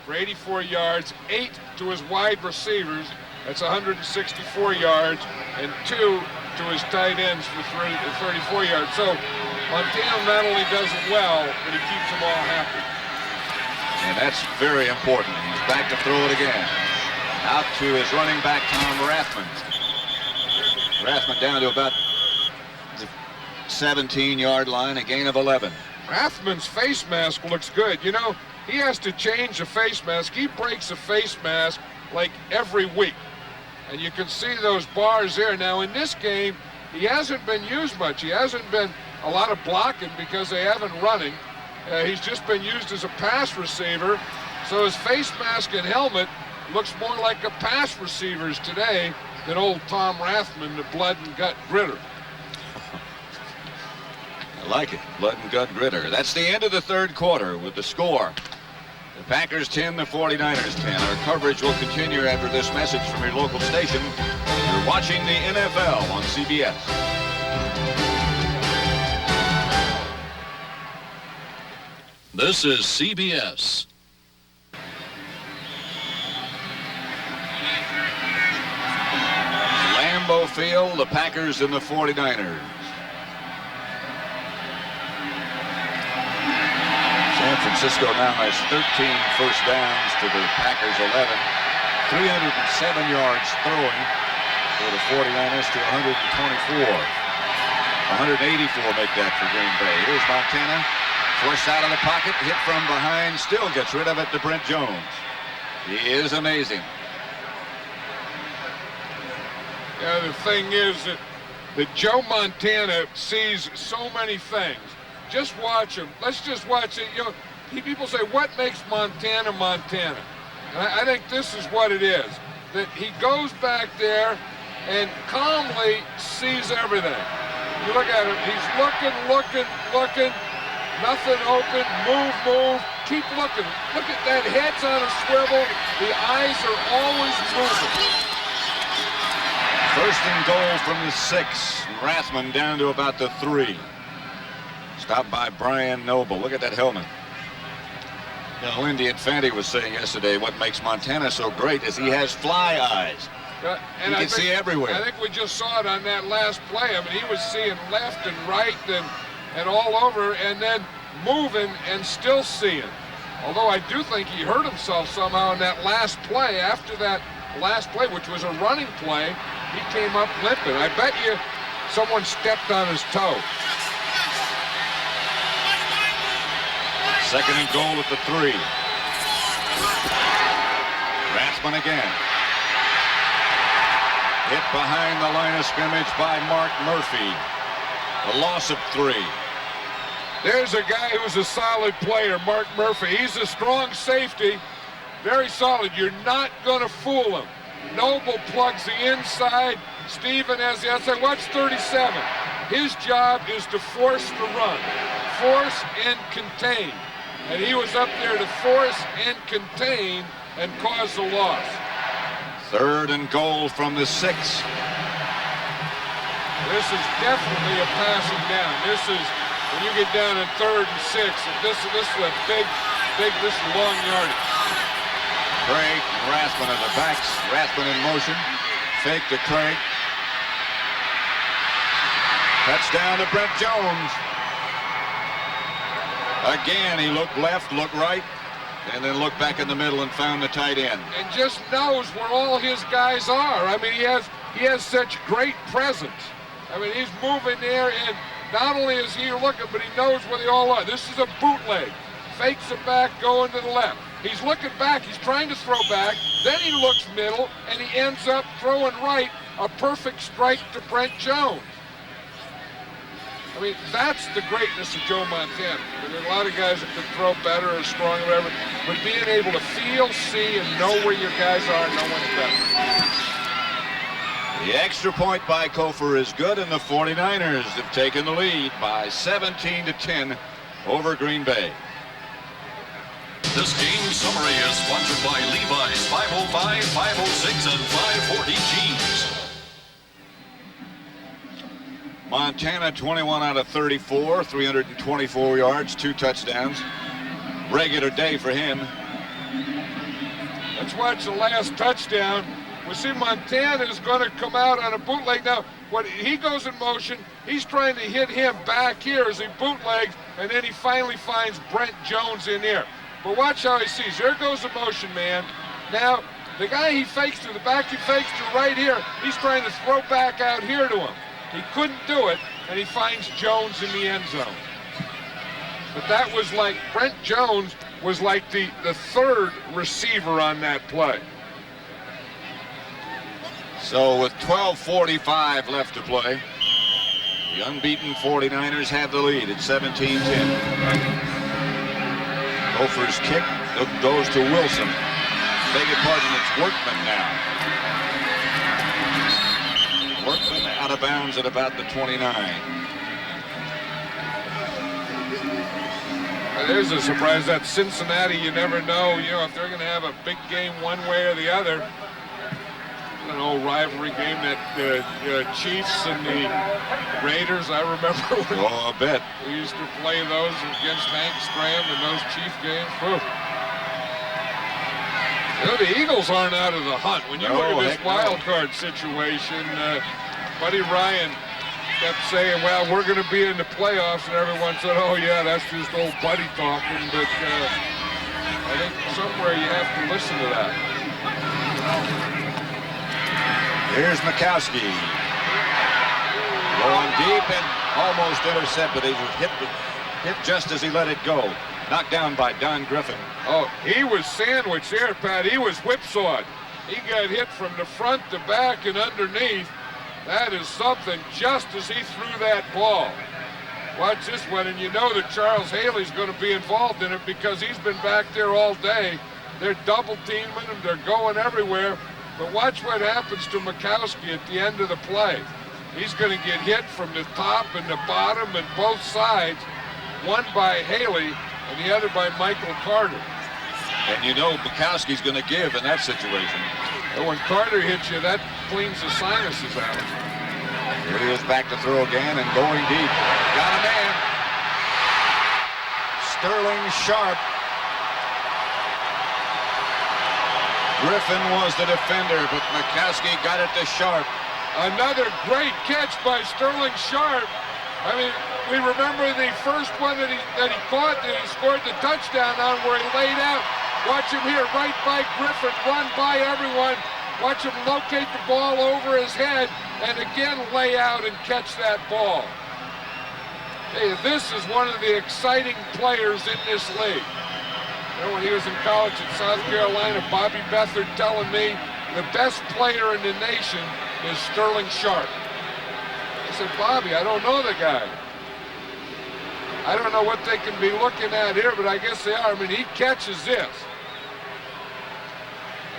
S11: for 84 yards, 8 to his wide receivers. That's 164 yards, and 2 to his tight ends for 34 yards. So Montana not only does it well, but he keeps them all happy.
S9: And that's very important. He's back to throw it again. Out to his running back, Tom Rathman. Rathman down to about the 17-yard line, a gain of 11.
S11: Rathman's face mask looks good. You know, he has to change the face mask. He breaks a face mask like every week. And you can see those bars there. Now, in this game, he hasn't been used much. He hasn't been a lot of blocking because they haven't running. He's just been used as a pass receiver. So his face mask and helmet looks more like a pass receiver's today than old Tom Rathman, the blood and gut gritter.
S9: I like it. Blood and gut gritter. That's the end of the third quarter with the score. The Packers 10, the 49ers 10. Our coverage will continue after this message from your local station. You're watching the NFL on CBS.
S10: This is CBS.
S9: Lambeau Field, the Packers and the 49ers. San Francisco now has 13 first downs to the Packers 11. 307 yards throwing for the 49ers to 124. 184 make that for Green Bay. Here's Montana. Forced out of the pocket, hit from behind, still gets rid of it to Brent Jones. He is amazing.
S11: Yeah, the thing is that Joe Montana sees so many things. Just watch him. Let's just watch it. You know, people say, what makes Montana Montana? And I think this is what it is. That he goes back there and calmly sees everything. You look at him, he's looking. Nothing open, move, keep looking. Look at that, head's on a swivel. The eyes are always moving.
S9: First and goal from the 6. Rathman down to about the 3. Stopped by Brian Noble. Look at that helmet. You know, Lindy Infante was saying yesterday what makes Montana so great is he has fly eyes.
S11: And
S9: You
S11: I
S9: can see everywhere.
S11: I think we just saw it on that last play. I mean, he was seeing left and right and all over, and then moving and still seeing. Although I do think he hurt himself somehow in that last play. After that last play, which was a running play, he came up limping. I bet you someone stepped on his toe.
S9: Second and goal at the 3. Rathman again. Hit behind the line of scrimmage by Mark Murphy. A loss of 3.
S11: There's a guy who's a solid player, Mark Murphy. He's a strong safety, very solid. You're not going to fool him. Noble plugs the inside. Stephen has the outside. Watch 37. His job is to force the run, force and contain. And he was up there to force and contain and cause the loss.
S9: Third and goal from the 6.
S11: This is definitely a passing down. This is when you get down in 3rd and 6. This is a big, this is long yardage.
S9: Craig and Rathman are the backs. Rathman in motion. Fake to Craig. Touchdown to Brent Jones. Again, he looked left, looked right, and then looked back in the middle and found the tight end.
S11: And just knows where all his guys are. I mean, he has such great presence. I mean, he's moving there, and not only is he looking, but he knows where they all are. This is a bootleg. Fakes it back, going to the left. He's looking back. He's trying to throw back. Then he looks middle, and he ends up throwing right. A perfect strike to Brent Jones. I mean, that's the greatness of Joe Montana. There are a lot of guys that can throw better or stronger, whatever, but being able to feel, see, and know where your guys are, no one's better.
S9: The extra point by Kofor is good, and the 49ers have taken the lead by 17-10 over Green Bay.
S10: This game summary is sponsored by Levi's 505, 506, and 540 jeans.
S9: Montana 21 out of 34, 324 yards, 2 touchdowns. Regular day for him.
S11: Let's watch the last touchdown. We see Montana is going to come out on a bootleg. Now, when he goes in motion, he's trying to hit him back here as he bootlegs, and then he finally finds Brent Jones in there. But watch how he sees. There goes the motion man. Now, the guy he fakes to, the back he fakes to right here, he's trying to throw back out here to him. He couldn't do it, and he finds Jones in the end zone. But that was like, Brent Jones was like the 3rd receiver on that play.
S9: So with 12:45 left to play, the unbeaten 49ers have the lead at 17-10. Kofor's kick goes to Wilson. Beg your pardon, it's Workman now. Workman out of bounds at about the 29.
S11: There's a surprise. That Cincinnati, you never know, if they're going to have a big game one way or the other. An old rivalry game, that Chiefs and the Raiders, I remember when
S9: I bet.
S11: We used to play those against Hank Stram in those Chief games. The Eagles aren't out of the hunt. When you look at this wild card situation, Buddy Ryan kept saying, well, we're going to be in the playoffs, and everyone said, oh, yeah, that's just old Buddy talking. But I think somewhere you have to listen to that.
S9: Here's Mikowski. Going deep and almost intercepted. He was hit just as he let it go. Knocked down by Don Griffin.
S11: Oh, he was sandwiched there, Pat. He was whipsawed. He got hit from the front to back and underneath. That is something, just as he threw that ball. Watch this one, and you know that Charles Haley's going to be involved in it because he's been back there all day. They're double teaming him. They're going everywhere. But watch what happens to Mikowski at the end of the play. He's going to get hit from the top and the bottom and both sides, one by Haley and the other by Michael Carter.
S9: And you know Mikowski's going to give in that situation.
S11: And when Carter hits you, that cleans the sinuses out.
S9: Here he is back to throw again and going deep. Got a man. Sterling Sharp. Griffin was the defender, but McCaskey got it to Sharp.
S11: Another great catch by Sterling Sharp. I mean, we remember the first one that he caught that he scored the touchdown on, where he laid out. Watch him here, right by Griffin, run by everyone. Watch him locate the ball over his head and again lay out and catch that ball. Hey, this is one of the exciting players in this league. You know, when he was in college at South Carolina, Bobby Beathard telling me the best player in the nation is Sterling Sharp. I said, Bobby, I don't know the guy. I don't know what they can be looking at here, but I guess they are. I mean, he catches this.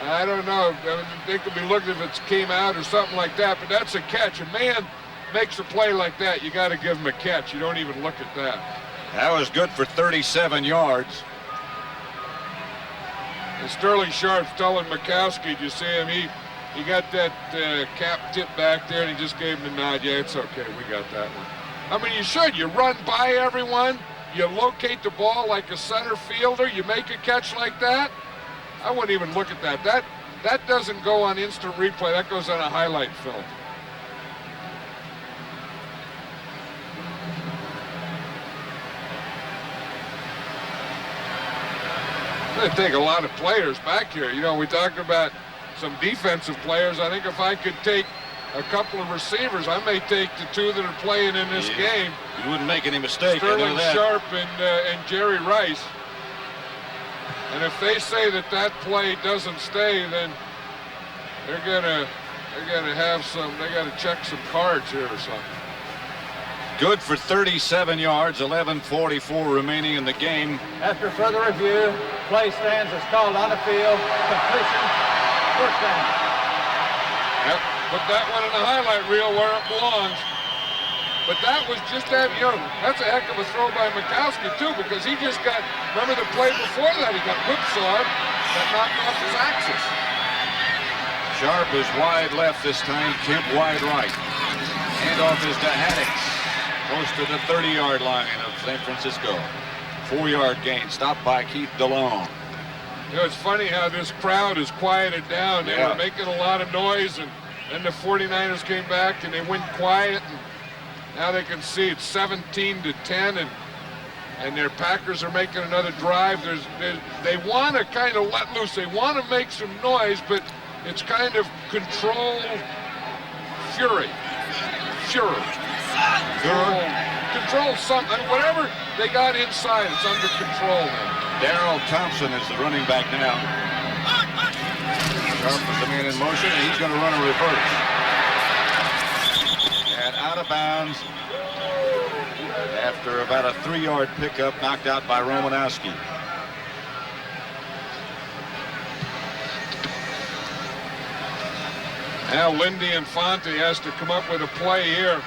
S11: I don't know. I mean, they could be looking if it came out or something like that, but that's a catch. A man makes a play like that, you got to give him a catch. You don't even look at that.
S9: That was good for 37 yards.
S11: And Sterling Sharp's telling McCaskey, you see him, he got that cap tip back there, and he just gave him the nod. Yeah, it's okay, we got that one. I mean, you should. You run by everyone, you locate the ball like a center fielder, you make a catch like that. I wouldn't even look at that. That doesn't go on instant replay. That goes on a highlight film. They take a lot of players back here. You know, we talked about some defensive players. I think if I could take a couple of receivers, I may take the two that are playing in this game.
S9: You wouldn't make any mistake.
S11: Sterling Sharp and Jerry Rice. And if they say that play doesn't stay, then they're gonna have some. They got to check some cards here or something.
S9: Good for 37 yards, 11:44 remaining in the game.
S12: After further review, play stands as called on the field. Completion, first down.
S11: Yep, put that one in the highlight reel where it belongs. But that was just that, you know, that's a heck of a throw by McCaskey, too, because he just got, remember the play before that, he got whipsawed, that knocked off his axis.
S9: Sharp is wide left this time, Kemp wide right. Handoff is to Haddix, close to the 30-yard line of San Francisco. 4-yard gain, stopped by Keith DeLong.
S11: You know, it's funny how this crowd has quieted down. They were making a lot of noise, and then the 49ers came back and they went quiet. And now they can see it's 17-10, and their Packers are making another drive. They want to kind of let loose. They want to make some noise, but it's kind of controlled fury. Control something. Whatever they got inside, it's under control now.
S9: Darrell Thompson is the running back now. Sharp is the man in motion, and he's going to run a reverse. And out of bounds after about a 3-yard pickup, knocked out by Romanowski.
S11: Now Lindy Infante has to come up with a play here.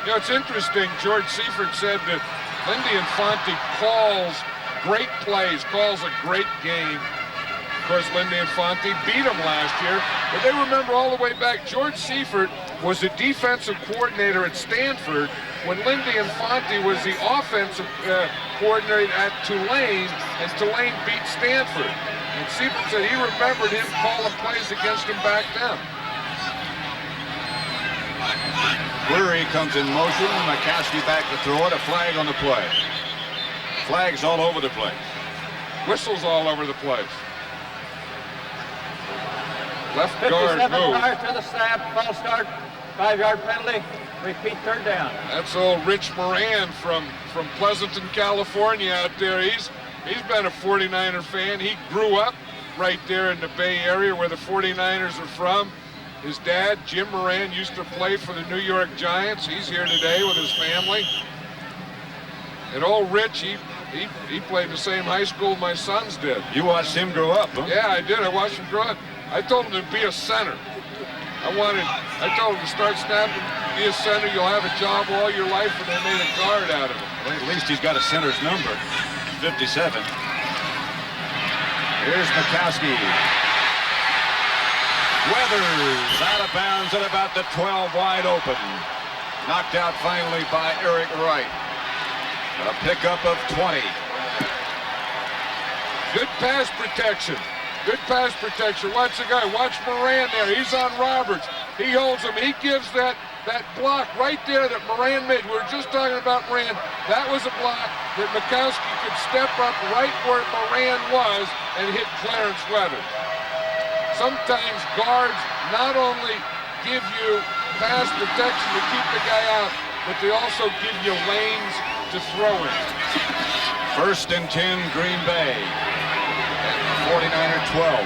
S11: You know, it's interesting, George Seifert said that Lindy Infante calls great plays, calls a great game. Of course, Lindy Infante beat him last year, but they remember all the way back, George Seifert was the defensive coordinator at Stanford when Lindy Infante was the offensive coordinator at Tulane, and Tulane beat Stanford. And Seifert said he remembered him calling plays against him back then.
S9: Fleury comes in motion, McCaskey back to throw it, a flag on the play. Flags all over the place.
S11: Whistles all over the place. Left guard
S12: 57
S11: move.
S12: yards to the snap, false start, 5-yard penalty, repeat third down.
S11: That's old Rich Moran from Pleasanton, California out there. He's been a 49er fan. He grew up right there in the Bay Area where the 49ers are from. His dad, Jim Moran, used to play for the New York Giants. He's here today with his family. And old Rich, he played the same high school my sons did.
S9: You watched him grow up, huh?
S11: Yeah, I did. I watched him grow up. I told him to be a center. I told him to start snapping, be a center, you'll have a job all your life, and they made a guard out of him.
S9: Well, at least he's got a center's number, 57. Here's McCaskey. Weathers out of bounds at about the 12, wide open. Knocked out finally by Eric Wright. A pickup of 20.
S11: Good pass protection. Good pass protection. Watch the guy. Watch Moran there. He's on Roberts. He holds him. He gives that block right there that Moran made. We were just talking about Moran. That was a block that Mikowski could step up right where Moran was and hit Clarence Weathers. Sometimes guards not only give you pass protection to keep the guy out, but they also give you lanes to throw in.
S9: 1st and 10, Green Bay. 49er 12.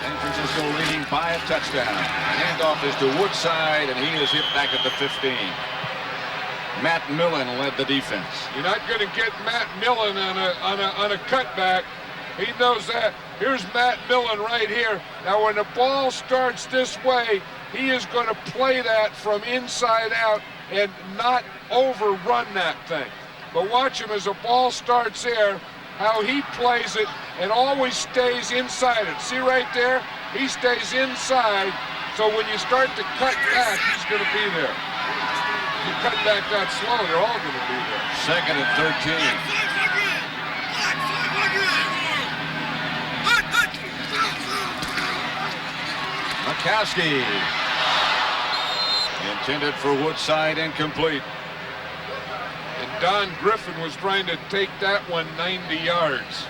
S9: San Francisco leading by a touchdown. Handoff is to Woodside, and he is hit back at the 15. Matt Millen led the defense.
S11: You're not going to get Matt Millen on a cutback. He knows that. Here's Matt Millen right here. Now, when the ball starts this way, he is going to play that from inside out and not overrun that thing. But watch him as the ball starts there, how he plays it and always stays inside it. See right there? He stays inside, so when you start to cut back, he's going to be there. If you cut back that slow, they're all going to be there.
S9: 2nd and 13. Mikowski. Intended for Woodside, incomplete.
S11: And Don Griffin was trying to take that one 90 yards.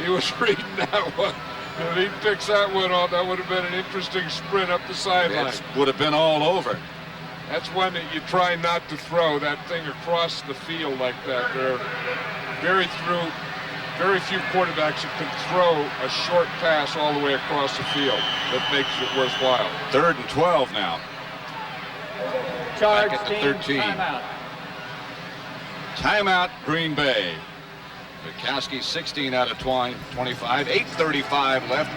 S11: He was reading that one. If he picks that one off, that would have been an interesting sprint up the sideline.
S9: It would have been all over.
S11: That's one that you try not to throw, that thing across the field like that. There are very few quarterbacks that can throw a short pass all the way across the field that makes it worthwhile.
S9: 3rd and 12 now.
S12: Charge
S9: back at the
S12: team,
S9: 13.
S12: timeout.
S9: Timeout, Green Bay. Mikowski 16 out of 25, 8:35 left.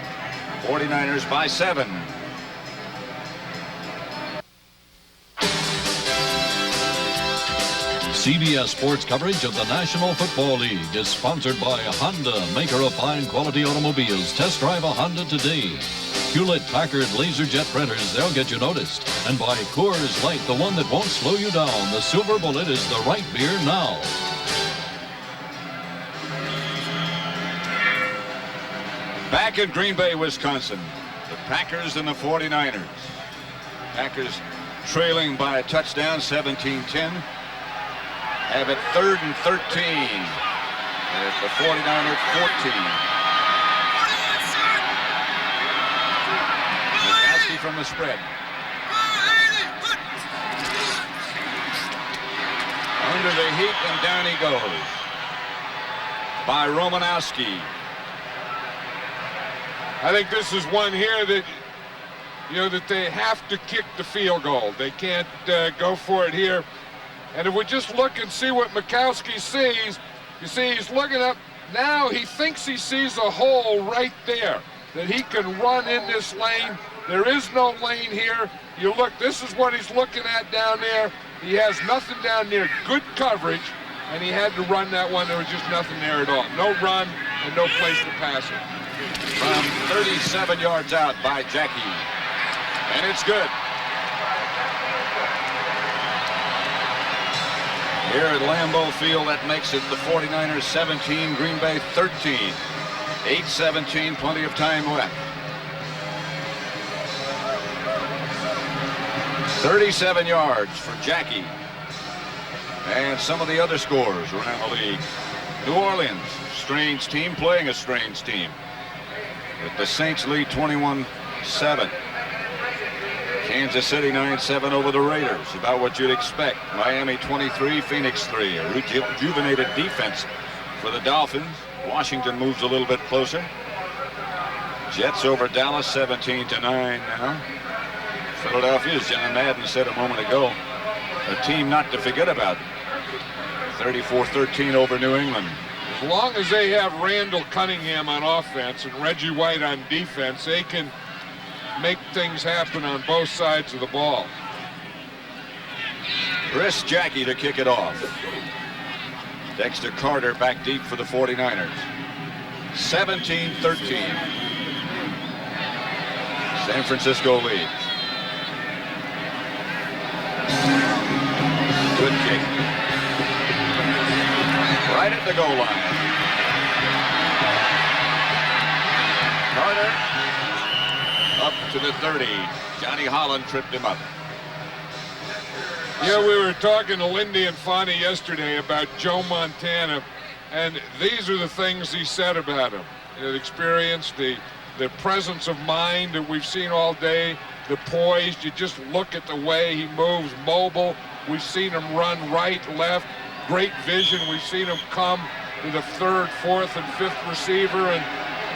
S9: 49ers by 7.
S10: CBS Sports coverage of the National Football League is sponsored by Honda, maker of fine quality automobiles. Test drive a Honda today. Hewlett-Packard LaserJet printers, they'll get you noticed. And by Coors Light, the one that won't slow you down. The Silver Bullet is the right beer now.
S9: Back in Green Bay, Wisconsin, the Packers and the 49ers. Packers trailing by a touchdown, 17-10. Have it 3rd and 13 at the 49er 14. Mikowski from the spread. Under the heat, and down he goes by Romanowski.
S11: I think this is one here that, that they have to kick the field goal. They can't go for it here. And if we just look and see what Mikowski sees, you see he's looking up. Now he thinks he sees a hole right there, that he can run in this lane. There is no lane here. You look, this is what he's looking at down there. He has nothing down there, good coverage, and he had to run that one. There was just nothing there at all. No run and no place to pass it.
S9: From 37 yards out by Jackie. And it's good. Here at Lambeau Field, that makes it the 49ers 17, Green Bay 13. 8:17, plenty of time left. 37 yards for Jackie. And some of the other scores around the league. New Orleans, strange team playing a strange team. But the Saints lead 21-7. Kansas City 9-7 over the Raiders. About what you'd expect. Miami 23, Phoenix 3. A rejuvenated defense for the Dolphins. Washington moves a little bit closer. Jets over Dallas 17-9 now. Philadelphia, as John Madden said a moment ago, a team not to forget about. 34-13 over New England.
S11: As long as they have Randall Cunningham on offense and Reggie White on defense, they can make things happen on both sides of the ball.
S9: Chris Jackie to kick it off. Dexter Carter back deep for the 49ers. 17-13. San Francisco leads. Good kick. Right at the goal line. Carter up to the 30. Johnny Holland tripped him up.
S11: Yeah, we were talking to Lindy and Fonnie yesterday about Joe Montana, and these are the things he said about him. The experience, the presence of mind that we've seen all day, the poise. You just look at the way he moves, mobile. We've seen him run right, left, great vision. We've seen him come to the third, fourth, and fifth receiver,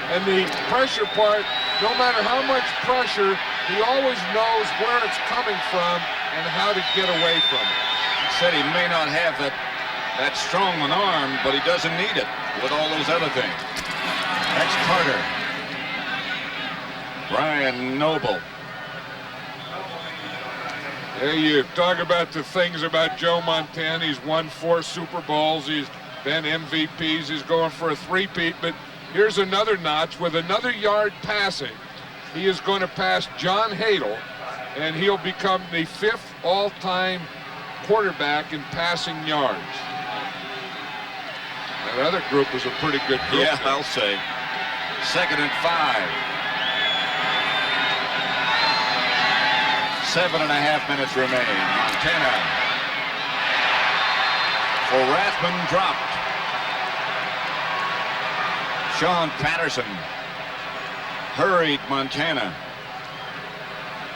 S11: and the pressure part, no matter how much pressure, he always knows where it's coming from and how to get away from it.
S9: He said he may not have that strong an arm, but he doesn't need it with all those other things. That's Carter. Brian Noble.
S11: Yeah, you talk about the things about Joe Montana. He's won 4 Super Bowls. He's been MVPs. He's going for a three-peat. But here's another notch with another yard passing. He is going to pass John Hadle, and he'll become the 5th all-time quarterback in passing yards. That other group was a pretty good group.
S9: Yeah, I'll say. 2nd and 5. 7.5 minutes remain. Montana. For Rathman dropped. Sean Patterson hurried Montana.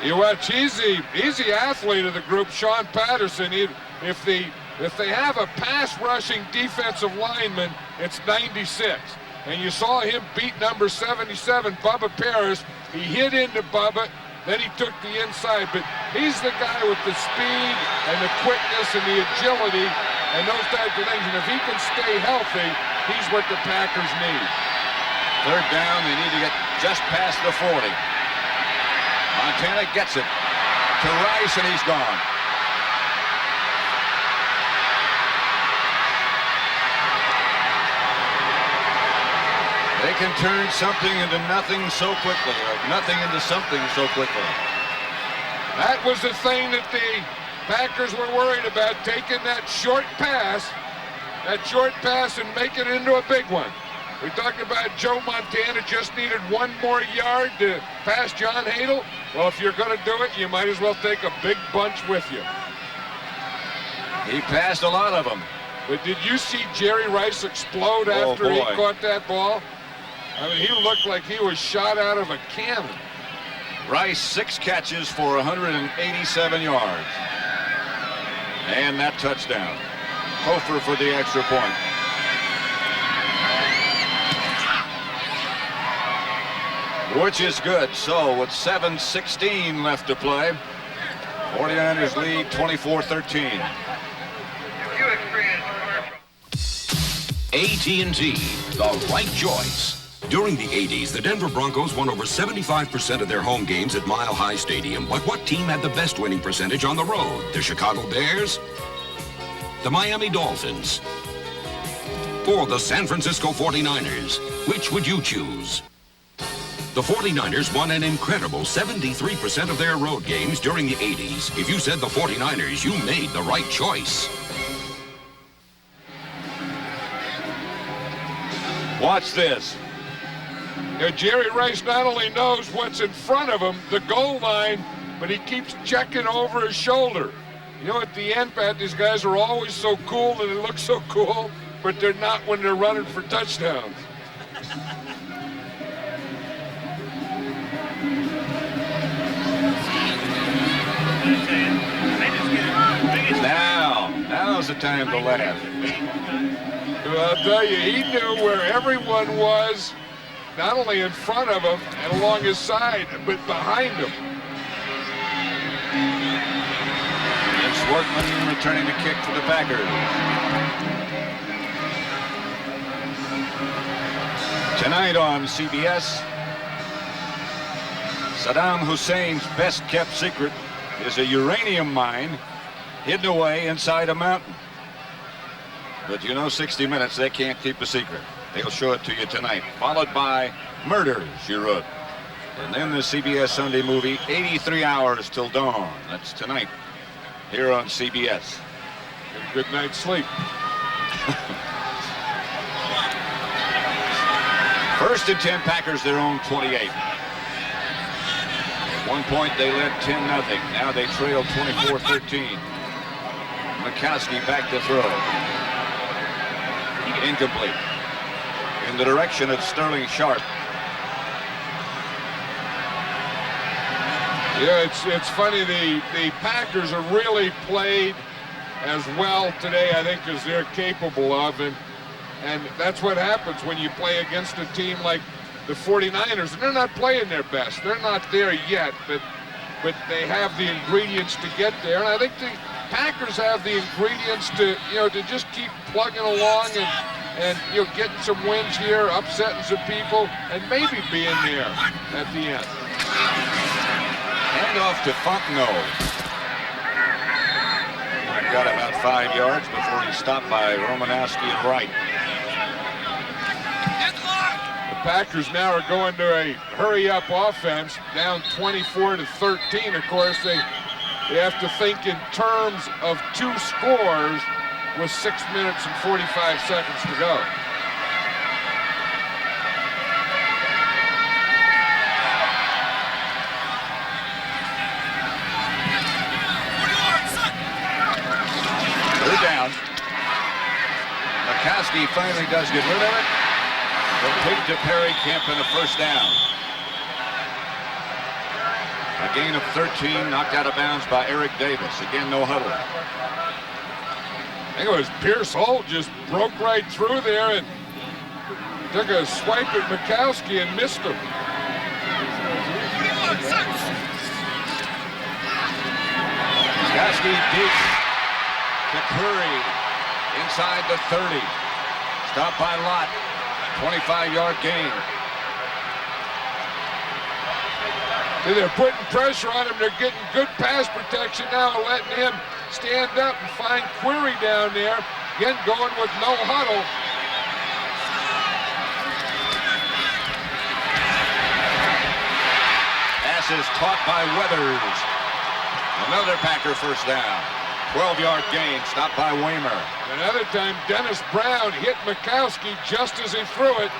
S11: You watch, easy athlete of the group, Sean Patterson. If they have a pass rushing defensive lineman, it's 96. And you saw him beat number 77, Bubba Paris. He hit into Bubba, then he took the inside. But he's the guy with the speed and the quickness and the agility and those types of things. And if he can stay healthy, he's what the Packers need.
S9: 3rd down, they need to get just past the 40. Montana gets it to Rice, and he's gone. They can turn something into nothing so quickly, or nothing into something so quickly.
S11: That was the thing that the Packers were worried about, taking that short pass and making it into a big one. We talked about Joe Montana just needed 1 more yard to pass John Hadle. Well, if you're going to do it, you might as well take a big bunch with you.
S9: He passed a lot of them.
S11: But did you see Jerry Rice explode after he caught that ball? I mean, he looked like he was shot out of a cannon.
S9: Rice, 6 catches for 187 yards. And that touchdown. Hofer for the extra point. Which is good. So with 7:16 left to play, 49ers lead 24-13.
S13: AT&T, the right choice. During the 80s, the Denver Broncos won over 75% of their home games at Mile High Stadium. But what team had the best winning percentage on the road? The Chicago Bears? The Miami Dolphins? Or the San Francisco 49ers? Which would you choose? The 49ers won an incredible 73% of their road games during the 80s. If you said the 49ers, you made the right choice.
S9: Watch this.
S11: Now, Jerry Rice not only knows what's in front of him, the goal line, but he keeps checking over his shoulder. You know, at the end, Pat, these guys are always so cool and they look so cool, but they're not when they're running for touchdowns.
S9: Now's the time to laugh.
S11: Well, I'll tell you, he knew where everyone was, not only in front of him and along his side, but behind him.
S9: It's Workman returning the kick for the Packers. Tonight on CBS, Saddam Hussein's best-kept secret is a uranium mine hidden away inside a mountain. But you know, 60 Minutes, they can't keep a secret. They'll show it to you tonight, followed by Murder, She Wrote. And then the CBS Sunday movie, 83 Hours Till Dawn. That's tonight, here on CBS.
S11: Good night's sleep.
S9: First and 10, Packers their own 28. At one point they led 10-0. Now they trail 24-13. McCaskey back to throw. Incomplete. In the direction of Sterling Sharp.
S11: Yeah, it's funny. The Packers have really played as well today, I think, as they're capable of, and that's what happens when you play against a team like the 49ers. And they're not playing their best. They're not there yet, but they have the ingredients to get there. And I think the Packers have the ingredients to just keep plugging along and getting some wins here, upsetting some people, and maybe being there at the end.
S9: Hand off to Fontenot. Got about 5 yards before he's stopped by Romanowski and Wright.
S11: The Packers now are going to a hurry-up offense, down 24-13. Of course, they have to think in terms of 2 scores with 6 minutes and 45 seconds to go.
S9: They're down. McCaskey finally does get rid of it. The pig to Perry Kemp and a first down. A gain of 13, knocked out of bounds by Eric Davis. Again, no huddle.
S11: I think it was Pierce Holt just broke right through there and took a swipe at McCaskey and missed him.
S9: McCaskey deep to Curry inside the 30. Stopped by Lott. 25-yard gain.
S11: They're putting pressure on him. They're getting good pass protection now, letting him stand up and find Query down there. Again, going with no huddle.
S9: Pass is caught by Weathers. Another Packer first down. 12-yard gain, stopped by Waymer.
S11: Another time, Dennis Brown hit McCaskey just as he threw it.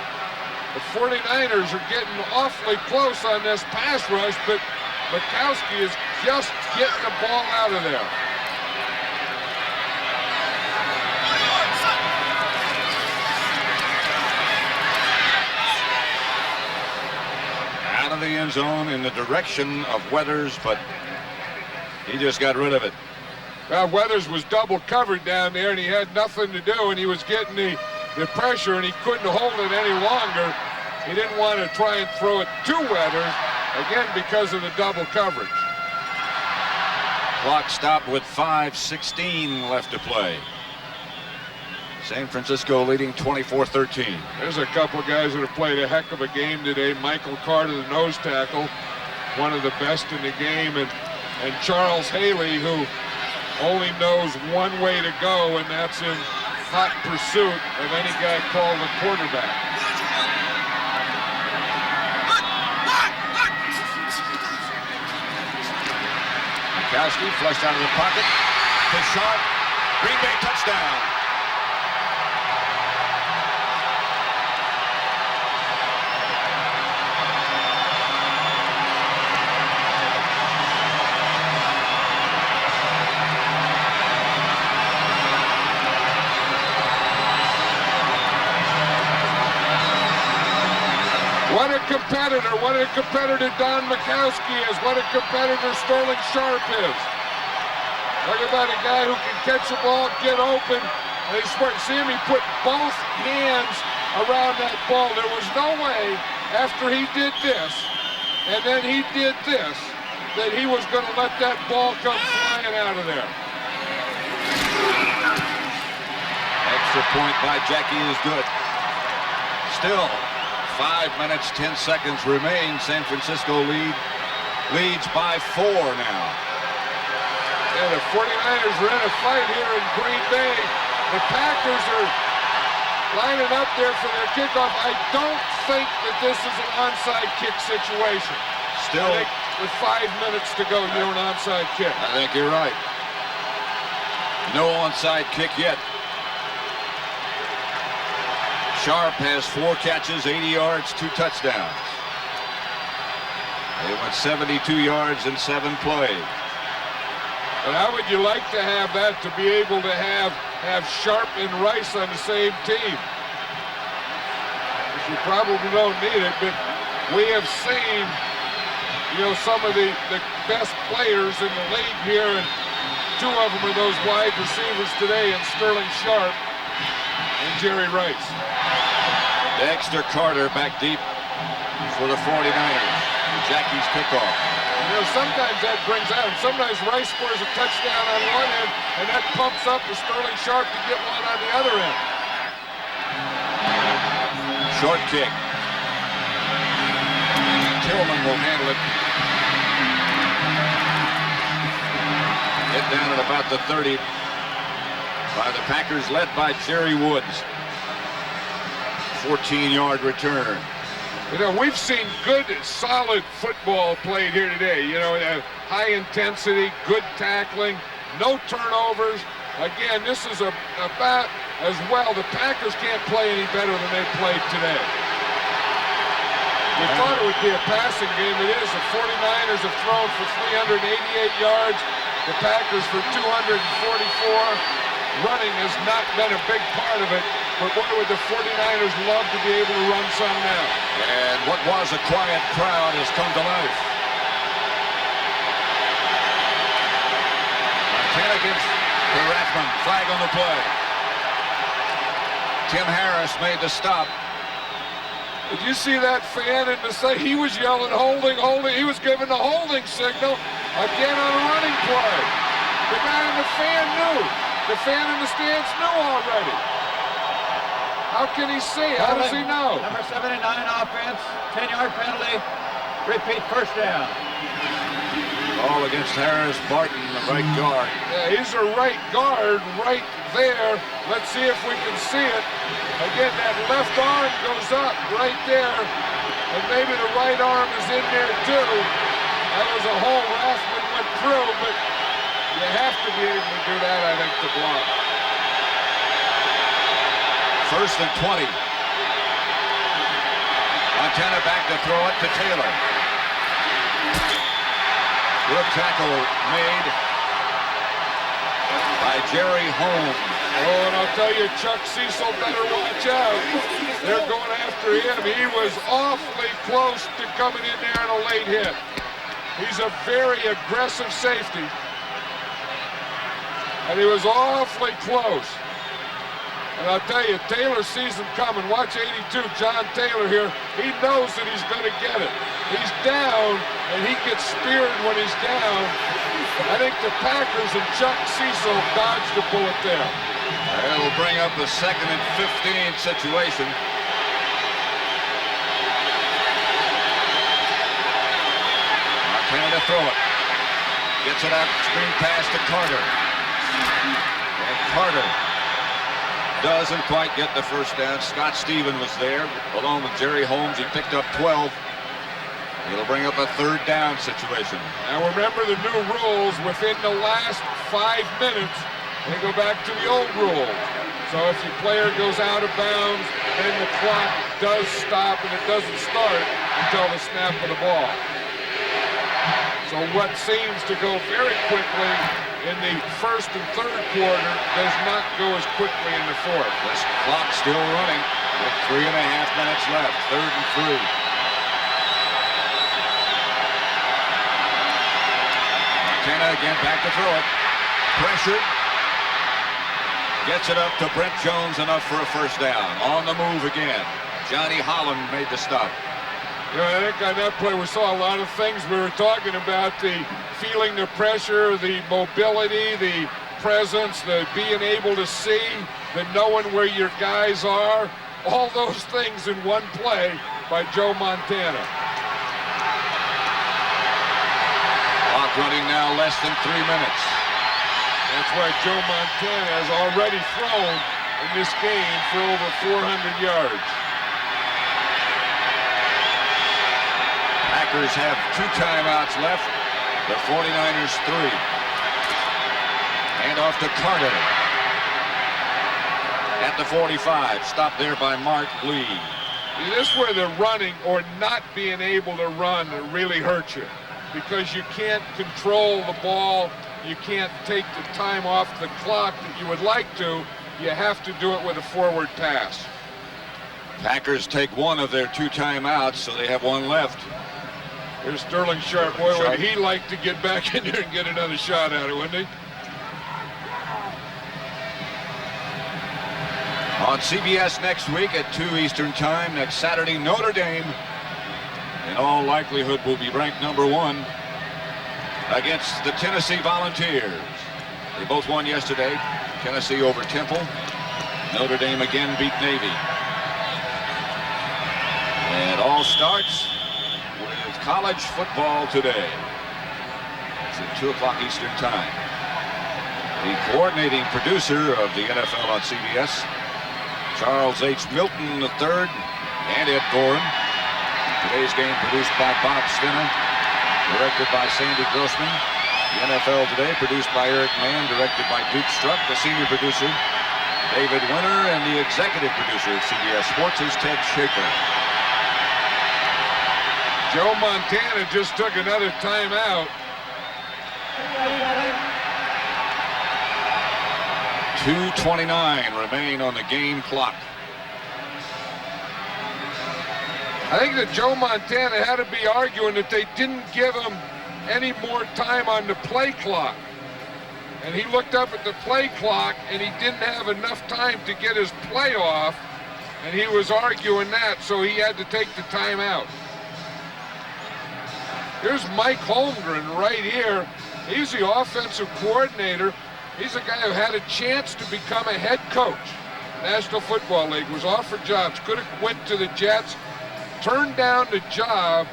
S11: The 49ers are getting awfully close on this pass rush, but McCaskey is just getting the ball out of there.
S9: Out of the end zone in the direction of Weathers, but he just got rid of it.
S11: Well, Weathers was double covered down there, and he had nothing to do, and he was getting the pressure, and he couldn't hold it any longer. He didn't want to try and throw it to Weathers, again, because of the double coverage.
S9: Clock stopped with 5:16 left to play. San Francisco leading 24-13.
S11: There's a couple guys that have played a heck of a game today. Michael Carter, the nose tackle, one of the best in the game, and Charles Haley, who only knows one way to go, and that's in hot pursuit of any guy called a quarterback.
S9: McCaskey flushed out of the pocket to Sharp. Green Bay touchdown.
S11: What a competitor Don McCaskey is. What a competitor Sterling Sharp is. Talk about a guy who can catch the ball, get open. And he see him, he put both hands around that ball. There was no way after he did this, and then he did this, that he was going to let that ball come flying out of there.
S9: Extra point by Jackie is good. Still 5 minutes, 10 seconds remain. San Francisco leads by 4 now.
S11: Yeah, the 49ers are in a fight here in Green Bay. The Packers are lining up there for their kickoff. I don't think that this is an onside kick situation.
S9: Still,
S11: I think with 5 minutes to go, you're an onside kick.
S9: I think you're right. No onside kick yet. Sharp has 4 catches, 80 yards, 2 touchdowns. They went 72 yards in 7 plays.
S11: But how would you like to have that, to be able to have Sharp and Rice on the same team? You probably don't need it, but we have seen, you know, some of the best players in the league here, and 2 of them are those wide receivers today, and Sterling Sharp and Jerry Rice.
S9: Dexter Carter back deep for the 49ers. Jackie's kickoff.
S11: You know, sometimes that brings out, sometimes Rice scores a touchdown on one end, and that pumps up to Sterling Sharp to get one on the other end.
S9: Short kick. Tillman will handle it. Get down at about the 30 by the Packers, led by Jerry Woods. 14-yard return.
S11: You know, we've seen good, solid football played here today. You know, high intensity, good tackling, no turnovers. Again, this is about as well. The Packers can't play any better than they played today. We thought it would be a passing game. It is. The 49ers have thrown for 388 yards. The Packers for 244. Running has not been a big part of it. But boy, would the 49ers love to be able to run some now.
S9: And what was a quiet crowd has come to life. Montana gives to Rathman. Flag on the play. Tim Harris made the stop.
S11: Did you see that fan in the side? He was yelling, holding, holding. He was giving the holding signal again on a running play. The guy in the fan knew. The fan in the stands knew already. How can he see? How does he know?
S12: Number 79 offense, 10-yard penalty, repeat first down.
S9: Ball against Harris, Barton, the right guard.
S11: Yeah, he's a right guard right there. Let's see if we can see it. Again, that left arm goes up right there. And maybe the right arm is in there too. That was a hole Rathman went through, but you have to be able to do that, I think, to block.
S9: 1st and 20. Montana back to throw it to Taylor. Good tackle made by Jerry Holmes.
S11: Oh, and I'll tell you, Chuck Cecil better watch out. They're going after him. He was awfully close to coming in there on a late hit. He's a very aggressive safety. And he was awfully close. And I'll tell you, Taylor sees him coming. Watch 82, John Taylor here. He knows that he's going to get it. He's down, and he gets speared when he's down. I think the Packers and Chuck Cecil dodged a bullet there.
S9: It'll bring up a 2nd and 15 situation. Montana to throw it. Gets it out, screen pass to Carter. And Carter doesn't quite get the first down. Scott Stephen was there, along with Jerry Holmes. He picked up 12. It'll bring up a 3rd down situation.
S11: Now remember the new rules. Within the last 5 minutes, they go back to the old rules. So if your player goes out of bounds, then the clock does stop and it doesn't start until the snap of the ball. So what seems to go very quickly in the 1st and 3rd quarter does not go as quickly in the 4th.
S9: This clock still running with 3.5 minutes left. 3rd and 3. Montana again back to throw it. Pressure. Gets it up to Brent Jones, enough for a first down. On the move again. Johnny Holland made the stop.
S11: You know, I think on that play we saw a lot of things. We were talking about the feeling the pressure, the mobility, the presence, the being able to see, the knowing where your guys are. All those things in one play by Joe Montana.
S9: Clock running now less than 3 minutes.
S11: That's why Joe Montana has already thrown in this game for over 400 yards.
S9: Packers have 2 timeouts left. The 49ers 3. Hand off to Carter. at the 45. Stopped there by Mark Lee.
S11: See, this is where the running or not being able to run really hurts you, because you can't control the ball. You can't take the time off the clock that you would like to. You have to do it with a forward pass.
S9: Packers take one of their 2 timeouts, so they have one left.
S11: Here's Sterling Sharp. Boy,
S9: Sharp.
S11: would he like to get back in there and get another shot at it, wouldn't he?
S9: On CBS next week at 2 Eastern Time, next Saturday, Notre Dame, in all likelihood, will be ranked #1 against the Tennessee Volunteers. They both won yesterday. Tennessee over Temple. Notre Dame again beat Navy. And it all starts with college football today. It's at 2 o'clock Eastern Time. The coordinating producer of the NFL on CBS, Charles H. Milton III and Ed Gorin. Today's game produced by Bob Stinner, directed by Sandy Grossman. The NFL Today produced by Eric Mann, directed by Duke Struck. The senior producer, David Winter, and the executive producer of CBS Sports is Ted Shaker.
S11: Joe Montana just took another timeout.
S9: 2:29 remain on the game clock.
S11: I think that Joe Montana had to be arguing that they didn't give him any more time on the play clock. And he looked up at the play clock and he didn't have enough time to get his play off. And he was arguing that, so he had to take the timeout. Here's Mike Holmgren right here. He's the offensive coordinator. He's a guy who had a chance to become a head coach. National Football League, was offered jobs, could have went to the Jets, turned down the job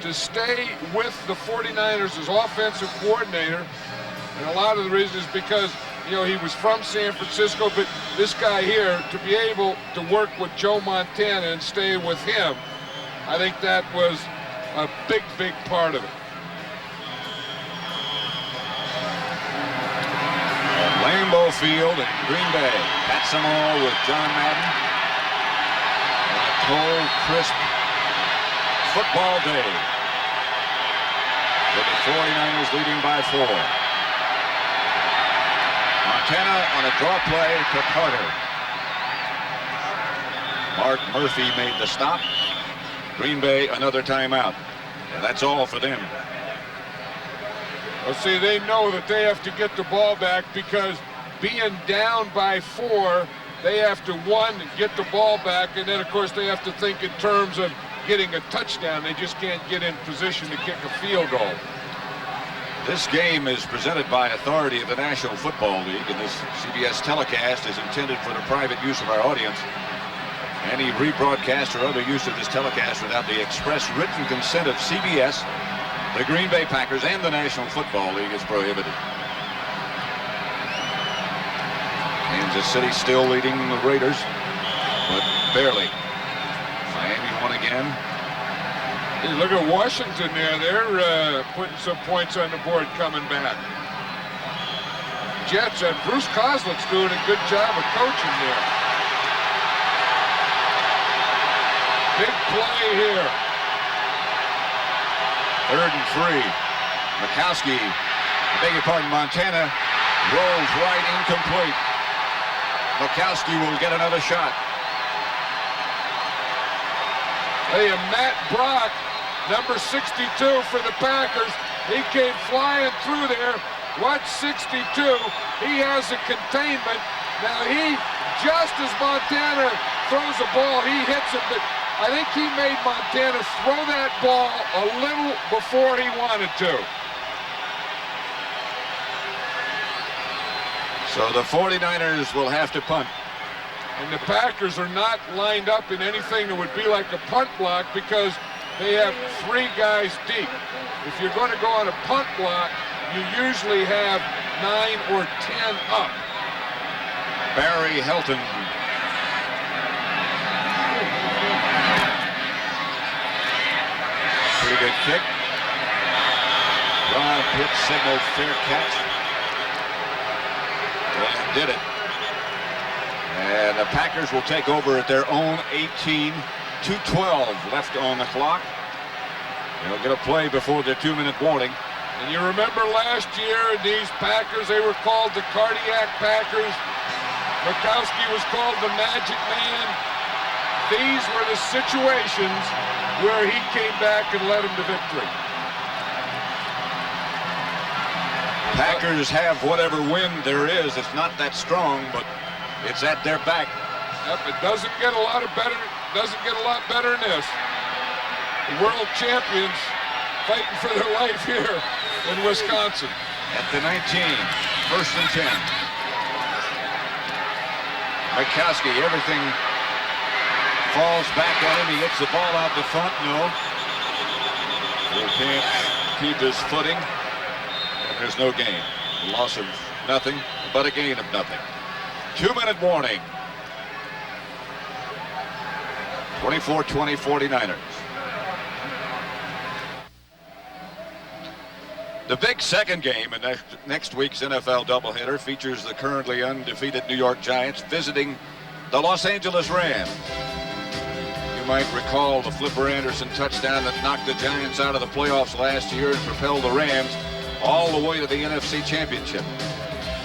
S11: to stay with the 49ers as offensive coordinator. And a lot of the reason is because, you know, he was from San Francisco, but this guy here, to be able to work with Joe Montana and stay with him, I think that was a big, big part of it.
S9: Lambeau Field in Green Bay. Pat Summerall with John Madden. On a cold, crisp football day. With the 49ers leading by 4. Montana on a draw play to Carter. Mark Murphy made the stop. Green Bay another timeout. And that's all for them.
S11: Well, see, they know that they have to get the ball back, because being down by 4, they have to, 1, get the ball back, and then, of course, they have to think in terms of getting a touchdown. They just can't get in position to kick a field goal.
S9: This game is presented by authority of the National Football League, and this CBS telecast is intended for the private use of our audience. Any rebroadcast or other use of this telecast without the express written consent of CBS, the Green Bay Packers, and the National Football League is prohibited. Kansas City still leading the Raiders, but barely. Miami won again.
S11: Hey, look at Washington there. They're putting some points on the board coming back. Jets, and Bruce Kozlik's doing a good job of coaching there. Big play here.
S9: 3rd and 3. Mikowski, I beg your pardon, Montana rolls right, incomplete. Mikowski will get another shot.
S11: Hey, and Matt Brock, number 62 for the Packers, he came flying through there. Watch 62. He has a containment. Now he, just as Montana throws the ball, he hits it, but I think he made Montana throw that ball a little before he wanted to.
S9: So the 49ers will have to punt.
S11: And the Packers are not lined up in anything that would be like a punt block, because they have 3 guys deep. If you're going to go on a punt block, you usually have 9 or 10 up.
S9: Barry Helton. Pretty good kick. Ron Pitts signaled fair catch. And did it. And the Packers will take over at their own 18, 2:12 left on the clock. They'll get a play before their 2-minute warning.
S11: And you remember last year, these Packers, they were called the Cardiac Packers. Mikowski was called the Magic Man. These were the situations where he came back and led them to victory.
S9: Packers have whatever wind there is. It's not that strong, but it's at their back.
S11: Yep, it doesn't get a lot better than this. The world champions fighting for their life here in Wisconsin.
S9: At the 19, 1st and 10. Mikowski, everything falls back on him. He hits the ball out the front. No. He can't keep his footing. And there's no gain. A loss of nothing, but a gain of nothing. 2-minute warning. 24-20 49ers. The big second game in next week's NFL doubleheader features the currently undefeated New York Giants visiting the Los Angeles Rams. You might recall the Flipper Anderson touchdown that knocked the Giants out of the playoffs last year and propelled the Rams all the way to the NFC Championship.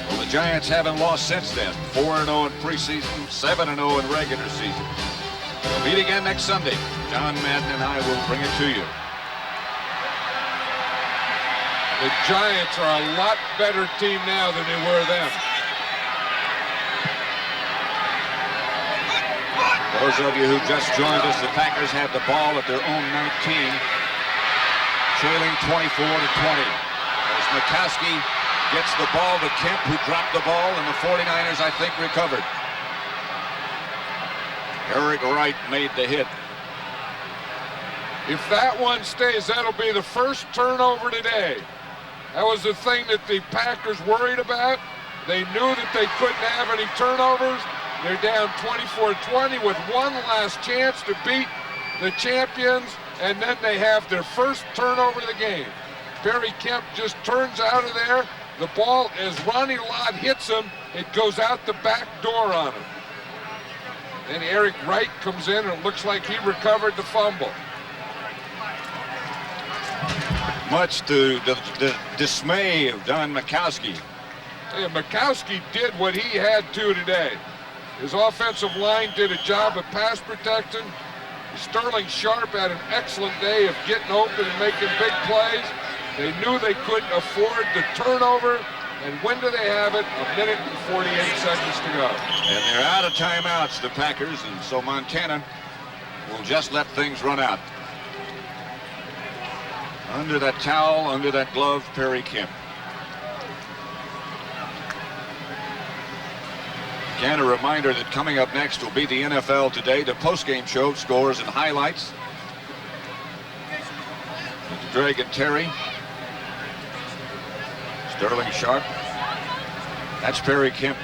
S9: Well, the Giants haven't lost since then. 4-0 in preseason, 7-0 in regular season. We'll meet again next Sunday. John Madden and I will bring it to you.
S11: The Giants are a lot better team now than they were then.
S9: Those of you who just joined us, the Packers have the ball at their own 19, trailing 24-20. As Mikowski gets the ball to Kemp, who dropped the ball, and the 49ers, I think, recovered. Eric Wright made the hit.
S11: If that one stays, that'll be the first turnover today. That was the thing that the Packers worried about. They knew that they couldn't have any turnovers. They're down 24-20 with one last chance to beat the champions, and then they have their first turnover of the game. Perry Kemp just turns out of there. The ball, as Ronnie Lott hits him, it goes out the back door on him. Then Eric Wright comes in, and it looks like he recovered the fumble.
S9: Much to the dismay of Don Mikowski.
S11: Hey, Mikowski did what he had to today. His offensive line did a job of pass protecting. Sterling Sharp had an excellent day of getting open and making big plays. They knew they couldn't afford the turnover. And when do they have it? 1 minute and 48 seconds to go.
S9: And they're out of timeouts, the Packers, and so Montana will just let things run out. Under that towel, under that glove, Perry Kemp. Again, a reminder that coming up next will be the NFL Today, the postgame show, scores and highlights. Greg and Terry. Sterling Sharp. That's Perry Kemp.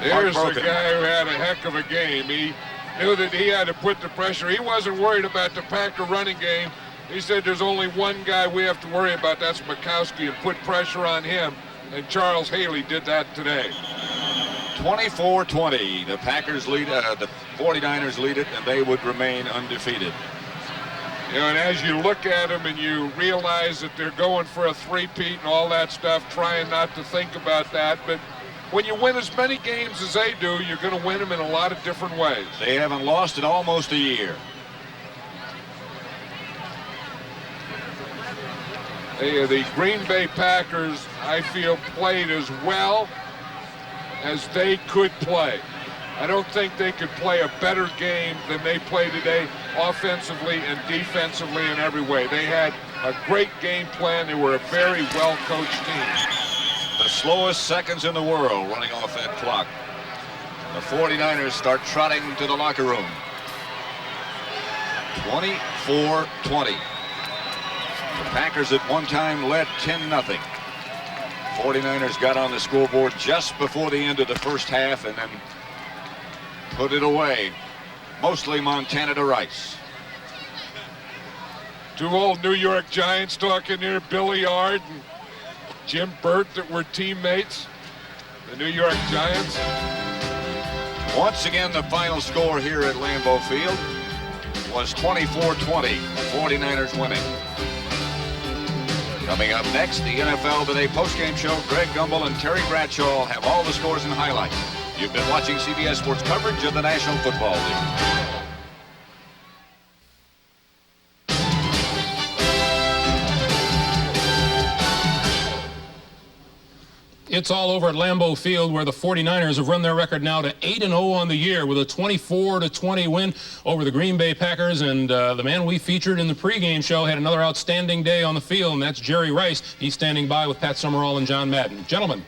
S11: Here's a guy who had a heck of a game. He knew that he had to put the pressure. He wasn't worried about the Packer running game. He said there's only one guy we have to worry about, that's Mikowski, and put pressure on him. And Charles Haley did that today.
S9: 24-20. The Packers lead, the 49ers lead it, and they would remain undefeated.
S11: You know, and as you look at them and you realize that they're going for a three-peat and all that stuff, trying not to think about that, but when you win as many games as they do, you're going to win them in a lot of different ways.
S9: They haven't lost in almost a year.
S11: The Green Bay Packers, I feel, played as well as they could play. I don't think they could play a better game than they played today, offensively and defensively in every way. They had a great game plan. They were a very well-coached team.
S9: The slowest seconds in the world running off that clock. The 49ers start trotting to the locker room. 24-20. The Packers at one time led 10-0. 49ers got on the scoreboard just before the end of the first half and then put it away. Mostly Montana to Rice.
S11: Two old New York Giants talking here, Billy Ard and Jim Burt, that were teammates. the New York Giants.
S9: Once again, the final score here at Lambeau Field was 24-20. 49ers winning. Coming up next, the NFL Today postgame show. Greg Gumbel and Terry Bradshaw have all the scores and highlights. You've been watching CBS Sports coverage of the National Football League.
S5: It's all over at Lambeau Field, where the 49ers have run their record now to 8-0 on the year with a 24-20 win over the Green Bay Packers. And the man we featured in the pregame show had another outstanding day on the field, and that's Jerry Rice. He's standing by with Pat Summerall and John Madden. Gentlemen.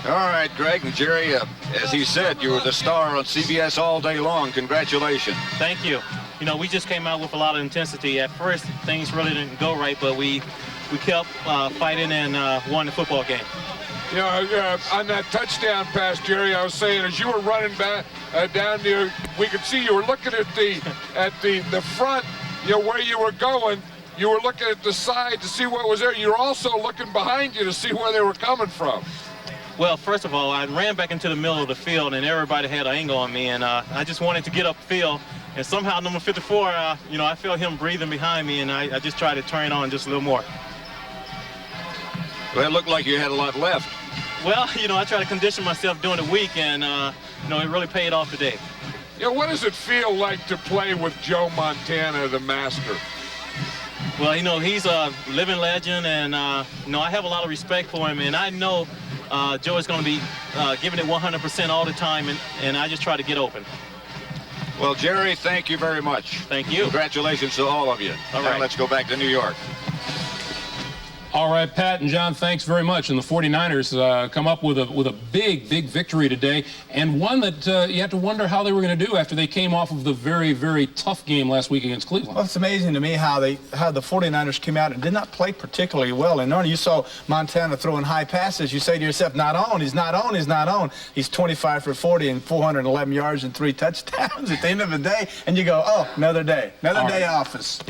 S9: All right, Greg and Jerry, as he said, you were the star on CBS all day long. Congratulations.
S3: Thank you. You know, we just came out with a lot of intensity. At first, things really didn't go right, but we kept fighting and won the football game.
S11: You know, on that touchdown pass, Jerry, I was saying as you were running back down there, we could see you were looking at the front, you know, where you were going. You were looking at the side to see what was there. You were also looking behind you to see where they were coming from.
S3: Well, first of all, I ran back into the middle of the field, and everybody had an angle on me, and I just wanted to get upfield. And somehow, number 54, you know, I felt him breathing behind me, and I just tried to turn on just a little more.
S9: Well, it looked like you had a lot left.
S3: Well, you know, I try to condition myself during the week, and, you know, it really paid off today.
S11: You know, what does it feel like to play with Joe Montana, the master?
S3: Well, you know, he's a living legend, and, you know, I have a lot of respect for him, and I know Joe is going to be giving it 100% all the time, and I just try to get open.
S9: Well, Jerry, thank you very much.
S3: Thank you.
S9: Congratulations to all of you.
S3: All
S9: now
S3: right.
S9: Let's go back to New York.
S5: All right, Pat and John, thanks very much. And the 49ers come up with a big, big victory today, and one that you have to wonder how they were going to do after they came off of the very, very tough game last week against Cleveland.
S4: Well, it's amazing to me how the 49ers came out and did not play particularly well. And you saw Montana throwing high passes. You say to yourself, not on, he's not on, he's not on. He's 25 for 40 and 411 yards and 3 touchdowns at the end of the day. And you go, oh, another day, another day office.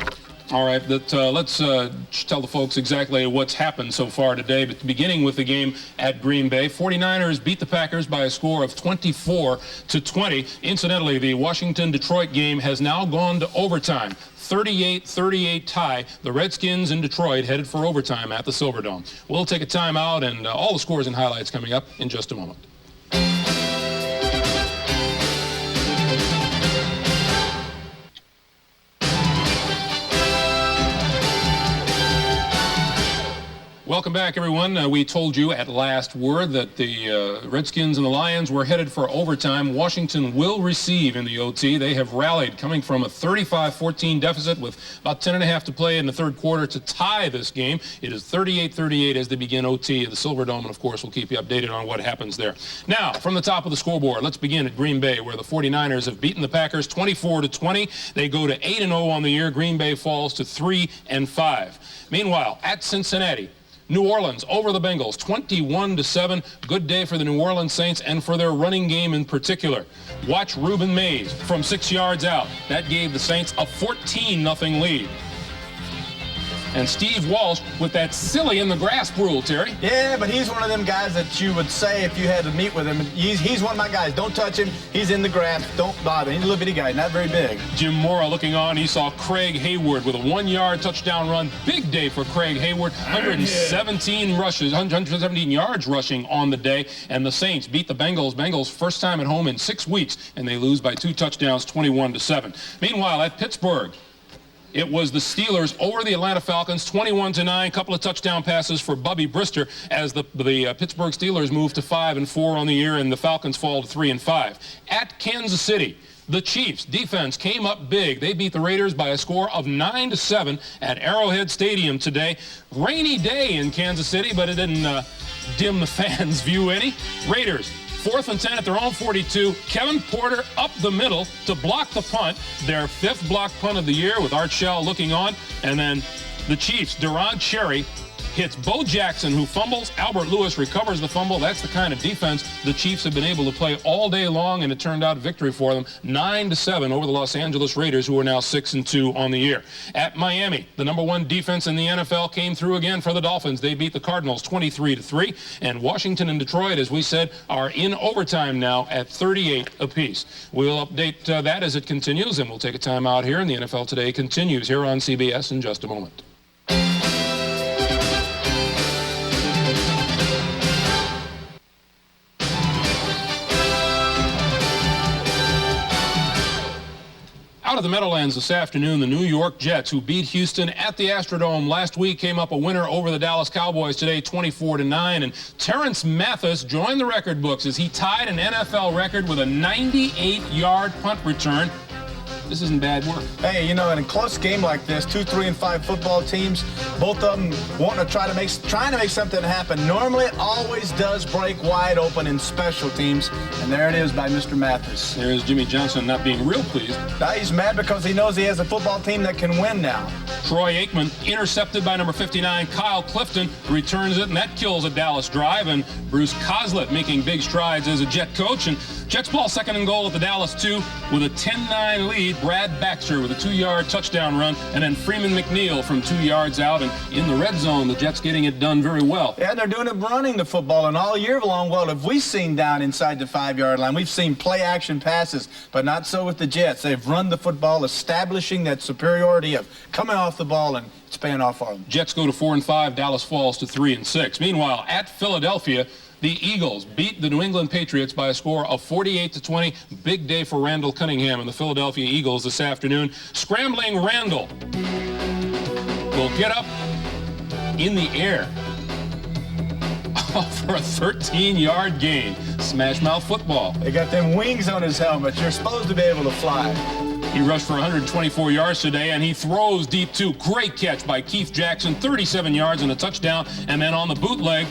S5: All right, let's tell the folks exactly what's happened so far today. But beginning with the game at Green Bay, 49ers beat the Packers by a score of 24-20. Incidentally, the Washington-Detroit game has now gone to overtime. 38-38 tie. The Redskins in Detroit headed for overtime at the Silverdome. We'll take a timeout, and all the scores and highlights coming up in just a moment. Welcome back, everyone. We told you at last word that the Redskins and the Lions were headed for overtime. Washington will receive in the OT. They have rallied, coming from a 35-14 deficit with about 10.5 to play in the third quarter to tie this game. It is 38-38 as they begin OT at the Silverdome, and of course we'll keep you updated on what happens there. Now, from the top of the scoreboard, let's begin at Green Bay, where the 49ers have beaten the Packers 24-20. They go to 8-0 on the year. Green Bay falls to 3-5. Meanwhile, at Cincinnati, New Orleans over the Bengals, 21-7. Good day for the New Orleans Saints and for their running game in particular. Watch Reuben Mays from 6 yards out. That gave the Saints a 14-0 lead. And Steve Walsh with that silly in the grasp rule, Terry.
S4: Yeah, but he's one of them guys that you would say if you had to meet with him. He's one of my guys. Don't touch him. He's in the grasp. Don't bother. He's a little bitty guy, not very big.
S5: Jim Mora looking on. He saw Craig Hayward with a 1-yard touchdown run. Big day for Craig Hayward. 117 rushes, 117 yards rushing on the day. And the Saints beat the Bengals. Bengals first time at home in 6 weeks, and they lose by 2 touchdowns, 21-7. Meanwhile, at Pittsburgh, it was the Steelers over the Atlanta Falcons, 21-9. Couple of touchdown passes for Bubby Brister as the Pittsburgh Steelers move to 5-4 on the year, and the Falcons fall to 3-5. At Kansas City, the Chiefs defense came up big. They beat the Raiders by a score of 9-7 at Arrowhead Stadium today. Rainy day in Kansas City, but it didn't dim the fans' view any. Raiders 4th and 10 at their own 42. Kevin Porter up the middle to block the punt. Their 5th block punt of the year with Art Shell looking on. And then the Chiefs, Deron Cherry, hits Bo Jackson, who fumbles. Albert Lewis recovers the fumble. That's the kind of defense the Chiefs have been able to play all day long, and it turned out victory for them, 9-7 over the Los Angeles Raiders, who are now 6-2 on the year. At Miami, the number one defense in the NFL came through again for the Dolphins. They beat the Cardinals 23-3, and Washington and Detroit, as we said, are in overtime now at 38 apiece. We'll update that as it continues, and we'll take a time out here, and the NFL Today continues here on CBS in just a moment. Out of the Meadowlands this afternoon, the New York Jets, who beat Houston at the Astrodome last week, came up a winner over the Dallas Cowboys today, 24-9. And Terrence Mathis joined the record books as he tied an NFL record with a 98-yard punt return. This isn't bad work.
S4: Hey, in a close game like this, 2, 3, and 5 football teams, both of them wanting to trying to make something happen. Normally, it always does break wide open in special teams, and there it is by Mr. Mathis.
S5: There's Jimmy Johnson not being real pleased.
S4: Now he's mad because he knows he has a football team that can win now.
S5: Troy Aikman intercepted by number 59, Kyle Clifton, returns it, and that kills a Dallas drive. And Bruce Coslett making big strides as a Jet coach. And Jets ball 2nd and goal at the Dallas 2 with a 10-9 lead. Brad Baxter with a 2-yard touchdown run, and then Freeman McNeil from 2 yards out. And in the red zone, the Jets getting it done very well.
S4: Yeah, they're doing it running the football, and all year long, well, have we seen down inside the 5-yard line? We've seen play-action passes, but not so with the Jets. They've run the football, establishing that superiority of coming off the ball, and it's paying off for them.
S5: Jets go to 4-5. Dallas falls to 3-6. Meanwhile, at Philadelphia, the Eagles beat the New England Patriots by a score of 48-20. Big day for Randall Cunningham and the Philadelphia Eagles this afternoon. Scrambling Randall will get up in the air for a 13-yard gain. Smash mouth football.
S4: They got them wings on his helmet. You're supposed to be able to fly.
S5: He rushed for 124 yards today, and he throws deep too. Great catch by Keith Jackson, 37 yards and a touchdown. And then on the bootleg,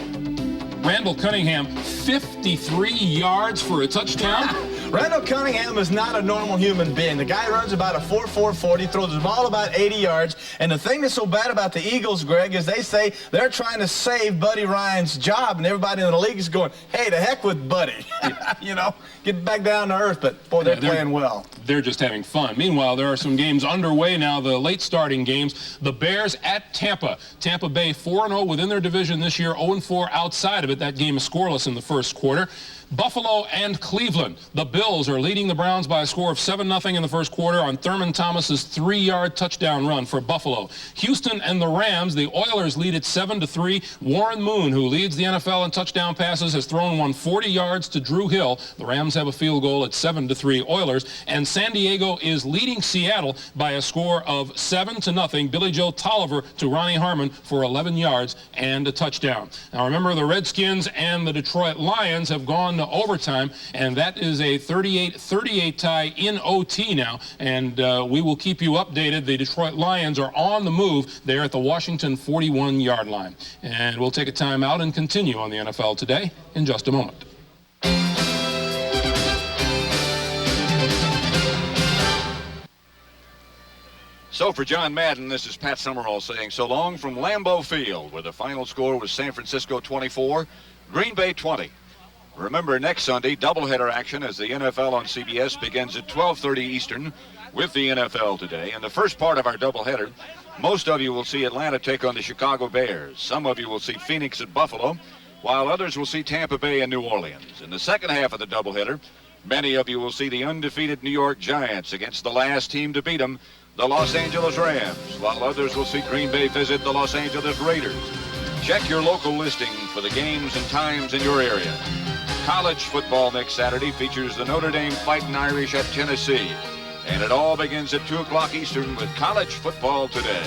S5: Randall Cunningham, 53 yards for a touchdown.
S4: Randall Cunningham is not a normal human being. The guy runs about a 4.4 40, throws the ball about 80 yards. And the thing that's so bad about the Eagles, Greg, is they say they're trying to save Buddy Ryan's job, and everybody in the league is going, hey, to heck with Buddy. Get back down to earth. But, boy, they're playing well.
S5: They're just having fun. Meanwhile, there are some games underway now, the late starting games. The Bears at Tampa. Tampa Bay 4-0 within their division this year, 0-4 outside of it. That game is scoreless in the first quarter. Buffalo and Cleveland. The Bills are leading the Browns by a score of 7-0 in the first quarter on Thurman Thomas's 3-yard touchdown run for Buffalo. Houston and the Rams, the Oilers lead it 7-3. Warren Moon, who leads the NFL in touchdown passes, has thrown one 40 yards to Drew Hill. The Rams have a field goal at 7-3 Oilers. And San Diego is leading Seattle by a score of 7-0. Billy Joe Tolliver to Ronnie Harmon for 11 yards and a touchdown. Now remember, the Redskins and the Detroit Lions have gone to overtime, and that is a 38-38 tie in OT now, and we will keep you updated. The Detroit Lions are on the move. They're at the Washington 41-yard line. And we'll take a time out and continue on the NFL Today in just a moment.
S9: So for John Madden, this is Pat Summerall saying so long from Lambeau Field, where the final score was San Francisco 24, Green Bay 20. Remember, next Sunday, doubleheader action as the NFL on CBS begins at 12:30 Eastern with the NFL Today. In the first part of our doubleheader, most of you will see Atlanta take on the Chicago Bears. Some of you will see Phoenix at Buffalo, while others will see Tampa Bay and New Orleans. In the second half of the doubleheader, many of you will see the undefeated New York Giants against the last team to beat them, the Los Angeles Rams, while others will see Green Bay visit the Los Angeles Raiders. Check your local listing for the games and times in your area. College football next Saturday features the Notre Dame Fighting Irish at Tennessee. And it all begins at 2 o'clock Eastern with College Football Today.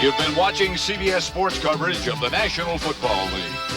S9: You've been watching CBS Sports coverage of the National Football League.